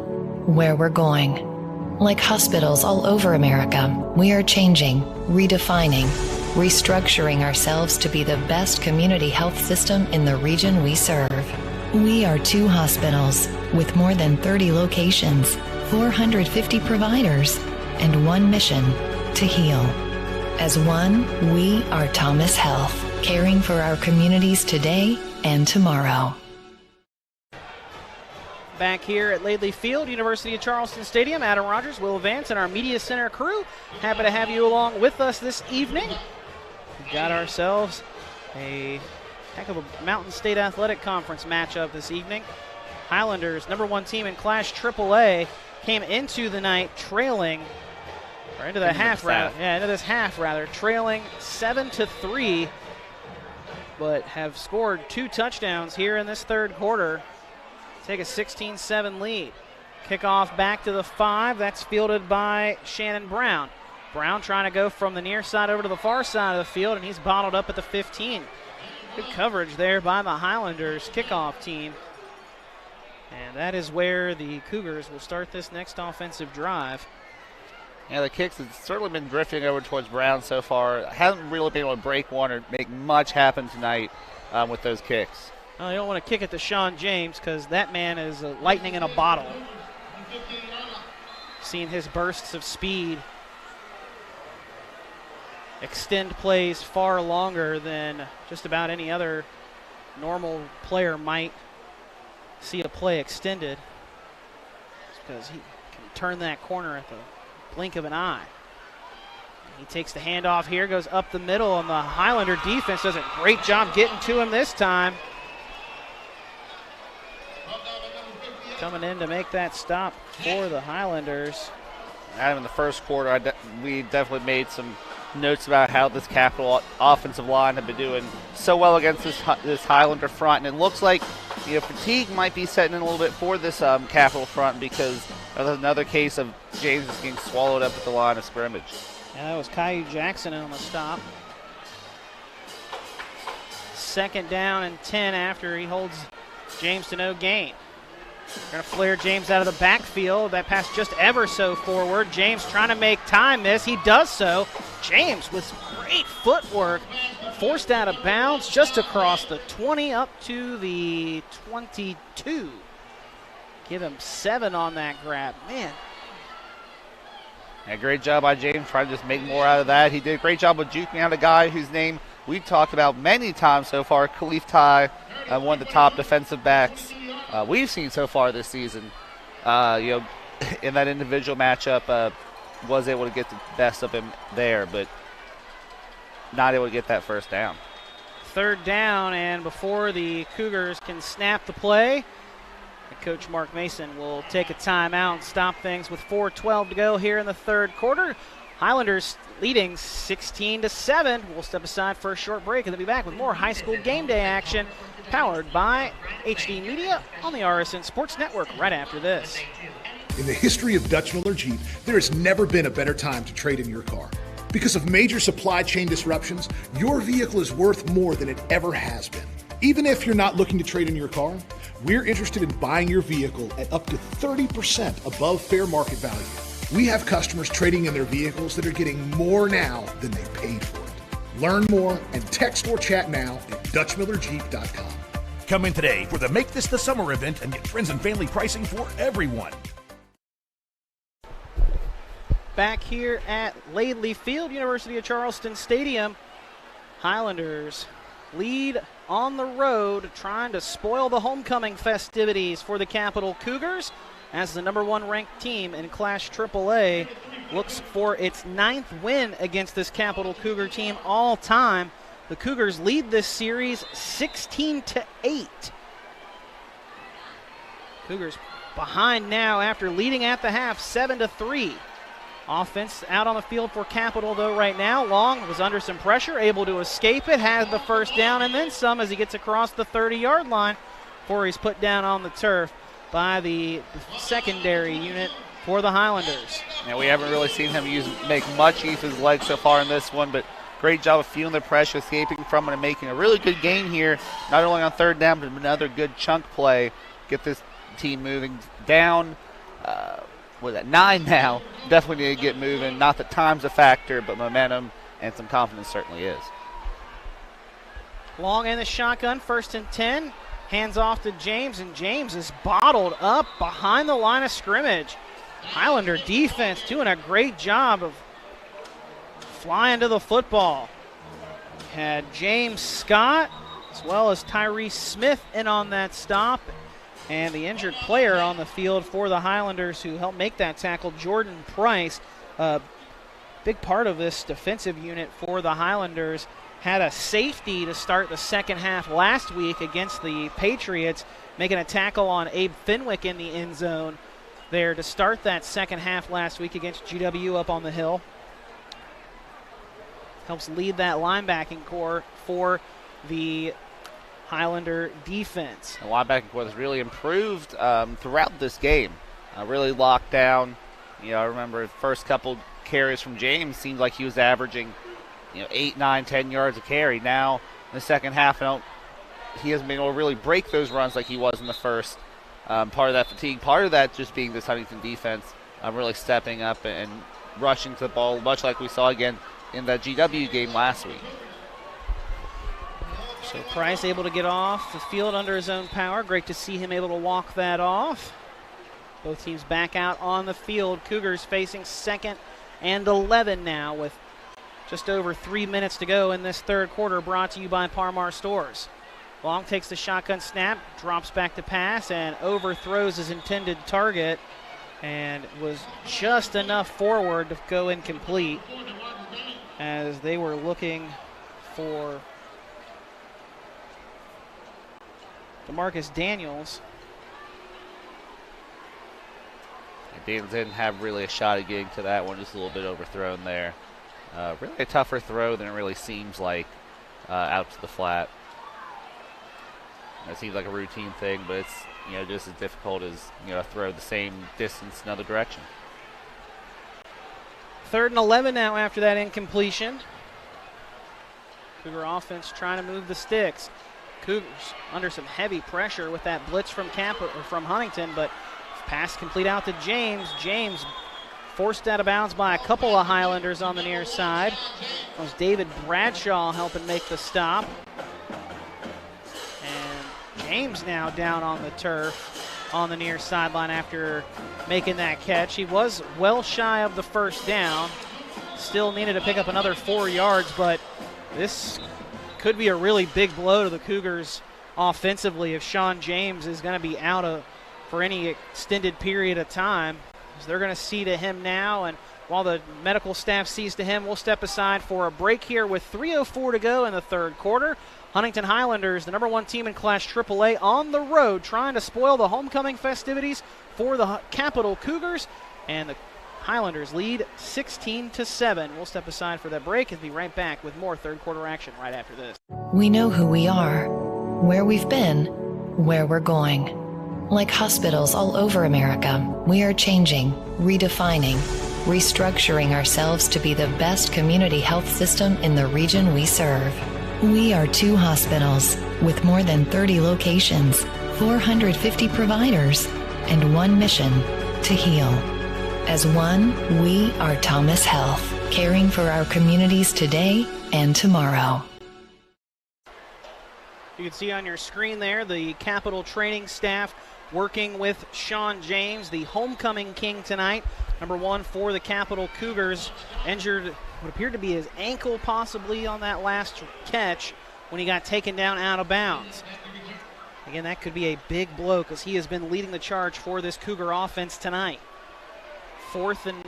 where we're going. Like hospitals all over America, we are changing, redefining, restructuring ourselves to be the best community health system in the region we serve. We are 2 hospitals with more than 30 locations, 450 providers, and 1 mission: to heal. As one, we are Thomas Health, caring for our communities today and tomorrow. Back here at Laidley Field, University of Charleston Stadium, Adam Rogers, Will Vance, and our Media Center crew. Happy to have you along with us this evening. We've got ourselves a heck of a Mountain State Athletic Conference matchup this evening. Highlanders, number 1 team in Class AAA, came into the night trailing, or into this half, trailing 7-3, but have scored 2 touchdowns here in this third quarter. Take a 16-7 lead. Kickoff back to the 5. That's fielded by Shannon Brown. Brown trying to go from the near side over to the far side of the field, and he's bottled up at the 15. Good coverage there by the Highlanders kickoff team. And that is where the Cougars will start this next offensive drive. Yeah, the kicks have certainly been drifting over towards Brown so far. Hasn't really been able to break one or make much happen tonight with those kicks. Well, you don't want to kick it to Sean James because that man is lightning in a bottle. Seeing his bursts of speed extend plays far longer than just about any other normal player might see a play extended, because he can turn that corner at the blink of an eye. He takes the handoff here, goes up the middle, and the Highlander defense does a great job getting to him this time. Coming in to make that stop for the Highlanders. And in the first quarter, we definitely made some notes about how this Capital offensive line had been doing so well against this Highlander front, and it looks like fatigue might be setting in a little bit for this Capital front because there's another case of James is getting swallowed up at the line of scrimmage. Yeah, that was Caillou Jackson on the stop. 2nd down and 10 after he holds James to no gain. Going to flare James out of the backfield. That pass just ever so forward. James trying to make time miss. He does so. James with great footwork. Forced out of bounds just across the 20 up to the 22. Give him 7 on that grab. Man. Yeah, great job by James trying to just make more out of that. He did a great job of juking out a guy whose name we've talked about many times so far, Khalif Ty, one of the top defensive backs we've seen so far this season. In that individual matchup, was able to get the best of him there, but not able to get that first down. 3rd down, and before the Cougars can snap the play, Coach Mark Mason will take a timeout and stop things with 4:12 to go here in the 3rd quarter. Highlanders leading 16-7. We'll step aside for a short break and then be back with more high school game day action powered by HD Media on the RSN Sports Network right after this. In the history of Dutch Miller Jeep, there has never been a better time to trade in your car. Because of major supply chain disruptions, your vehicle is worth more than it ever has been. Even if you're not looking to trade in your car, we're interested in buying your vehicle at up to 30% above fair market value. We have customers trading in their vehicles that are getting more now than they paid for it. Learn more and text or chat now at DutchMillerJeep.com. Come in today for the Make This the Summer event and get friends and family pricing for everyone. Back here at Laidley Field, University of Charleston Stadium, Highlanders lead on the road, trying to spoil the homecoming festivities for the Capital Cougars as the #1 ranked team in Class AAA looks for its 9th win against this Capital Cougar team all time. The Cougars lead this series 16-8. Cougars behind now after leading at the half 7-3. Offense out on the field for Capital, though, right now. Long was under some pressure, able to escape it, has the first down, and then some as he gets across the 30-yard line before he's put down on the turf by the secondary unit for the Highlanders. Now, we haven't really seen him make much use of his legs so far in this one, but great job of feeling the pressure, escaping from it, and making a really good gain here, not only on 3rd down, but another good chunk play. Get this team moving down. We're at 9 now. Definitely need to get moving. Not that time's a factor, but momentum and some confidence certainly is. Long in the shotgun, 1st and 10. Hands off to James, and James is bottled up behind the line of scrimmage. Highlander defense doing a great job of flying to the football. Had James Scott as well as Tyrese Smith in on that stop. And the injured player on the field for the Highlanders who helped make that tackle, Jordan Price, a big part of this defensive unit for the Highlanders, had a safety to start the second half last week against the Patriots, making a tackle on Abe Fenwick in the end zone there to start that second half last week against GW up on the hill. Helps lead that linebacking core for the Highlander defense. The linebacking core has really improved throughout this game. Really locked down. I remember the first couple carries from James seemed like he was averaging 8, 9, 10 yards a carry. Now in the second half, he hasn't been able to really break those runs like he was in the first. Part of that fatigue, part of that just being this Huntington defense really stepping up and rushing to the ball, much like we saw again in the GW game last week. So Price able to get off the field under his own power. Great to see him able to walk that off. Both teams back out on the field. Cougars facing 2nd and 11 now with just over 3 minutes to go in this 3rd quarter, brought to you by Parmar Stores. Long takes the shotgun snap, drops back to pass, and overthrows his intended target and was just enough forward to go incomplete as they were looking for DeMarcus Daniels. Daniels didn't have really a shot at getting to that one, just a little bit overthrown there. Really a tougher throw than it really seems like out to the flat. It seems like a routine thing, but it's just as difficult as a throw the same distance in another direction. 3rd and 11 now after that incompletion. Cougar offense trying to move the sticks. Cougars under some heavy pressure with that blitz from Huntington, but pass complete out to James. James forced out of bounds by a couple of Highlanders on the near side. It was David Bradshaw helping make the stop. And James now down on the turf on the near sideline after making that catch. He was well shy of the first down. Still needed to pick up another 4 yards, but this could be a really big blow to the Cougars offensively if Sean James is going to be out for any extended period of time. So they're going to see to him now, and while the medical staff sees to him, we'll step aside for a break here with 3:04 to go in the 3rd quarter. Huntington Highlanders, the #1 team in Class AAA, on the road trying to spoil the homecoming festivities for the Capital Cougars, and the Highlanders lead 16-7. We'll step aside for that break and be right back with more 3rd quarter action right after this. We know who we are, where we've been, where we're going. Like hospitals all over America, we are changing, redefining, restructuring ourselves to be the best community health system in the region we serve. We are 2 hospitals with more than 30 locations, 450 providers, and 1 mission: to heal. As one, we are Thomas Health, caring for our communities today and tomorrow. You can see on your screen there the Capital training staff working with Sean James, the homecoming king tonight. #1 for the Capital Cougars, injured what appeared to be his ankle possibly on that last catch when he got taken down out of bounds. Again, that could be a big blow because he has been leading the charge for this Cougar offense tonight. 4th and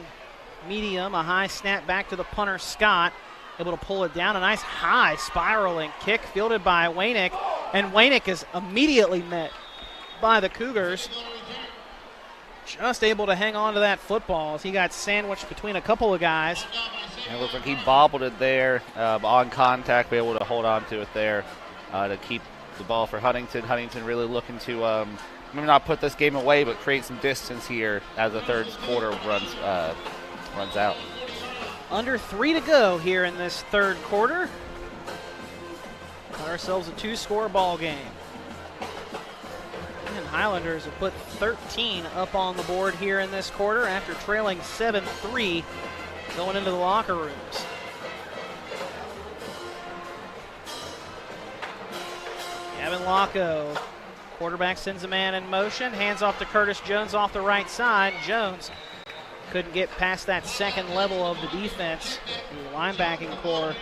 medium, a high snap back to the punter Scott, able to pull it down. A nice high spiraling kick fielded by Wainick, and Wainick is immediately met by the Cougars. Just able to hang on to that football as he got sandwiched between a couple of guys. It looks like he bobbled it there on contact, be able to hold on to it there to keep the ball for Huntington. Huntington really looking to maybe not put this game away, but create some distance here as the 3rd quarter runs out. Under 3 to go here in this 3rd quarter. Got ourselves a 2-score ball game. And Highlanders have put 13 up on the board here in this quarter after trailing 7-3 going into the locker rooms. Gavin Locko, quarterback sends a man in motion, hands off to Curtis Jones off the right side. Jones couldn't get past that 2nd level of the defense. The linebacking core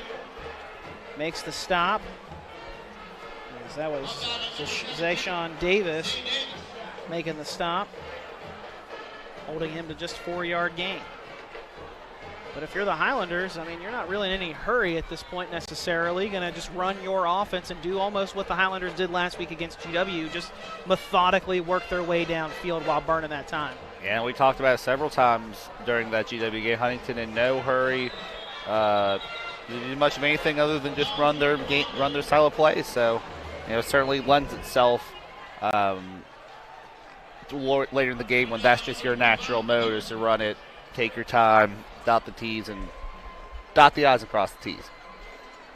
makes the stop. That was Zayshawn Davis making the stop, holding him to just 4-yard gain. But if you're the Highlanders, I mean, you're not really in any hurry at this point necessarily. Going to just run your offense and do almost what the Highlanders did last week against GW, just methodically work their way downfield while burning that time. Yeah, we talked about it several times during that GW game. Huntington in no hurry. Didn't do much of anything other than just run their style of play. So, it certainly lends itself later in the game when that's just your natural mode, is to run it, take your time, dot the T's, and dot the I's and cross the T's.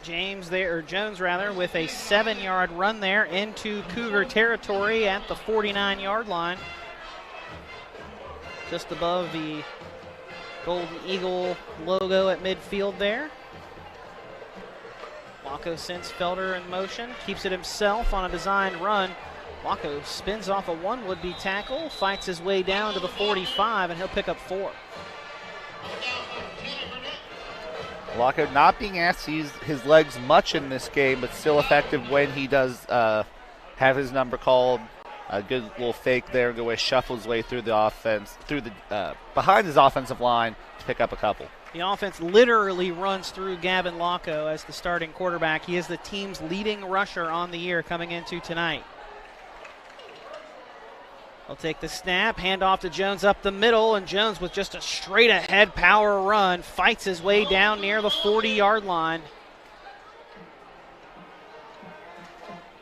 Jones with a 7-yard run there into Cougar territory at the 49-yard line. Just above the Golden Eagle logo at midfield there. Locko sends Felder in motion, keeps it himself on a designed run. Locko spins off a one would-be tackle, fights his way down to the 45, and he'll pick up 4. Locko not being asked to use his legs much in this game, but still effective when he does have his number called. A good little fake there, go away, shuffle his way through the offense, behind his offensive line to pick up a couple. The offense literally runs through Gavin Locko as the starting quarterback. He is the team's leading rusher on the year coming into tonight. He'll take the snap, hand off to Jones up the middle, and Jones with just a straight ahead power run fights his way down near the 40-yard line.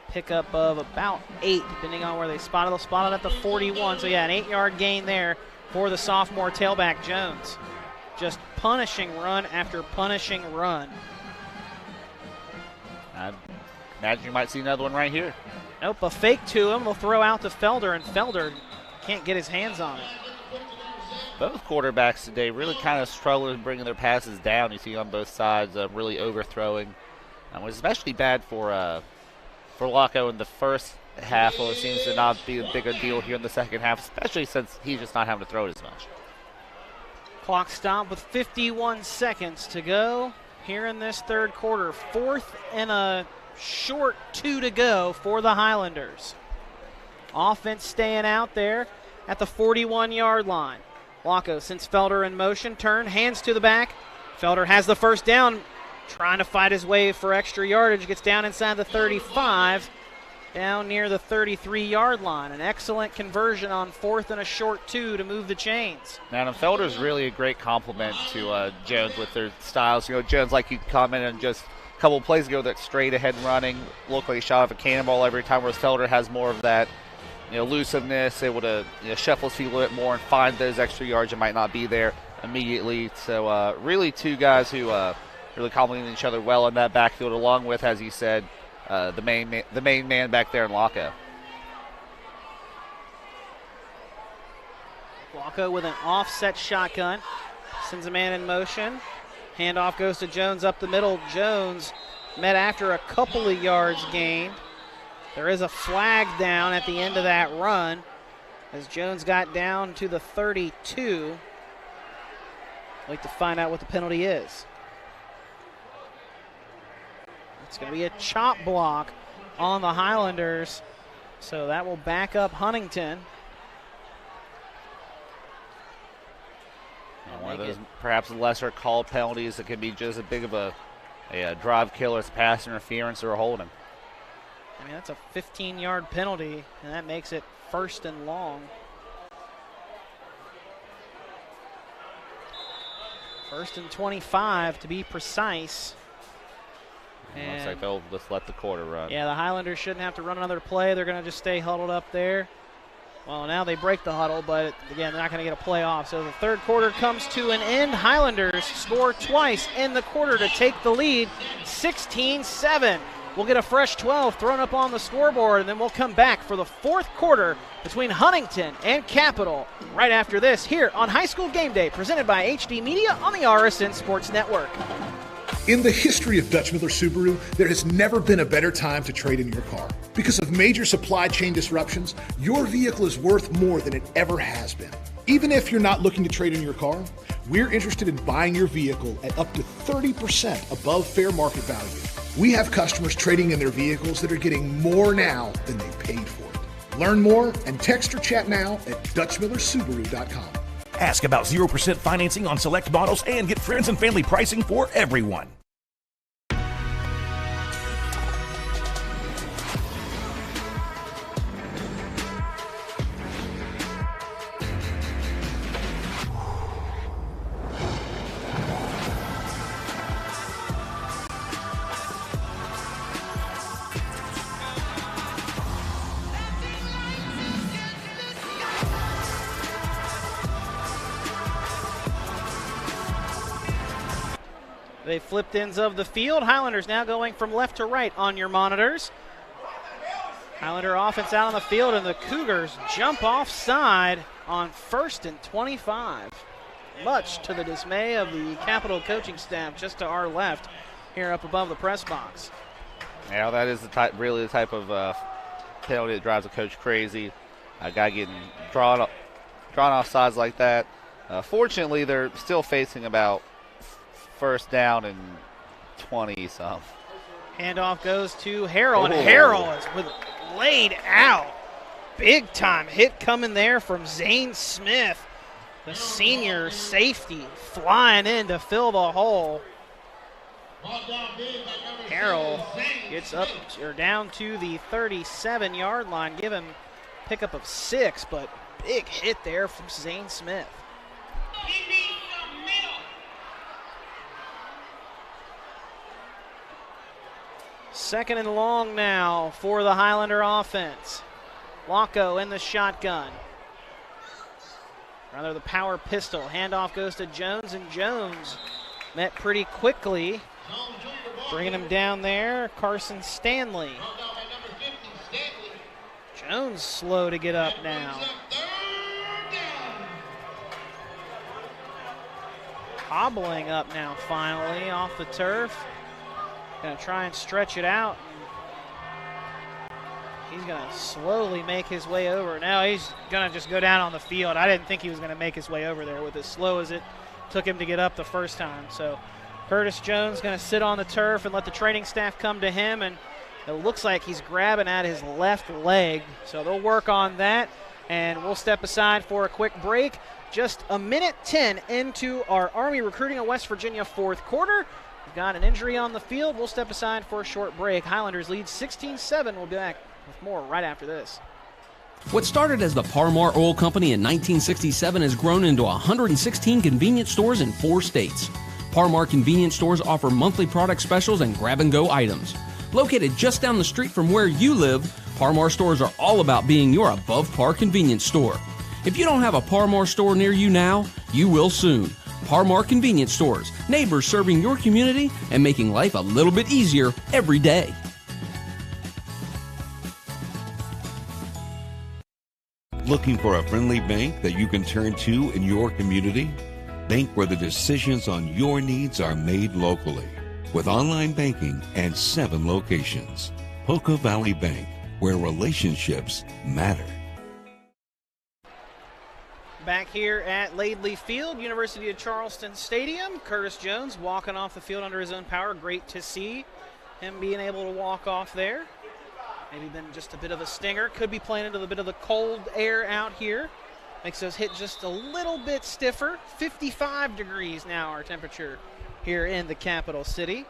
Pickup of about 8, depending on where they spot it. They'll spot it at the 41. So, yeah, an 8-yard gain there for the sophomore tailback, Jones. Just punishing run after punishing run. I imagine you might see another one right here. Nope, a fake to him. They'll throw out to Felder, and Felder can't get his hands on it. Both quarterbacks today really kind of struggling bringing their passes down. You see on both sides really overthrowing, which is especially bad for Locko in the first half. Well, it seems to not be a bigger deal here in the second half, especially since he's just not having to throw it as much. Clock stop with 51 seconds to go here in this third quarter. 4th and a short 2 to go for the Highlanders. Offense staying out there at the 41-yard line. Locko sends Felder in motion, turn, hands to the back. Felder has the first down, trying to fight his way for extra yardage. Gets down inside the 35, down near the 33-yard line. An excellent conversion on 4th and a short 2 to move the chains. Now, Felder's really a great compliment to Jones with their styles. You know, Jones, like you commented on just a couple of plays ago, that straight ahead running looked like he shot off a cannonball every time, whereas Felder has more of that, elusiveness, able to shuffle his feet a little bit more and find those extra yards that might not be there immediately. So really two guys who really complementing each other well in that backfield, along with, as you said, the main man back there in Locko. Locko with an offset shotgun, sends a man in motion. Handoff goes to Jones up the middle. Jones met after a couple of yards gained. There is a flag down at the end of that run as Jones got down to the 32. I'd like to find out what the penalty is. It's going to be a chop block on the Highlanders, so that will back up Huntington. One of those perhaps lesser called penalties that can be just as big of a drive killer as pass interference or a holding. I mean, that's a 15-yard penalty, and that makes it 1st and long. 1st and 25 to be precise. And looks like they'll just let the quarter run. Yeah, the Highlanders shouldn't have to run another play. They're going to just stay huddled up there. Well, now they break the huddle, but again, they're not going to get a play off. So the third quarter comes to an end. Highlanders score twice in the quarter to take the lead, 16-7. We'll get a fresh 12 thrown up on the scoreboard, and then we'll come back for the fourth quarter between Huntington and Capital right after this here on High School Game Day, presented by HD Media on the RSN Sports Network. In the history of Dutch Miller Subaru, there has never been a better time to trade in your car. Because of major supply chain disruptions, your vehicle is worth more than it ever has been. Even if you're not looking to trade in your car, we're interested in buying your vehicle at up to 30% above fair market value. We have customers trading in their vehicles that are getting more now than they paid for it. Learn more and text or chat now at DutchMillerSubaru.com. Ask about 0% financing on select models and get friends and family pricing for everyone. They flipped ends of the field. Highlanders now going from left to right on your monitors. Highlander offense out on the field, and the Cougars jump offside on 1st and 25. Much to the dismay of the Capital coaching staff just to our left here up above the press box. Yeah, that is really the type of penalty that drives a coach crazy. A guy getting drawn off sides like that. Fortunately, they're still facing about 1st down and 20-some. Handoff goes to Harrell, and Harrell is laid out. big time hit coming there from Zane Smith, the senior safety, flying in to fill the hole. Harrell gets up or down to the 37-yard line, give him pickup of 6, but big hit there from Zane Smith. Second and long now for the Highlander offense. Locko in the shotgun. Rather the power pistol. Handoff goes to Jones, and Jones met pretty quickly. Bringing him down there, Carson Stanley. Jones slow to get up now. Hobbling up now finally off the turf. Gonna try and stretch it out. He's gonna slowly make his way over. Now he's gonna just go down on the field. I didn't think he was gonna make his way over there with as slow as it took him to get up the first time. So Curtis Jones gonna sit on the turf and let the training staff come to him, and it looks like he's grabbing at his left leg. So they'll work on that, and we'll step aside for a quick break. Just a minute 10 into our Army recruiting of West Virginia fourth quarter. We've got an injury on the field. We'll step aside for a short break. Highlanders lead 16-7. We'll be back with more right after this. What started as the Parmar Oil Company in 1967 has grown into 116 convenience stores in 4 states. Parmar convenience stores offer monthly product specials and grab-and-go items. Located just down the street from where you live, Parmar stores are all about being your above-par convenience store. If you don't have a Parmar store near you now, you will soon. Parmar Convenience Stores, neighbors serving your community and making life a little bit easier every day. Looking for a friendly bank that you can turn to in your community? Bank where the decisions on your needs are made locally. With online banking and 7 locations. Poca Valley Bank, where relationships matter. Back here at Laidley Field, University of Charleston Stadium. Curtis Jones walking off the field under his own power. Great to see him being able to walk off there. Maybe been just a bit of a stinger. Could be playing into a bit of the cold air out here. Makes those hit just a little bit stiffer. 55 degrees now our temperature here in the capital city.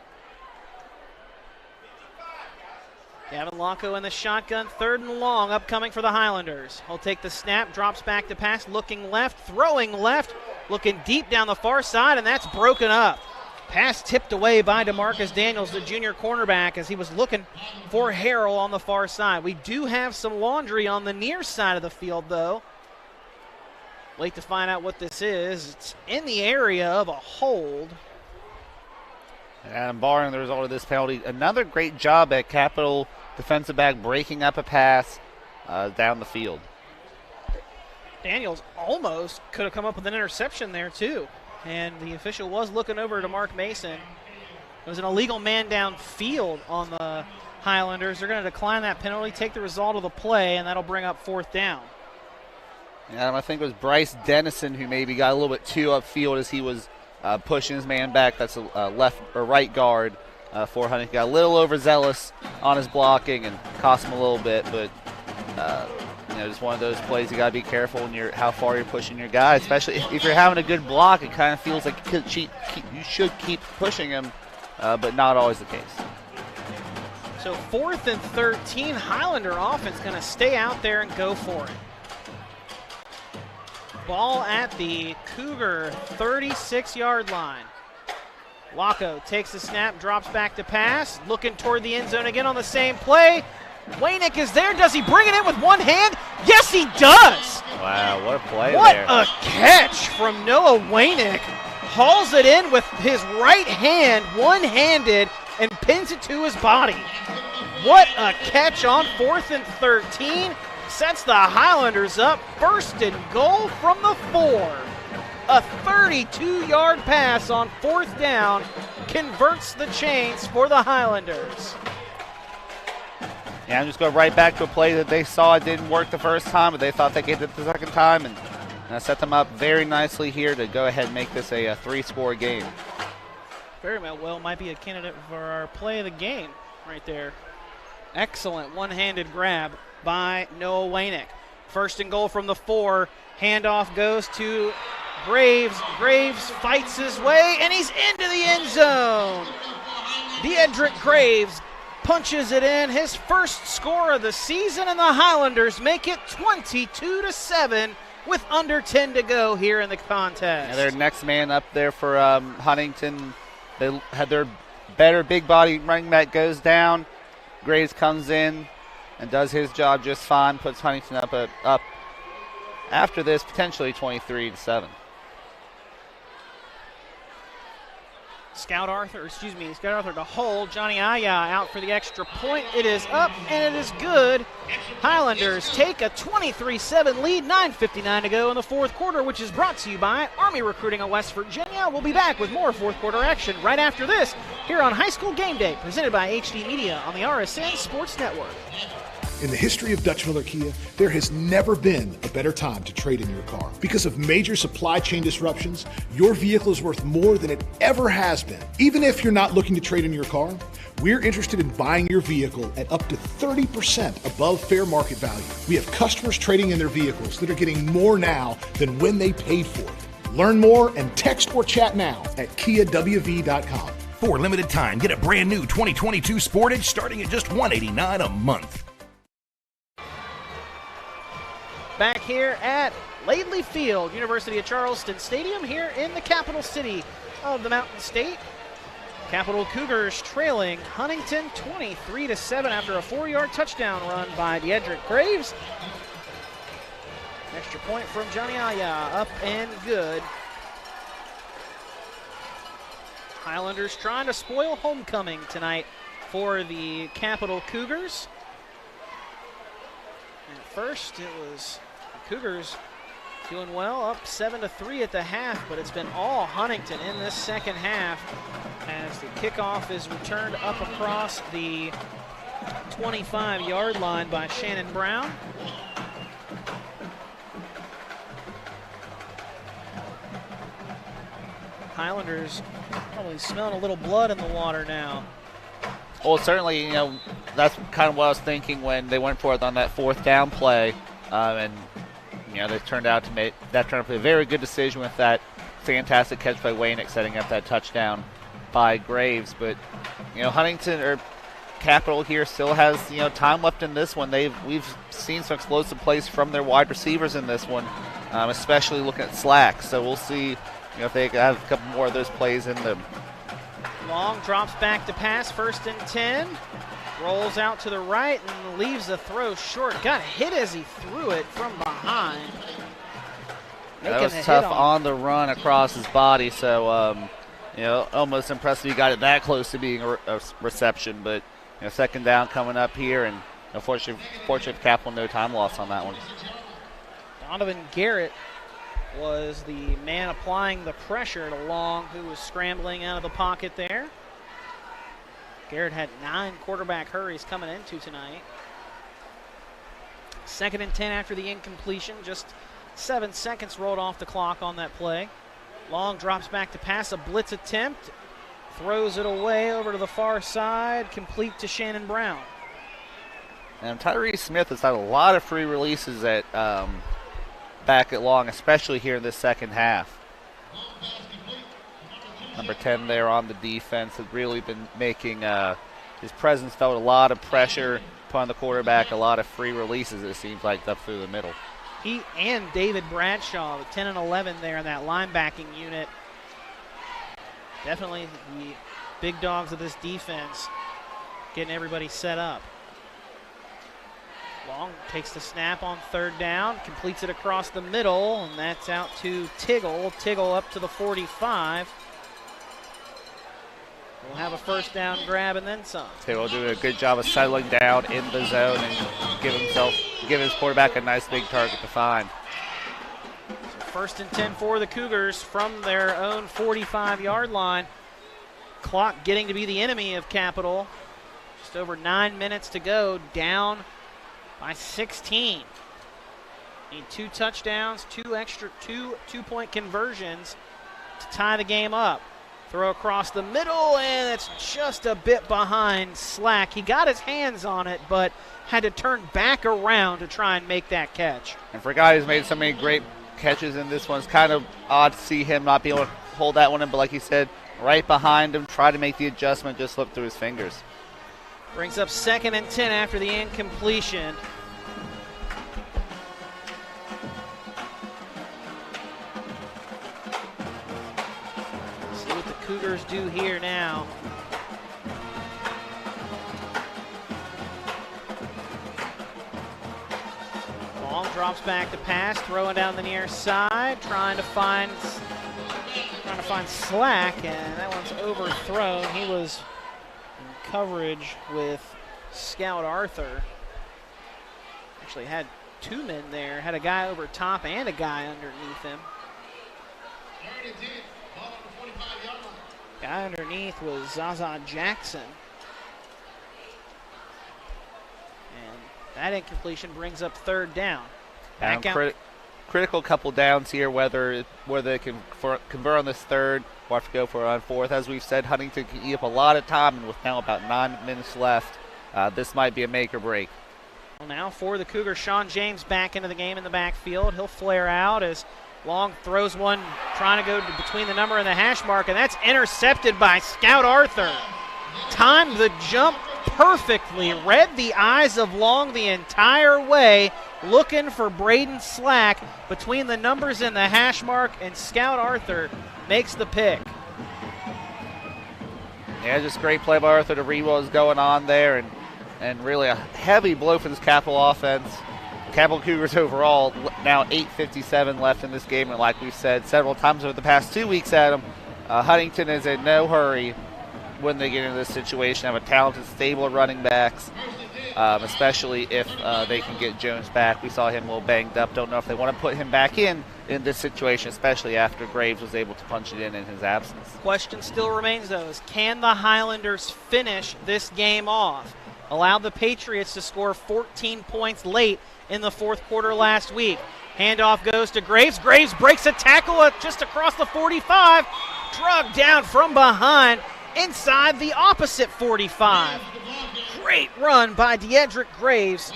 Gavin Locko in the shotgun, 3rd and long, upcoming for the Highlanders. He'll take the snap, drops back to pass, looking left, throwing left, looking deep down the far side, and that's broken up. Pass tipped away by DeMarcus Daniels, the junior cornerback, as he was looking for Harrell on the far side. We do have some laundry on the near side of the field, though. Wait to find out what this is. It's in the area of a hold. And barring the result of this penalty, another great job at Capital defensive back breaking up a pass down the field. Daniels almost could have come up with an interception there, too. And the official was looking over to Mark Mason. It was an illegal man downfield on the Highlanders. They're going to decline that penalty, take the result of the play, and that'll bring up 4th down. And I think it was Bryce Dennison who maybe got a little bit too upfield as he was pushing his man back. That's a left or right guard for Huntington. Got a little overzealous on his blocking and cost him a little bit, but just one of those plays you got to be careful when how far you're pushing your guy, especially if you're having a good block. It kind of feels like you should keep pushing him, but not always the case. So 4th and 13, Highlander offense going to stay out there and go for it. Ball at the Cougar 36-yard line. Locko takes the snap, drops back to pass, looking toward the end zone again on the same play. Waynick is there. Does he bring it in with one hand? Yes, he does. Wow, what a play there. What a catch from Noah Waynick. Hauls it in with his right hand, one-handed, and pins it to his body. What a catch on 4th and 13. Sets the Highlanders up, 1st and goal from the 4. A 32-yard pass on 4th down converts the chains for the Highlanders. Yeah, I'm just going right back to a play that they saw it didn't work the first time, but they thought they could get it the second time, and set them up very nicely here to go ahead and make this a 3-score game. Very well might be a candidate for our play of the game right there. Excellent one-handed grab by Noah Wainick. First and goal from the 4. Handoff goes to Graves. Graves fights his way, and he's into the end zone. Deedrick Graves punches it in, his first score of the season, and the Highlanders make it 22-7 with under 10 to go here in the contest. Yeah, their next man up there for Huntington. They had their better big body running back goes down. Graves comes in and does his job just fine, puts Huntington up after this, potentially 23-7. Scout Arthur to hold. Johnny Aya out for the extra point. It is up, and it is good. Highlanders take a 23-7 lead, 9:59 to go in the fourth quarter, which is brought to you by Army Recruiting of West Virginia. We'll be back with more fourth quarter action right after this here on High School Game Day, presented by HD Media on the RSN Sports Network. In the history of Dutch Miller Kia, there has never been a better time to trade in your car. Because of major supply chain disruptions, your vehicle is worth more than it ever has been. Even if you're not looking to trade in your car, we're interested in buying your vehicle at up to 30% above fair market value. We have customers trading in their vehicles that are getting more now than when they paid for it. Learn more and text or chat now at KiaWV.com. For a limited time, get a brand new 2022 Sportage starting at just $189 a month. Back here at Laidley Field, University of Charleston Stadium, here in the capital city of the Mountain State. Capital Cougars trailing Huntington 23-7 after a 4-yard touchdown run by Deedrick Graves. Extra point from Johnny Aya, up and good. Highlanders trying to spoil homecoming tonight for the Capital Cougars. And first it was the Cougars doing well, up 7-3 at the half, but it's been all Huntington in this second half as the kickoff is returned up across the 25-yard line by Shannon Brown. Highlanders probably smelling a little blood in the water now. Well, certainly, that's kind of what I was thinking when they went for it on that fourth down play. And, they turned out to be a very good decision with that fantastic catch by Wainick setting up that touchdown by Graves. But, Huntington or Capital here still has, time left in this one. We've seen some explosive plays from their wide receivers in this one, especially looking at Slack. So we'll see, if they have a couple more of those plays in them. Long drops back to pass, 1st and 10. Rolls out to the right and leaves the throw short. Got hit as he threw it from behind. That was tough on the run across his body, so, almost impressive he got it that close to being a reception. But, second down coming up here, and fortunately for Capital, no time loss on that one. Donovan Garrett was the man applying the pressure to Long, who was scrambling out of the pocket there. Garrett had 9 quarterback hurries coming into tonight. 2nd and 10 after the incompletion. Just 7 seconds rolled off the clock on that play. Long drops back to pass, a blitz attempt. Throws it away over to the far side, complete to Shannon Brown. And Tyree Smith has had a lot of free releases at back at Long, especially here in this second half. Number 10 there on the defense has really been making his presence felt, a lot of pressure upon the quarterback, a lot of free releases, it seems like, up through the middle. He and David Bradshaw, the 10 and 11 there in that linebacking unit. Definitely the big dogs of this defense getting everybody set up. Long takes the snap on 3rd down, completes it across the middle, and that's out to Tiggle. Tiggle up to the 45. We'll have a 1st down grab and then some. Tiggle doing a good job of settling down in the zone and give his quarterback a nice big target to find. So 1st and 10 for the Cougars from their own 45-yard line. Clock getting to be the enemy of Capital. Just over 9 minutes to go, down by 16. Need 2 touchdowns, 2 extra two-point conversions to tie the game up Throw across the middle, and it's just a bit behind Slack. He got his hands on it, but had to turn back around to try and make that catch. And for a guy who's made so many great catches in this one, it's kind of odd to see him not be able to hold that one in, but like you said, right behind him, try to make the adjustment, just slipped through his fingers. Brings up 2nd and 10 after the incompletion. See what the Cougars do here now. Long drops back to pass, throwing down the near side, trying to find Slack, and that one's overthrown. He was in coverage with Scout Arthur. Actually had 2 men there, had a guy over top and a guy underneath him. Guy underneath was Zaza Jackson. And that incompletion brings up 3rd down. Back out. Critical couple downs here, whether they can convert on this 3rd or have to go for it on 4th. As we've said, Huntington can eat up a lot of time, and with now about 9 minutes left, this might be a make or break. Well, now for the Cougars, Sean James back into the game in the backfield. He'll flare out as Long throws one trying to go between the number and the hash mark, and that's intercepted by Scout Arthur. Timed the jump perfectly, read the eyes of Long the entire way, looking for Braden Slack between the numbers and the hash mark, and Scout Arthur makes the pick. Yeah, just great play by Arthur to read what was going on there, and really a heavy blow for this Capital offense. Capital Cougars overall, now 8:57 left in this game, and like we've said several times over the past 2 weeks, Adam, Huntington is in no hurry when they get into this situation. Have a talented stable of running backs, especially if they can get Jones back. We saw him a little banged up. Don't know if they want to put him back in this situation, especially after Graves was able to punch it in his absence. Question still remains, though, is can the Highlanders finish this game off? Allowed the Patriots to score 14 points late in the 4th quarter last week. Handoff goes to Graves. Graves breaks a tackle just across the 45. Drugged down from behind inside the opposite 45. Great run by Deedrick Graves.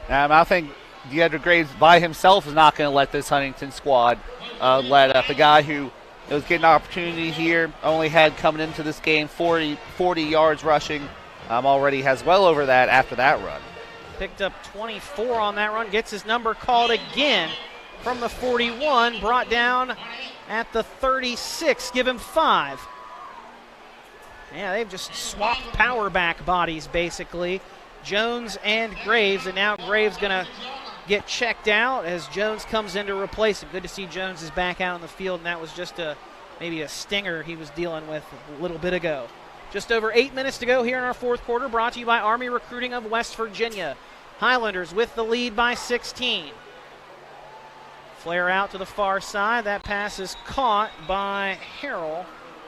I think Deedrick Graves by himself is not going to let this Huntington squad let up. A guy who was getting an opportunity here, only had coming into this game 40 yards rushing, already has well over that after that run. Picked up 24 on that run, gets his number called again from the 41, brought down at the 36, give him 5. Yeah, they've just swapped power back bodies basically. Jones and Graves, and now Graves gonna get checked out as Jones comes in to replace him. Good to see Jones is back out on the field, and that was just maybe a stinger he was dealing with a little bit ago. Just over 8 minutes to go here in our 4th quarter, brought to you by Army Recruiting of West Virginia. Highlanders with the lead by 16. Flare out to the far side. That pass is caught by Harrell,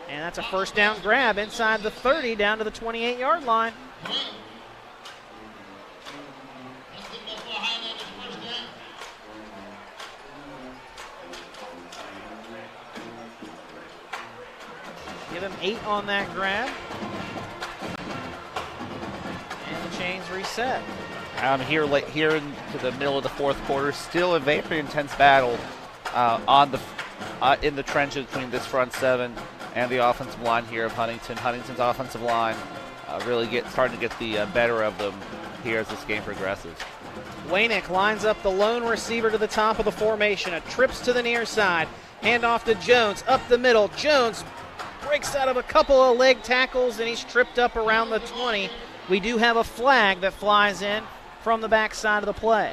and that's a 1st down grab inside the 30 down to the 28-yard line. Give him 8 on that grab. And the chains reset. Here into the middle of the 4th quarter, still a very intense battle in the trenches between this front 7 and the offensive line here of Huntington. Huntington's offensive line really starting to get the better of them here as this game progresses. Waynick lines up the lone receiver to the top of the formation. A trips to the near side. Handoff to Jones, up the middle. Jones breaks out of a couple of leg tackles, and he's tripped up around the 20. We do have a flag that flies in from the backside of the play.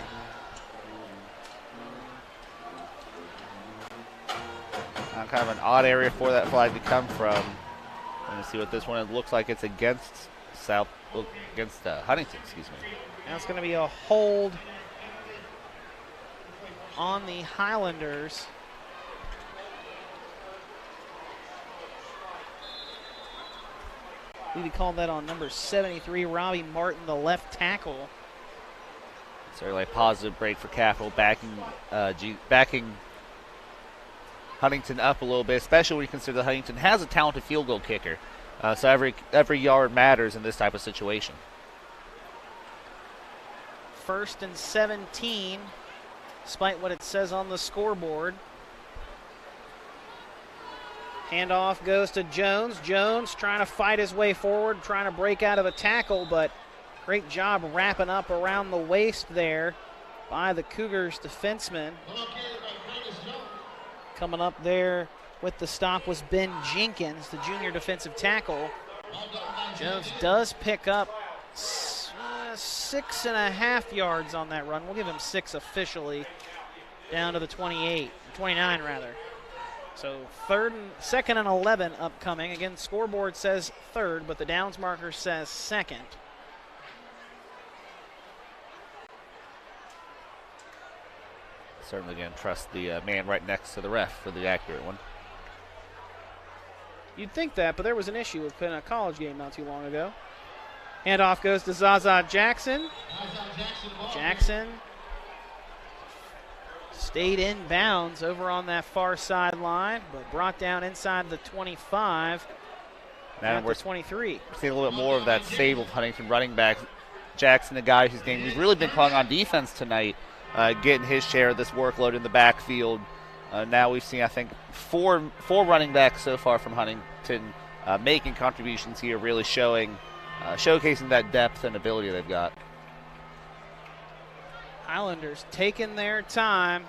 Kind of an odd area for that flag to come from. Let's see what this one looks like. It's against Huntington, excuse me. Now it's going to be a hold on the Highlanders. We called that on number 73, Robbie Martin, the left tackle. Certainly a positive break for Capital, backing Huntington up a little bit, especially when you consider that Huntington has a talented field goal kicker. So every yard matters in this type of situation. 1st and 17, despite what it says on the scoreboard. Handoff goes to Jones. Jones trying to fight his way forward, trying to break out of a tackle, but great job wrapping up around the waist there by the Cougars defenseman. Coming up there with the stop was Ben Jenkins, the junior defensive tackle. Jones does pick up 6.5 yards on that run. We'll give him 6 officially, down to the 29 rather. So 2nd and 11 upcoming. Again, scoreboard says 3rd, but the downs marker says 2nd. Certainly going to trust the man right next to the ref for the accurate one. You'd think that, but there was an issue with a college game not too long ago. Handoff goes to Zaza Jackson. Jackson stayed in bounds over on that far sideline, but brought down inside the 25. Now we're 23. We're seeing a little bit more of that stable Huntington running back. Jackson, a guy whose game we've really been calling on defense tonight, getting his share of this workload in the backfield. Now we've seen, I think, four running backs so far from Huntington making contributions here, really showcasing that depth and ability they've got. Highlanders taking their time.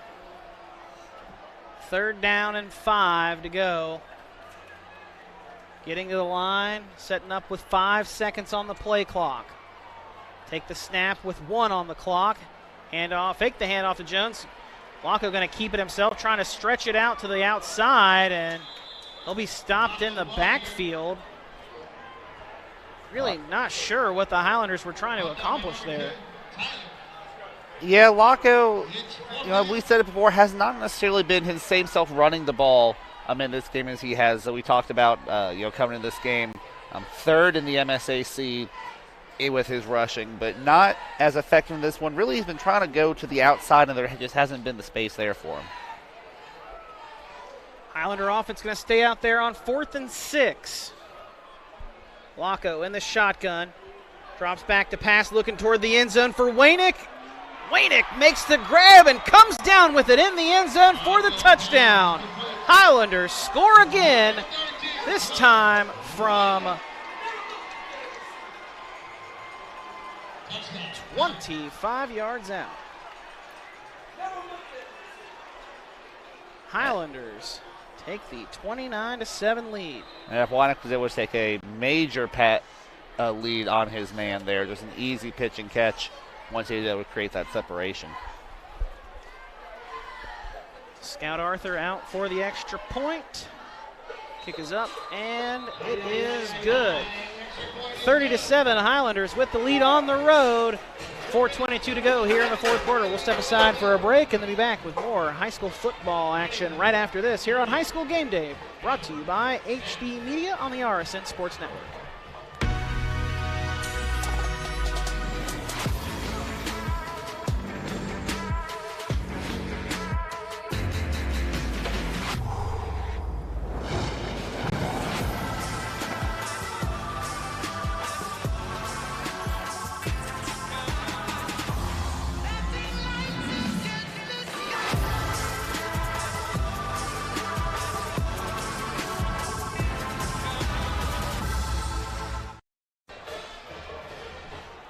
3rd down and 5 to go. Getting to the line, setting up with 5 seconds on the play clock. Take the snap with 1 on the clock. Handoff, fake the handoff to Jones. Blanco going to keep it himself, trying to stretch it out to the outside, and he'll be stopped in the backfield. Really not sure what the Highlanders were trying to accomplish there. Yeah, Laco, we said it before, has not necessarily been his same self running the ball in this game as he has. We talked about, coming in this game, 3rd in the MSAC with his rushing, but not as effective in this one. Really, he's been trying to go to the outside, and there just hasn't been the space there for him. Highlander offense going to stay out there on 4th and 6. Laco in the shotgun. Drops back to pass, looking toward the end zone for Wainick. Wainick makes the grab and comes down with it in the end zone for the touchdown. Highlanders score again, this time from 25 yards out. Highlanders take the 29-7 lead. And if Wainick was able to take a major lead on his man there, just an easy pitch and catch once he was able to create that separation. Scout Arthur out for the extra point. Kick is up, and it is good. 30-7, Highlanders with the lead on the road. 4:22 to go here in the 4th quarter. We'll step aside for a break and then be back with more high school football action right after this here on High School Game Day, brought to you by HD Media on the RSN Sports Network.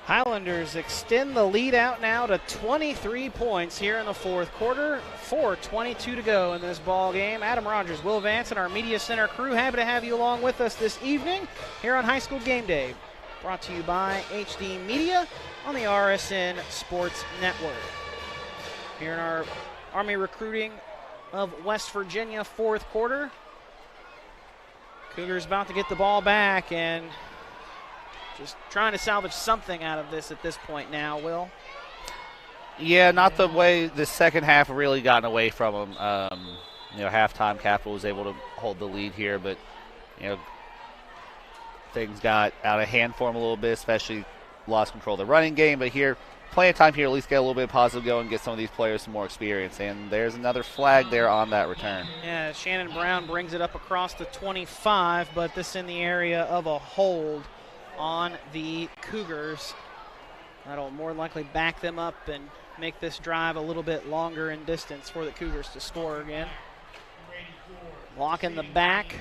Highlanders extend the lead out now to 23 points here in the 4th quarter. 4:22 to go in this ball game. Adam Rogers, Will Vance, and our Media Center crew, happy to have you along with us this evening here on High School Game Day, brought to you by HD Media on the RSN Sports Network. Here in our Army recruiting of West Virginia 4th quarter. Cougars about to get the ball back and just trying to salvage something out of this at this point now, Will. Yeah, not the way the second half really gotten away from them. Halftime Capital was able to hold the lead here, but, things got out of hand for them a little bit, especially lost control of the running game. But here, plenty of time here to at least get a little bit of positive going and get some of these players some more experience. And there's another flag there on that return. Yeah, Shannon Brown brings it up across the 25, but this in the area of a hold on the Cougars. That'll more likely back them up and make this drive a little bit longer in distance for the Cougars to score again. Block in the back.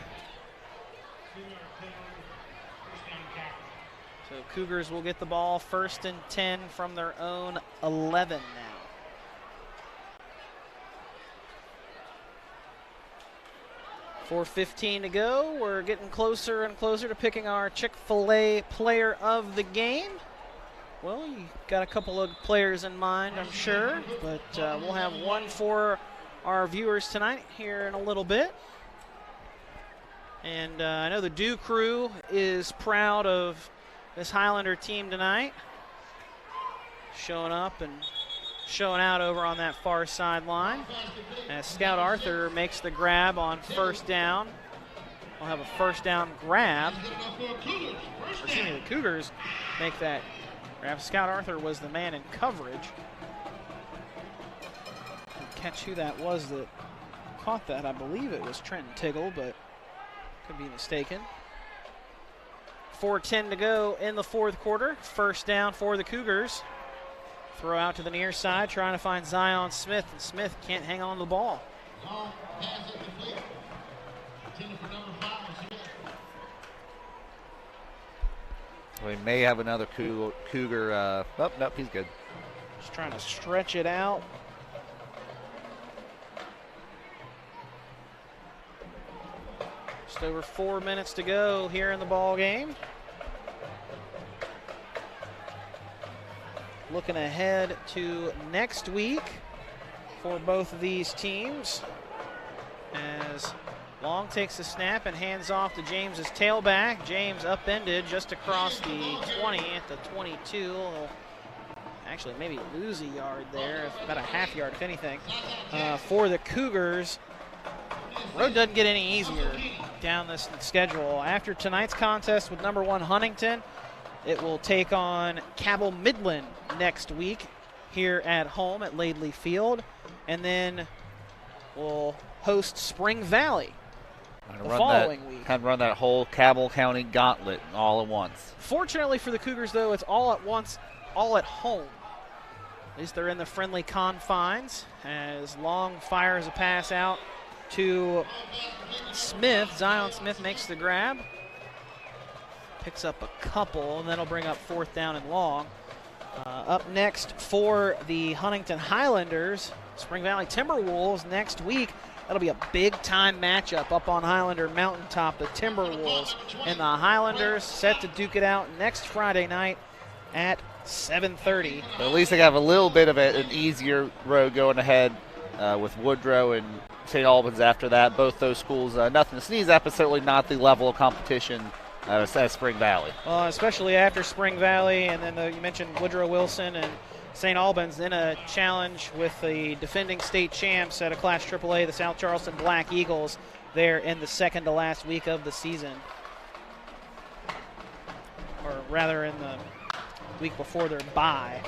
So Cougars will get the ball 1st and 10 from their own 11 now. .4:15 to go. We're getting closer and closer to picking our Chick-fil-A player of the game. Well, you got a couple of players in mind, I'm sure, but we'll have one for our viewers tonight here in a little bit. And I know the Dew crew is proud of this Highlander team tonight, showing up and showing out over on that far sideline. As Scout Arthur makes the grab on 1st down. We'll have a 1st down grab. Excuse me, the Cougars make that grab. Scout Arthur was the man in coverage. Can't catch who that was that caught that. I believe it was Trenton Tiggle, but could be mistaken. 4:10 to go in the 4th quarter. 1st down for the Cougars. Throw out to the near side, trying to find Zion Smith, and Smith can't hang on to the ball. We may have another Cougar. Oh, nope, he's good. Just trying to stretch it out. Just over 4 minutes to go here in the ball game. Looking ahead to next week for both of these teams as Long takes the snap and hands off to James's tailback. James upended just across the 20 at the 22. He'll actually maybe lose a yard there, about a half yard if anything, for the Cougars. Road doesn't get any easier down this schedule. After tonight's contest with number 1 Huntington, it will take on Cabell Midland next week here at home at Laidley Field, and then we'll host Spring Valley the following week. Kind of run that whole Cabell County gauntlet all at once. Fortunately for the Cougars, though, it's all at once, all at home. At least they're in the friendly confines as Long fires a pass out to Smith. Zion Smith makes the grab. Picks up a couple, and then he'll bring up 4th down and long. Up next for the Huntington Highlanders, Spring Valley Timberwolves next week. That'll be a big-time matchup up on Highlander Mountaintop. The Timberwolves and the Highlanders set to duke it out next Friday night at 7:30. But at least they have a little bit of an easier road going ahead with Woodrow and St. Albans after that. Both those schools, nothing to sneeze at, but certainly not the level of competition as Spring Valley. Especially after Spring Valley, and then you mentioned Woodrow Wilson and St. Albans in a challenge with the defending state champs at a Class AAA, the South Charleston Black Eagles, there in the second to last week of the season. Or rather in the week before their bye.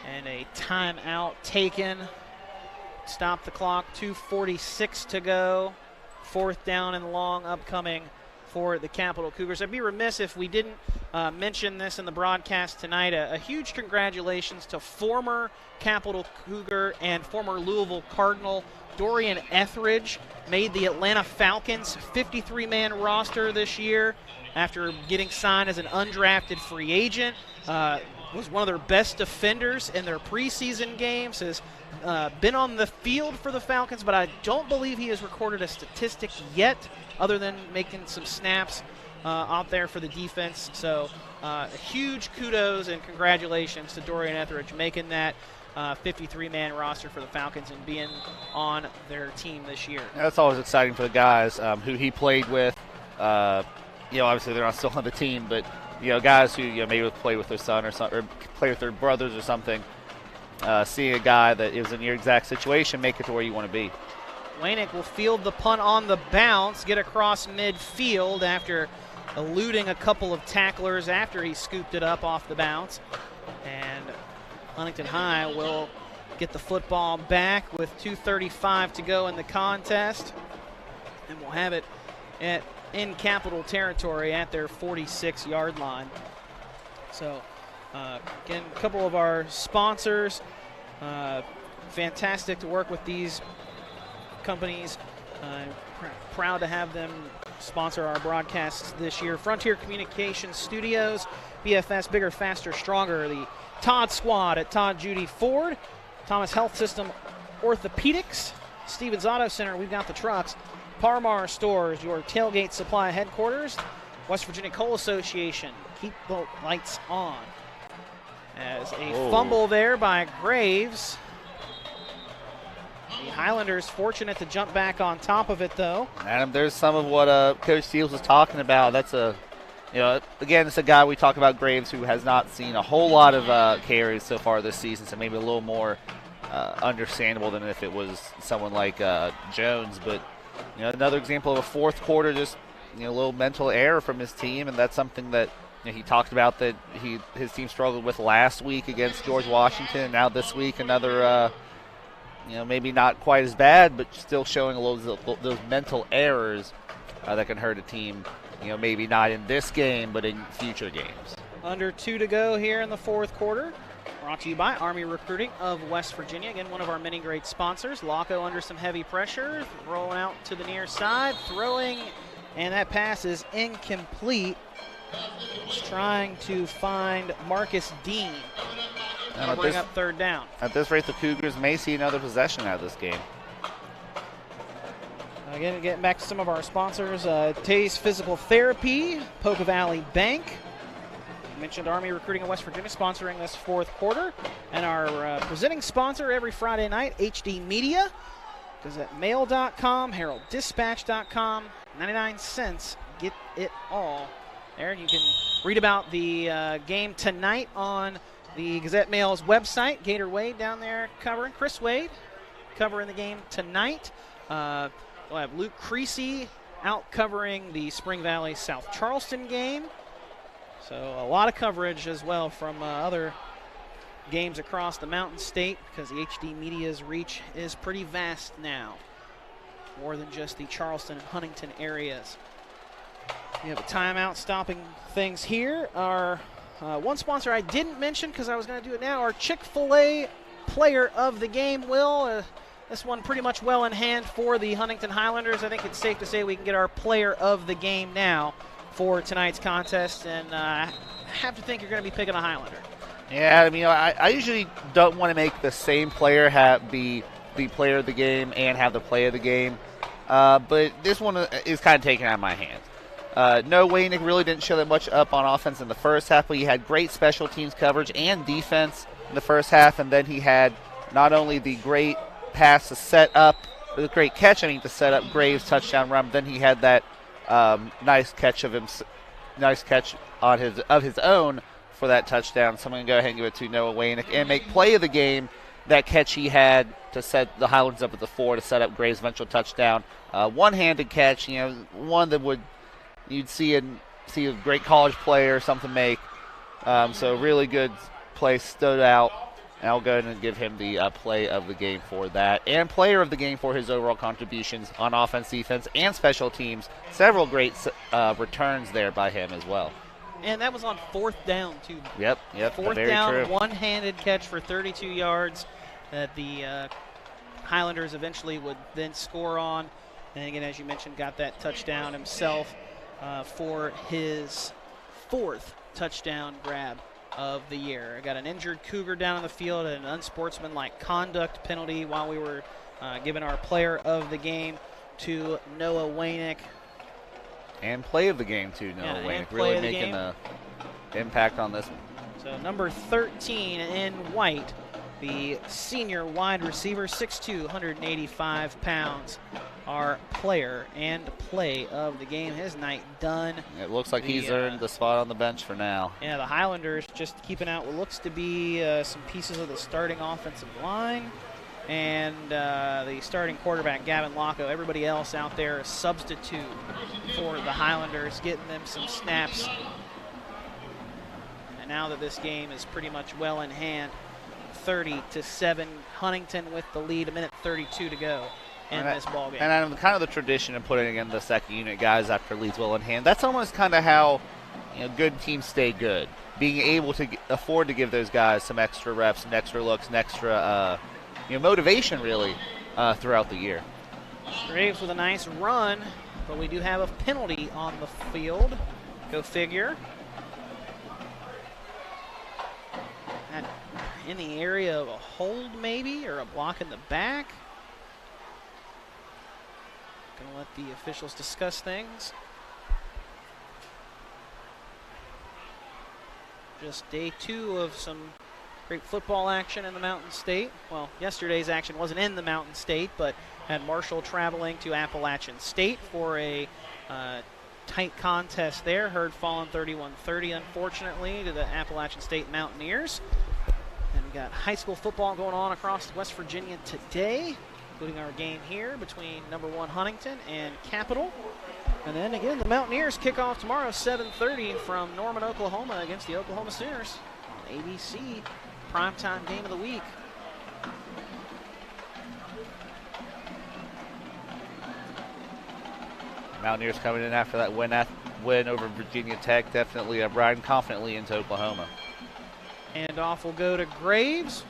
And a timeout taken. Stop the clock, 2:46 to go. 4th down and long upcoming for the Capital Cougars. I'd be remiss if we didn't mention this in the broadcast tonight. A huge congratulations to former Capital Cougar and former Louisville Cardinal Dorian Etheridge. Made the Atlanta Falcons 53-man roster this year after getting signed as an undrafted free agent. Was one of their best defenders in their preseason games. Has been on the field for the Falcons, but I don't believe he has recorded a statistic yet other than making some snaps out there for the defense. So huge kudos and congratulations to Dorian Etheridge making that 53-man roster for the Falcons and being on their team this year. That's always exciting for the guys who he played with. Obviously they're not still on the team, but guys who maybe play with their son or play with their brothers or something. Seeing a guy that is in your exact situation make it to where you want to be. Wainick will field the punt on the bounce, get across midfield after eluding a couple of tacklers after he scooped it up off the bounce. And Huntington High will get the football back with 2:35 to go in the contest. And we'll have it in Capital territory at their 46-yard line. So, again, a couple of our sponsors. Fantastic to work with these companies. Proud to have them sponsor our broadcasts this year. Frontier Communications Studios, BFS, Bigger, Faster, Stronger. The Todd Squad at Todd Judy Ford. Thomas Health System Orthopedics. Stevens Auto Center, we've got the trucks. Parmar Stores, your tailgate supply headquarters. West Virginia Coal Association, keep the lights on. As a fumble there by Graves. The Highlanders fortunate to jump back on top of it, though. Adam, there's some of what Coach Steele was talking about. That's again, it's a guy we talk about, Graves, who has not seen a whole lot of carries so far this season, so maybe a little more understandable than if it was someone like Jones. But another example of a fourth quarter, just a little mental error from his team, and that's something that he talked about that his team struggled with last week against George Washington. Now this week, another. Maybe not quite as bad, but still showing a little those mental errors that can hurt a team. Maybe not in this game, but in future games. Under 2 to go here in the fourth quarter. Brought to you by Army Recruiting of West Virginia. Again, one of our many great sponsors. Laco under some heavy pressure, rolling out to the near side, throwing, and that pass is incomplete. Just trying to find Marcus Dean. That'll bring up third down. At this rate, the Cougars may see another possession out of this game. Again, getting back to some of our sponsors, Taze Physical Therapy, Poca Valley Bank. I mentioned Army Recruiting of West Virginia sponsoring this fourth quarter. And our presenting sponsor every Friday night, HD Media. GazetteMail.com, HeraldDispatch.com, 99 cents. Get it all there. You can read about the game tonight on the Gazette Mail's website. Gator Wade down there covering. Chris Wade covering the game tonight. We'll have Luke Creasy out covering the Spring Valley South Charleston game. So a lot of coverage as well from other games across the Mountain State, because the HD Media's reach is pretty vast now. More than just the Charleston and Huntington areas. We have a timeout stopping things here. Our one sponsor I didn't mention because I was going to do it now, our Chick-fil-A player of the game, Will. This one pretty much well in hand for the Huntington Highlanders. I think it's safe to say we can get our player of the game now for tonight's contest, and I have to think you're going to be picking a Highlander. Yeah, I usually don't want to make the same player be the player of the game and have the play of the game, but this one is kind of taken out of my hands. Noah Waynick really didn't show that much up on offense in the first half, but he had great special teams coverage and defense in the first half, and then he had not only the great pass to set up, the great catch, to set up Graves' touchdown run, but then he had that nice catch of his own for that touchdown. So I'm going to go ahead and give it to Noah Waynick and make play of the game. That catch he had to set the Highlanders up at the 4 to set up Graves' eventual touchdown. One-handed catch, one that you'd see a great college player or something make. So really good play, stood out. And I'll go ahead and give him the play of the game for that. And player of the game for his overall contributions on offense, defense, and special teams. Several great returns there by him as well. And that was on fourth down, too. Yep. Fourth very down, true. One-handed catch for 32 yards that the Highlanders eventually would then score on. And again, as you mentioned, got that touchdown himself for his fourth touchdown grab of the year. Got an injured Cougar down on the field and an unsportsmanlike conduct penalty while we were giving our player of the game to Noah Waynick. And play of the game too, Noah Waynick. Really making an impact on this one. So number 13 in white, the senior wide receiver, 6'2", 185 pounds. Our player and play of the game. His night done. It looks like he's earned the spot on the bench for now. Yeah, the Highlanders just keeping out what looks to be some pieces of the starting offensive line. And the starting quarterback, Gavin Laco. Everybody else out there a substitute for the Highlanders, getting them some snaps And now that this game is pretty much well in hand, 30-7, Huntington with the lead, 1:32 to go in this ball game. And kind of the tradition of putting in the second unit guys after leads well in hand. That's almost kind of how good teams stay good. Being able to afford to give those guys some extra reps, some extra looks, and extra motivation really throughout the year. Graves with a nice run, but we do have a penalty on the field. Go figure. And in the area of a hold maybe, or a block in the back. Gonna let the officials discuss things. Just day 2 of some great football action in the Mountain State. Well, yesterday's action wasn't in the Mountain State, but had Marshall traveling to Appalachian State for a tight contest there. Herd fallen 31-30, unfortunately, to the Appalachian State Mountaineers. And we got high school football going on across West Virginia today, including our game here between number 1 Huntington and Capital. And then again, the Mountaineers kick off tomorrow, 7:30 from Norman, Oklahoma, against the Oklahoma Sooners. ABC primetime game of the week. Mountaineers coming in after that win over Virginia Tech, definitely riding confidently into Oklahoma. And off will go to Graves.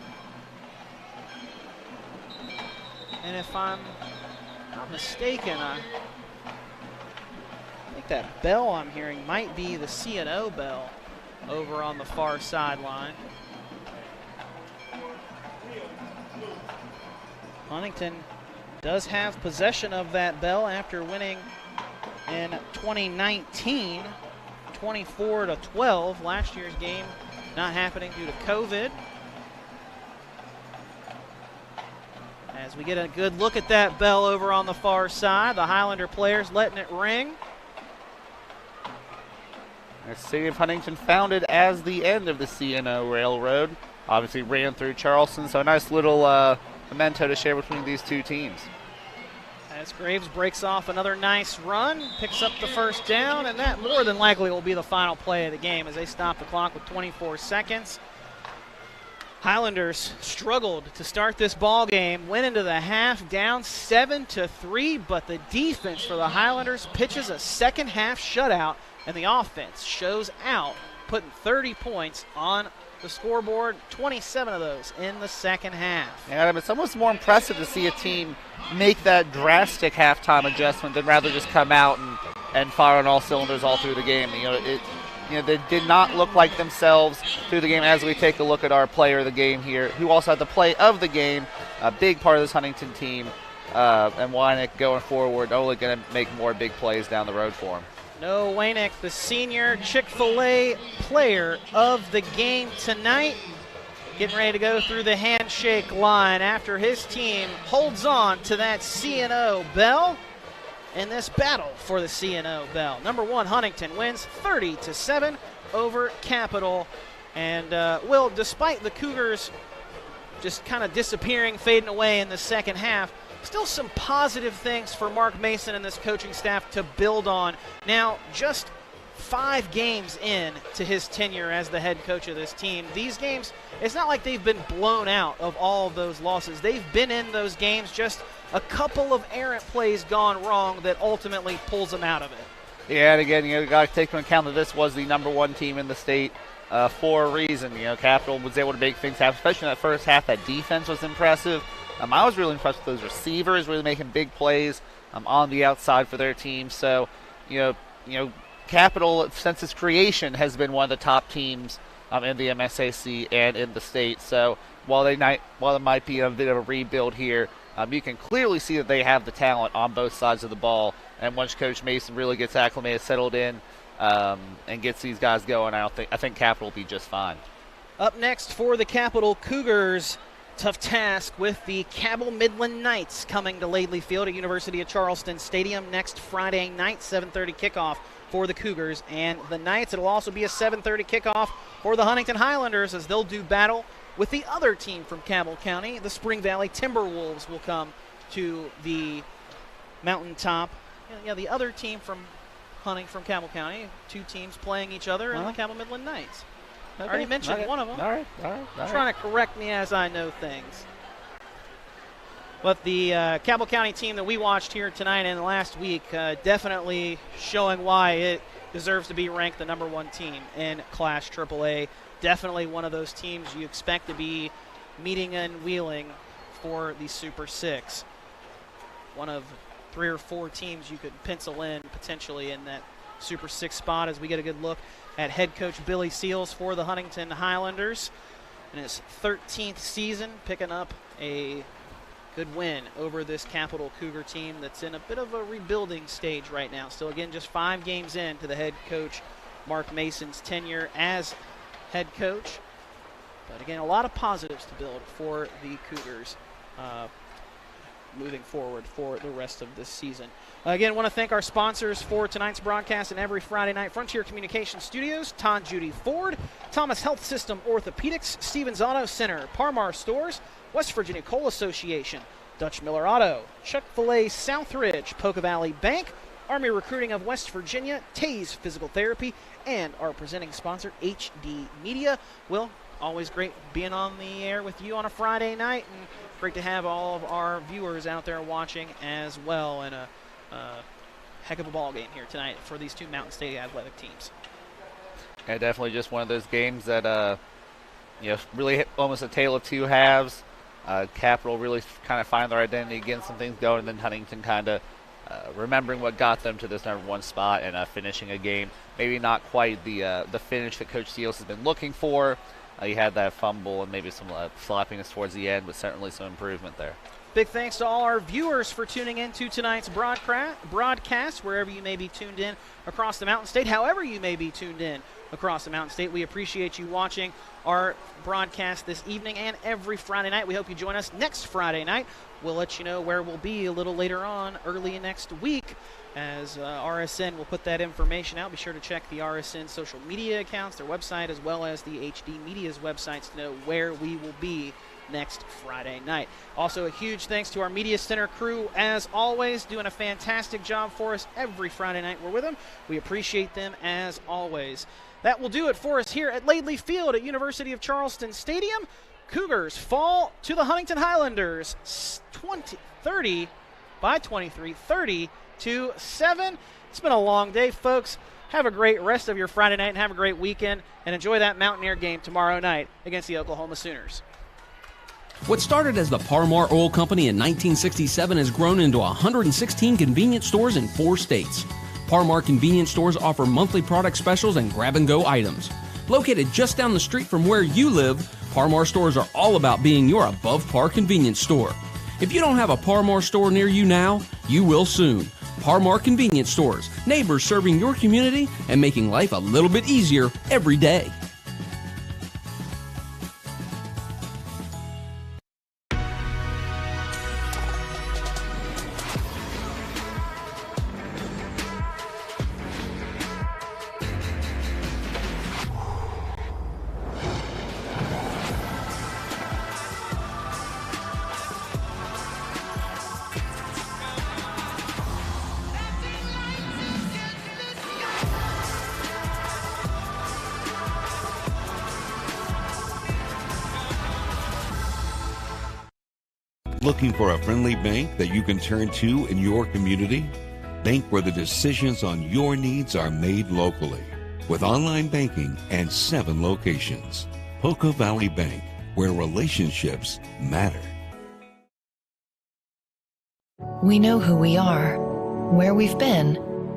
And if I'm not mistaken, I think that bell I'm hearing might be the C&O bell over on the far sideline. Huntington does have possession of that bell after winning in 2019, 24-12. Last year's game not happening due to COVID. As we get a good look at that bell over on the far side, the Highlander players letting it ring. The city of Huntington, founded as the end of the C&O Railroad, obviously ran through Charleston, so a nice little memento to share between these two teams. As Graves breaks off another nice run, picks up the first down, and that more than likely will be the final play of the game as they stop the clock with 24 seconds. Highlanders struggled to start this ball game, went into the half down 7-3, but the defense for the Highlanders pitches a second half shutout, and the offense shows out, putting 30 points on the scoreboard, 27 of those in the second half. Adam, it's almost more impressive to see a team make that drastic halftime adjustment than rather just come out and fire on all cylinders all through the game. They did not look like themselves through the game. As we take a look at our player of the game here, who also had the play of the game, a big part of this Huntington team, and Wynick going forward, only going to make more big plays down the road for him. No Wynick, the senior Chick-fil-A player of the game tonight, getting ready to go through the handshake line after his team holds on to that C&O bell in this battle for the C&O bell. Number 1 Huntington wins 30-7 over Capital. And Will, despite the Cougars just kind of disappearing, fading away in the second half, still some positive things for Mark Mason and this coaching staff to build on. Now, just 5 games in to his tenure as the head coach of this team. These games, it's not like they've been blown out of all of those losses. They've been in those games, just a couple of errant plays gone wrong that ultimately pulls them out of it. Yeah, and again, you got to take into account that this was the number 1 team in the state for a reason. Capital was able to make things happen, especially in that first half. That defense was impressive. I was really impressed with those receivers, really making big plays on the outside for their team. So, Capital, since its creation, has been one of the top teams in the MSAC and in the state. So, while there might be a bit of a rebuild here, you can clearly see that they have the talent on both sides of the ball. And once Coach Mason really gets acclimated, settled in, and gets these guys going, I think Capital will be just fine. Up next for the Capital Cougars, tough task with the Cabell Midland Knights coming to Laidley Field at University of Charleston Stadium next Friday night, 7:30 kickoff for the Cougars and the Knights. It'll also be a 7:30 kickoff for the Huntington Highlanders as they'll do battle with the other team from Cabell County. The Spring Valley Timberwolves will come to the mountaintop. Yeah, the other team from Cabell County, 2 teams playing each other, and the Cabell Midland Knights. I already mentioned one of them. All right. Trying to correct me as I know things. But the Cabell County team that we watched here tonight and last week definitely showing why it deserves to be ranked the #1 team in Class AAA. Definitely one of those teams you expect to be meeting and wheeling for the Super 6. One of 3 or 4 teams you could pencil in potentially in that Super 6 spot as we get a good look at head coach Billy Seals for the Huntington Highlanders in his 13th season, picking up a good win over this Capital Cougar team that's in a bit of a rebuilding stage right now. Still, again, just 5 games into the head coach Mark Mason's tenure as head coach. But again, a lot of positives to build for the Cougars moving forward for the rest of this season. Again, I want to thank our sponsors for tonight's broadcast and every Friday night. Frontier Communications Studios, Ton Judy Ford, Thomas Health System Orthopedics, Stevens Auto Center, Parmar Stores, West Virginia Coal Association, Dutch Miller Auto, Chick-fil-A Southridge, Poca Valley Bank, Army Recruiting of West Virginia, Taze Physical Therapy, and our presenting sponsor, HD Media. Will, always great being on the air with you on a Friday night, and great to have all of our viewers out there watching as well, and a heck of a ball game here tonight for these 2 Mountain State athletic teams. Yeah, definitely just one of those games that, really almost a tale of 2 halves. Capital really kind of find their identity, getting some things going, and then Huntington kind of remembering what got them to this #1 spot and finishing a game. Maybe not quite the finish that Coach Seals has been looking for. He had that fumble and maybe some sloppiness towards the end, but certainly some improvement there. Big thanks to all our viewers for tuning in to tonight's broadcast, wherever you may be tuned in across the Mountain State, however you may be tuned in across the Mountain State. We appreciate you watching our broadcast this evening and every Friday night. We hope you join us next Friday night. We'll let you know where we'll be a little later on, early next week, as RSN will put that information out. Be sure to check the RSN social media accounts, their website, as well as the HD Media's websites to know where we will be next Friday night. Also, a huge thanks to our Media Center crew, as always, doing a fantastic job for us every Friday night we're with them. We appreciate them as always. That will do it for us here at Laidley Field at University of Charleston Stadium. Cougars fall to the Huntington Highlanders 30 by 23, 30-7. It's been a long day, folks. Have a great rest of your Friday night and have a great weekend, and enjoy that Mountaineer game tomorrow night against the Oklahoma Sooners. What started as the Parmar Oil Company in 1967 has grown into 116 convenience stores in 4 states. Parmar convenience stores offer monthly product specials and grab-and-go items. Located just down the street from where you live, Parmar stores are all about being your above-par convenience store. If you don't have a Parmar store near you now, you will soon. Parmar Convenience Stores, neighbors serving your community and making life a little bit easier every day. Looking for a friendly bank that you can turn to in your community? Bank where the decisions on your needs are made locally. With online banking and 7 locations. Poca Valley Bank, where relationships matter. We know who we are, where we've been,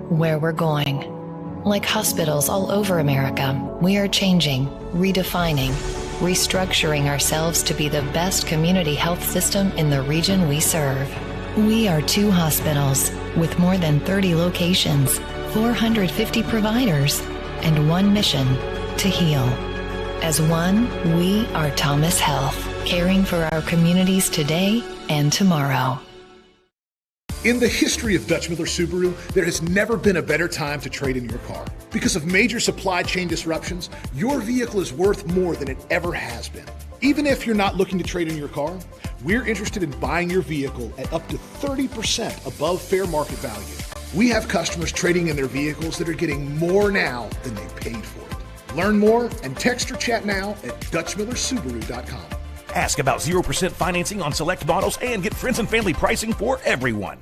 where we're going. Like hospitals all over America, we are changing, redefining, restructuring ourselves to be the best community health system in the region we serve. We are 2 hospitals with more than 30 locations, 450 providers, and 1 mission: to heal. As one, we are Thomas Health, caring for our communities today and tomorrow. In the history of Dutch Miller Subaru, there has never been a better time to trade in your car. Because of major supply chain disruptions, your vehicle is worth more than it ever has been. Even if you're not looking to trade in your car, we're interested in buying your vehicle at up to 30% above fair market value. We have customers trading in their vehicles that are getting more now than they paid for it. Learn more and text or chat now at DutchMillerSubaru.com. Ask about 0% financing on select models and get friends and family pricing for everyone.